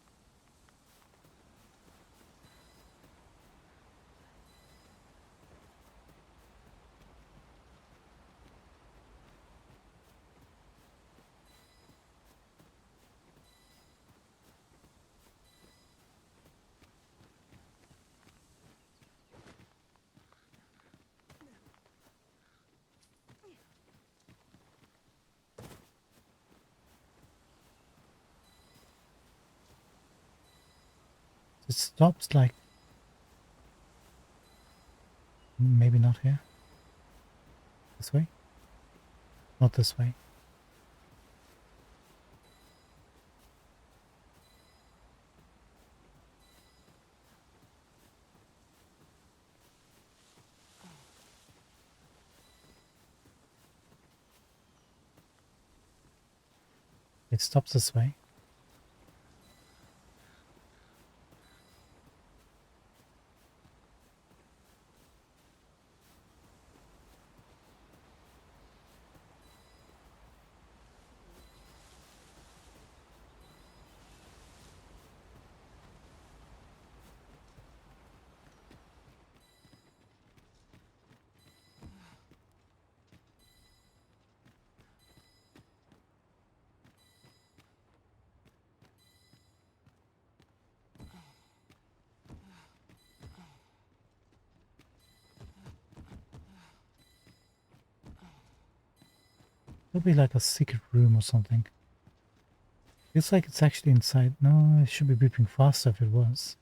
It stops like... Maybe not here. This way? Not this way. It stops this way. It'll be like a secret room or something. Feels like it's actually inside. No, it should be beeping faster if it was.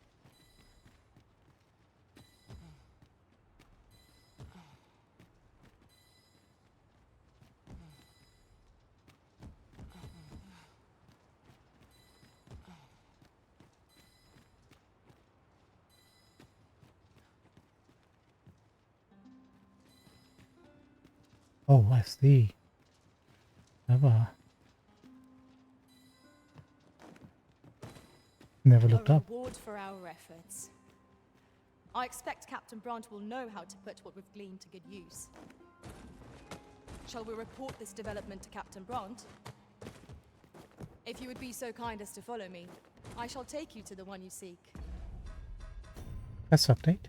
Oh, I see. Never looked A up. reward for our efforts. I expect Captain Brant will know how to put what we've gleaned to good use. Shall we report this development to Captain Brant? If you would be so kind as to follow me, I shall take you to the one you seek. Press update.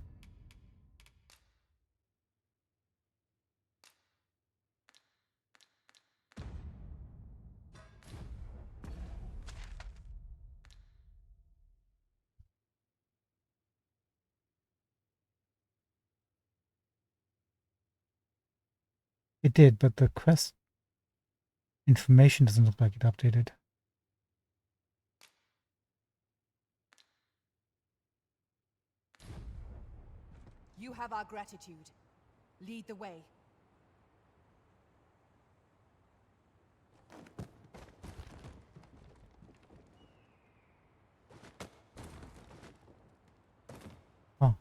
It did, but the quest information doesn't look like it updated. You have our gratitude. Lead the way. Oh,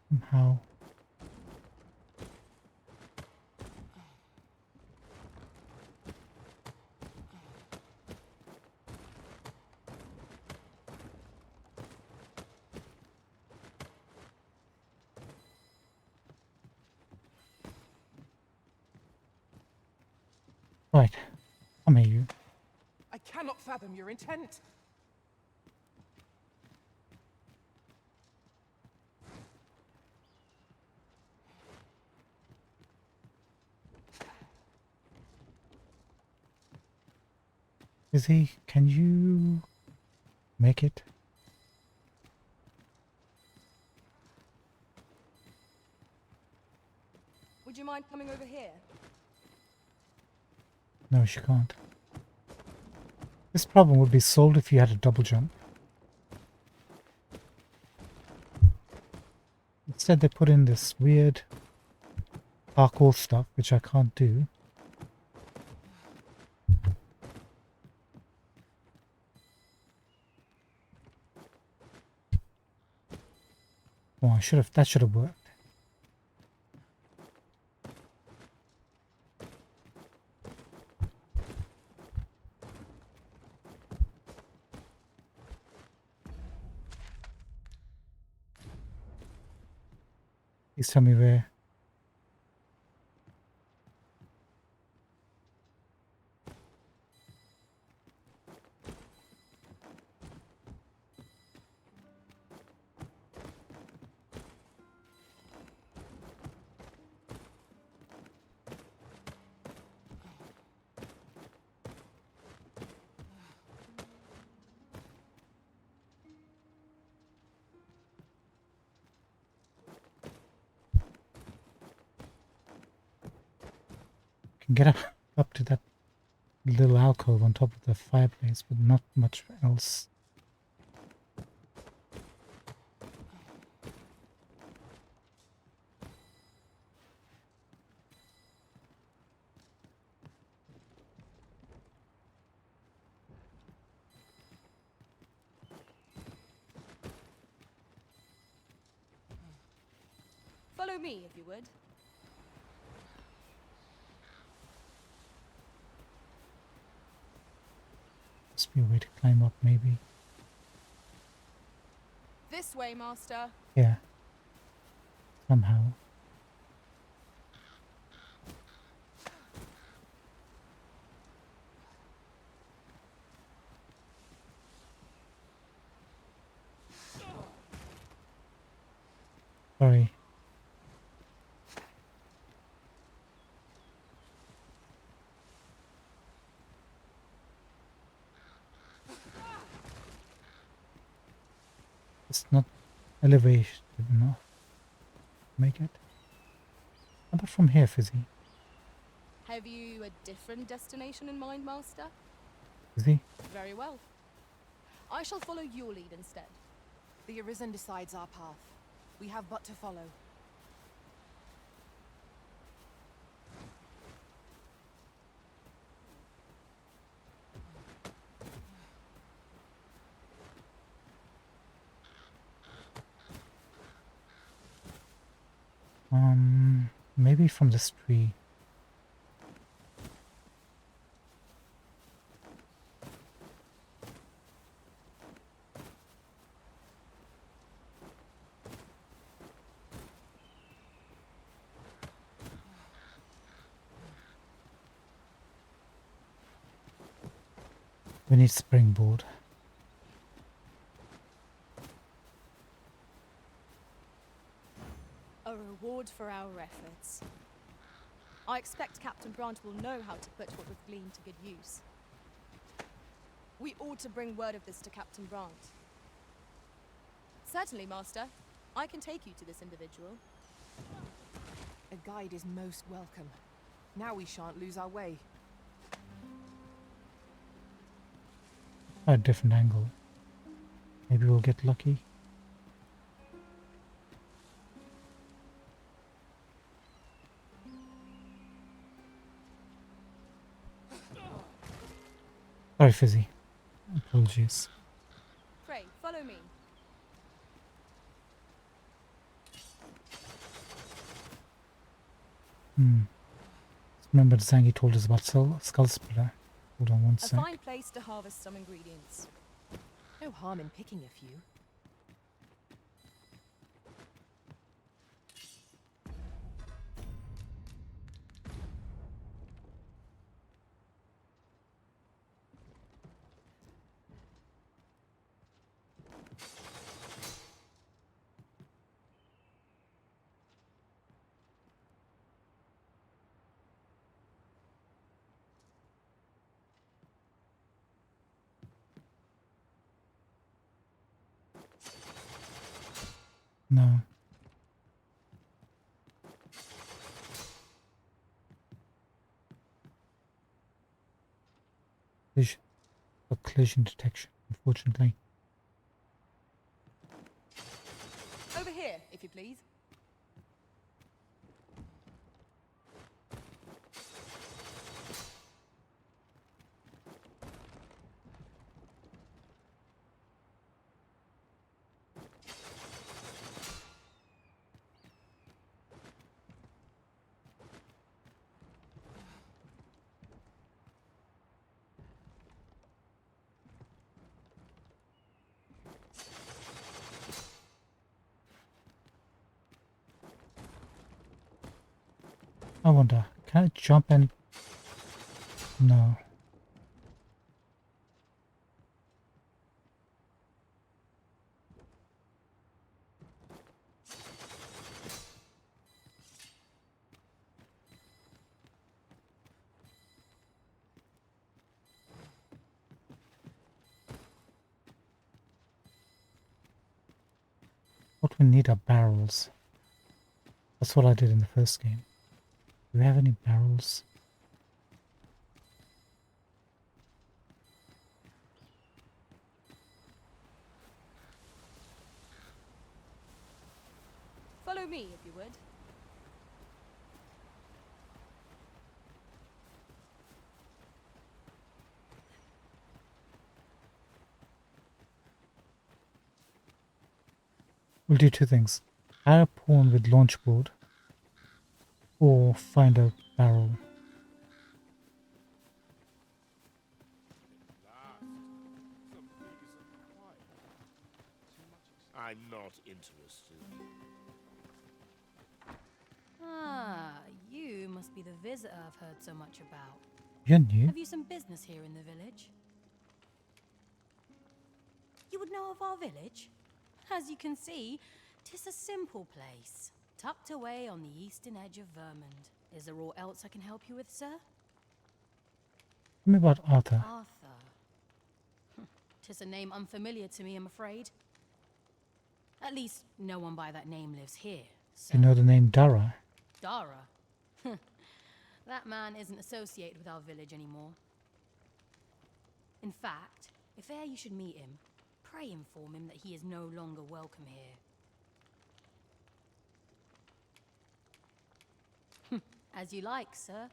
somehow. Right, come here, you. I cannot fathom your intent. Is he? Can you make it? Would you mind coming over here? No, she can't. This problem would be solved if you had a double jump. Instead, they put in this weird parkour stuff, which I can't do. Oh, that should have worked. Please tell me where. can get up to that little alcove on top of the fireplace, but not much else. Follow me, if you would. Must be a way to climb up, maybe. This way, Master. Yeah. Somehow. Sorry. It's not elevated enough. Make it. How about from here, Fizzy? Have you a different destination in mind, Master? Fizzy? Very well. I shall follow your lead instead. The Arisen decides our path. We have but to follow. Maybe from this tree. We need springboard. A reward for our efforts. I expect Captain Brandt will know how to put what we've gleaned to good use. We ought to bring word of this to Captain Brandt. Certainly, Master. I can take you to this individual. A guide is most welcome. Now we shan't lose our way. A different angle. Maybe we'll get lucky. Sorry, Fizzy. Apologies. Pray, follow me. Remember Zangi told us about Skull Splitter. Hold on one A sec. fine place to harvest some ingredients. No harm in picking a few. No. Collision detection, unfortunately. Over here, if you please. I wonder, can I jump and... No. What we need are barrels. That's what I did in the first game. Do we have any barrels? Follow me, if you would. We'll do two things. Hire a pawn with launch board or find a barrel. I'm not interested. Ah, you must be the visitor I've heard so much about. You're new. Have you some business here in the village? You would know of our village? As you can see, 'tis a simple place, tucked away on the eastern edge of Vermund. Is there aught else I can help you with, sir? Tell me about Arthur. Arthur. 'Tis a name unfamiliar to me, I'm afraid. At least, no one by that name lives here. So. You know the name Dara? Dara? That man isn't associated with our village anymore. In fact, if e'er you should meet him, pray inform him that he is no longer welcome here. As you like, sir.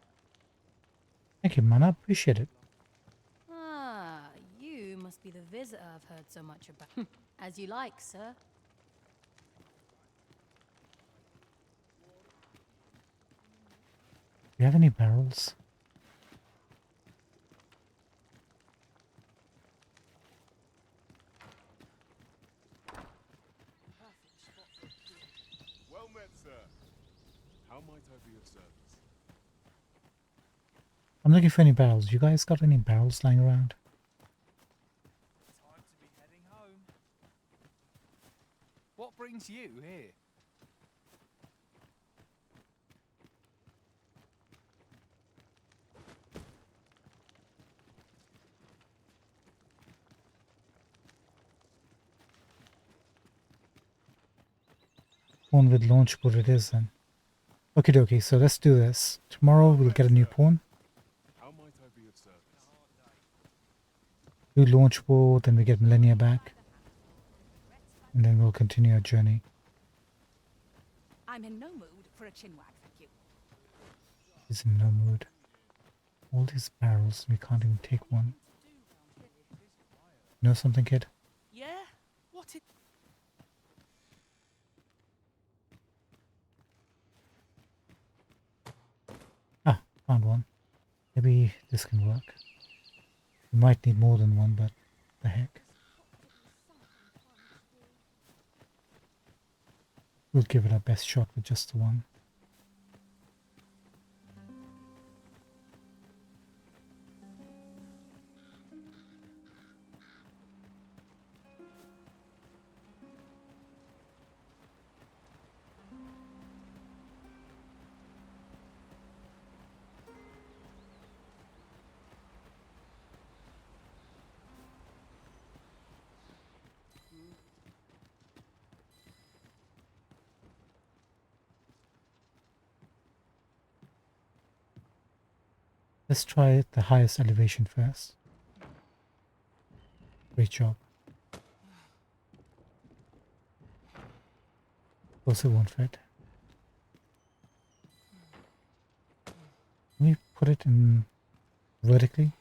Thank you, man. I appreciate it. Ah, you must be the visitor I've heard so much about. As you like, sir. Do you have any barrels? Well met, sir. How might I be of service? I'm looking for any barrels. You guys got any barrels lying around? Time to be heading home. What brings you here? Pawn with launch board it is then. Okie dokie, so let's do this. Tomorrow we'll get a new pawn. How might I be of service? Do launch board, then we get Millennia back. And then we'll continue our journey. I'm in no mood for a chinwag, thank you. He's in no mood. All these barrels, we can't even take one. You know something, kid? Yeah? What it... Ah, found one. Maybe this can work. We might need more than one, but the heck. We'll give it our best shot with just the one. Let's try the highest elevation first. Great job. Of course it won't fit. Can we put it in vertically?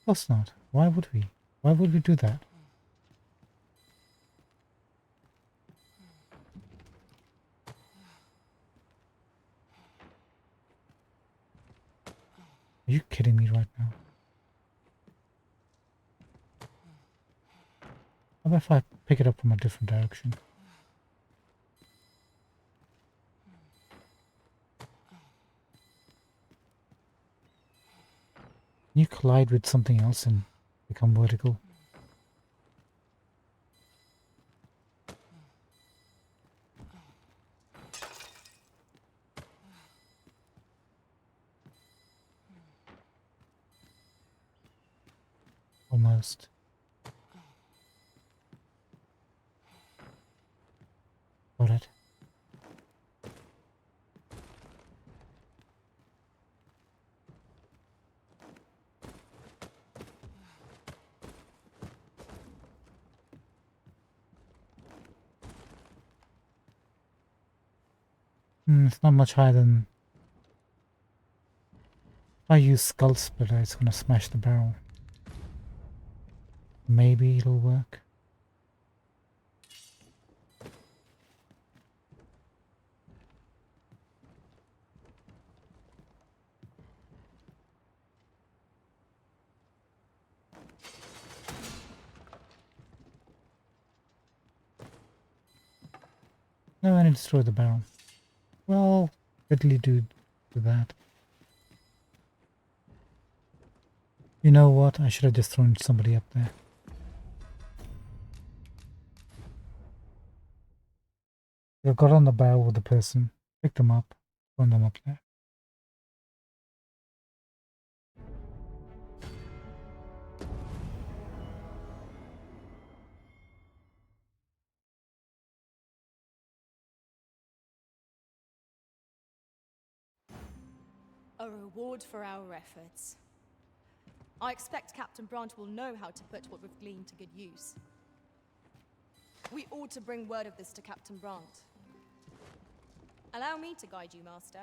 Of course not. Why would we? Why would we do that? Are you kidding me right now? How about if I pick it up from a different direction? Can you collide with something else and become vertical? Almost. Got it. It's not much higher than... If I use Skull Splitter, it's gonna smash the barrel. Maybe it'll work. No, I need to destroy the barrel. Well, fiddly do that. You know what? I should have just thrown somebody up there. I've got on the barrel with the person, picked them up, thrown them up there. A reward for our efforts. I expect Captain Brandt will know how to put what we've gleaned to good use. We ought to bring word of this to Captain Brandt. Allow me to guide you, Master.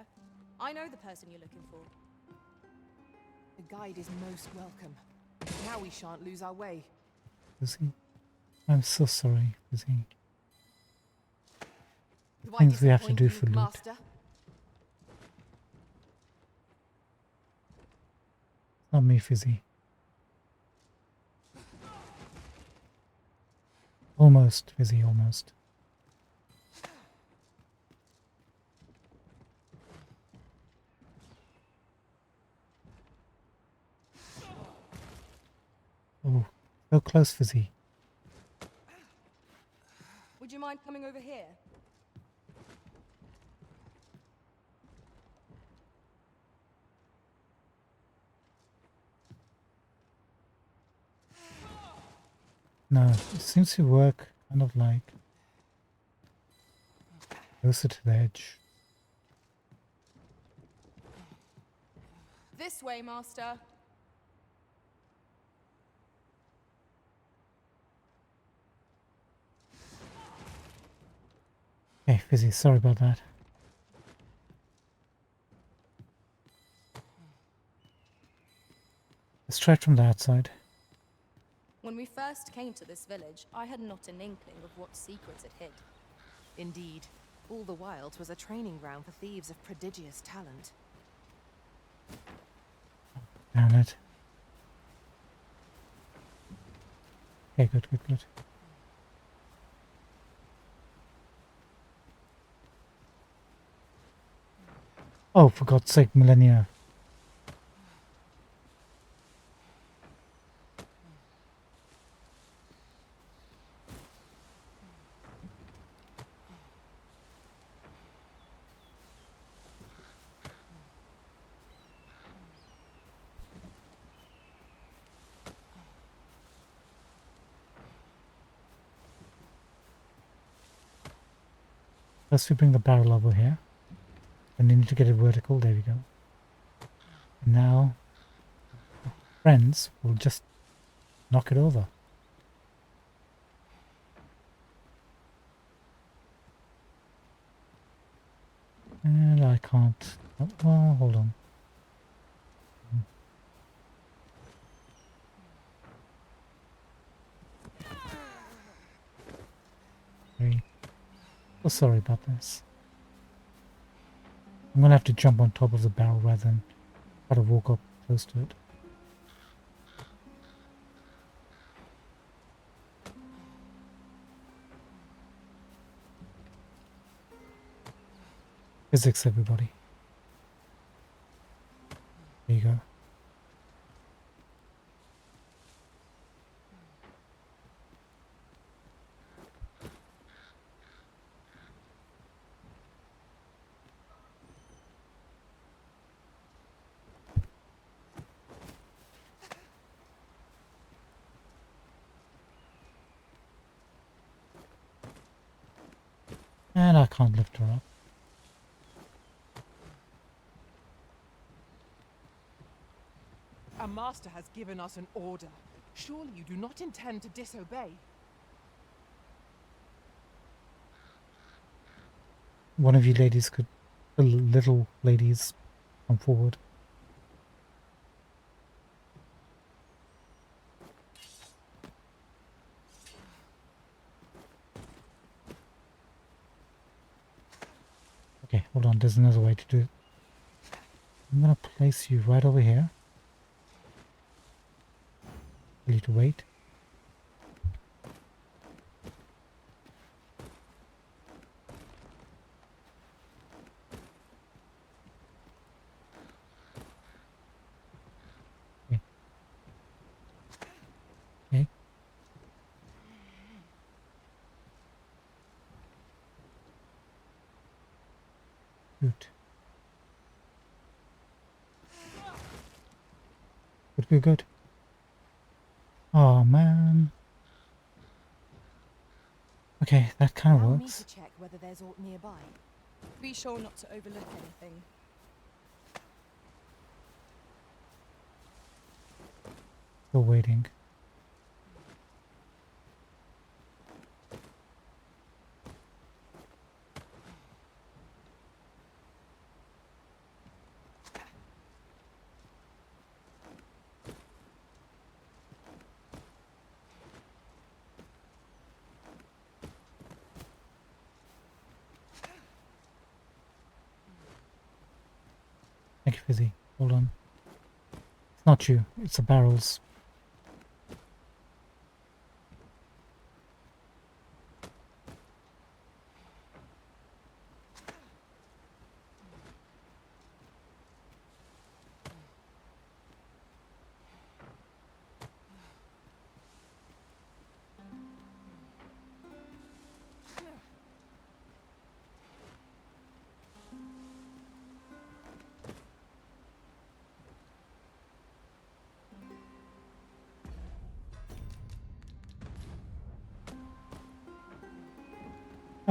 I know the person you're looking for. The guide is most welcome. Now we shan't lose our way. Fizzy, I'm so sorry, Fizzy. Do I Things we have to disappoint do you, for loot. Master? Not me, Fizzy. Almost, Fizzy, almost. Oh, so close, Fizzy. Would you mind coming over here? No, it seems to work kind of like closer to the edge. This way, Master. Hey, Fizzy, sorry about that. Let's try it from the outside. When we first came to this village, I had not an inkling of what secrets it hid. Indeed. All the while 'twas a training ground for thieves of prodigious talent. Damn it. Okay, good, good, good. Oh, for God's sake, Millennia. First we bring the barrel over here. And you need to get it vertical. There we go. And now, friends will just knock it over. And I can't. Oh, well, hold on. Sorry. So sorry about this. I'm gonna have to jump on top of the barrel rather than try to walk up close to it. Physics, everybody. There you go. And I can't lift her up. Our master has given us an order. Surely you do not intend to disobey. One of you ladies could The little ladies come forward. Okay, hold on, there's another way to do it. I'm gonna place you right over here. I need to wait. Okay. Okay. Good. Good, good. Oh man. Okay, that kind of Allow me works. to check whether there's aught nearby. Be sure not to overlook anything. Still waiting. Thank you, Fizzy. Hold on. It's not you, it's the barrels.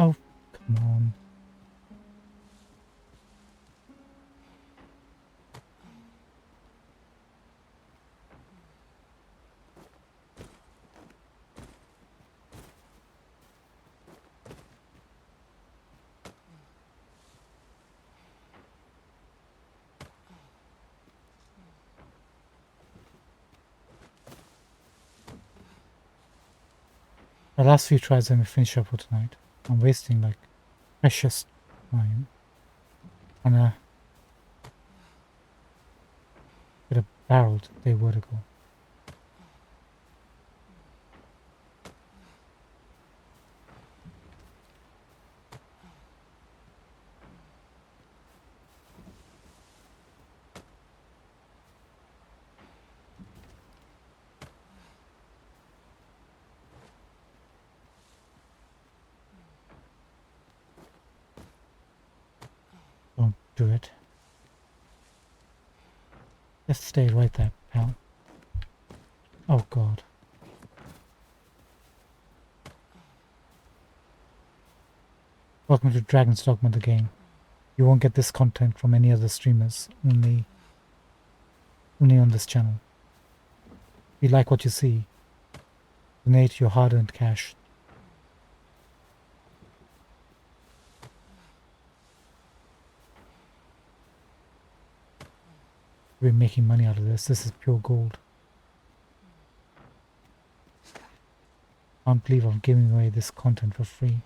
Oh, come on. The last few tries I'm gonna finish up for tonight. I'm wasting like precious time. And get a barrel to tell you where to go. Don't do it. Just stay right there, pal. Oh god. Welcome to Dragon's Dogma the game. You won't get this content from any other streamers, only on this channel. If you like what you see, donate your hard-earned cash. We're making money out of this. This is pure gold. Can't believe I'm giving away this content for free.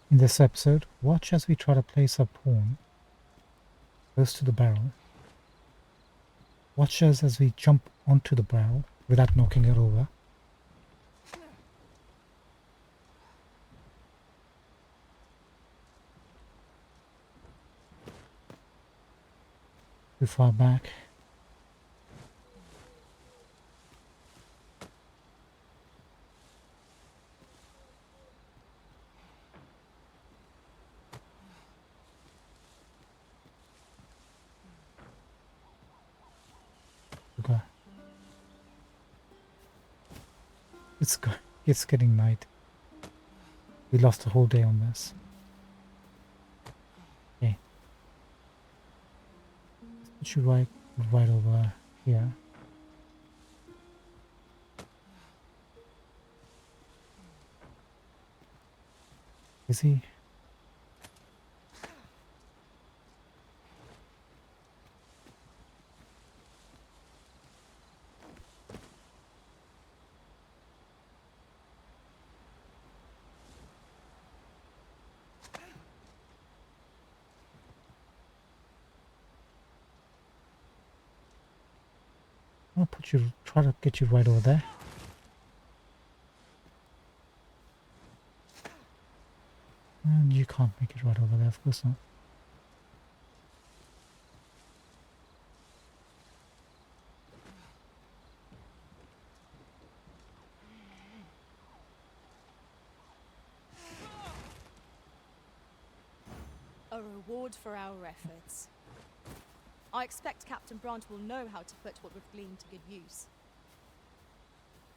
In this episode, watch as we try to place a pawn close to the barrel. Watch us as we jump onto the barrel without knocking it over. Too far back. Okay. It's getting night. We lost a whole day on this. Okay. Put you right over here. Is he? I'll try to get you right over there. And you can't make it right over there, of course not. A reward for our efforts. I expect Captain Brant will know how to put what we've gleaned to good use.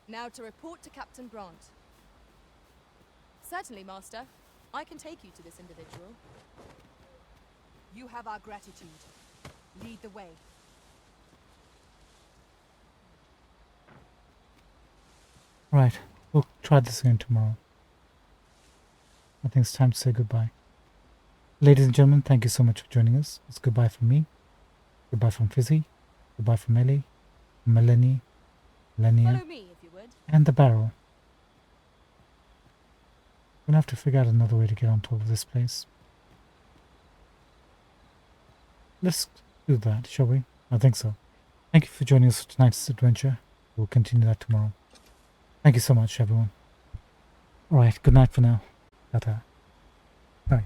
Now to report to Captain Brant. Certainly, Master. I can take you to this individual. You have our gratitude. Lead the way. Right, we'll try this again tomorrow. I think it's time to say goodbye. Ladies and gentlemen, thank you so much for joining us. It's goodbye from me. Goodbye from Fizzy. Goodbye from Ellie, Melanie, Lenia, Follow me, if you would. and the barrel. We're gonna have to figure out another way to get on top of this place. Let's do that, shall we? I think so. Thank you for joining us for tonight's adventure. We'll continue that tomorrow. Thank you so much, everyone. Alright, good night for now. Ta-ta. Bye.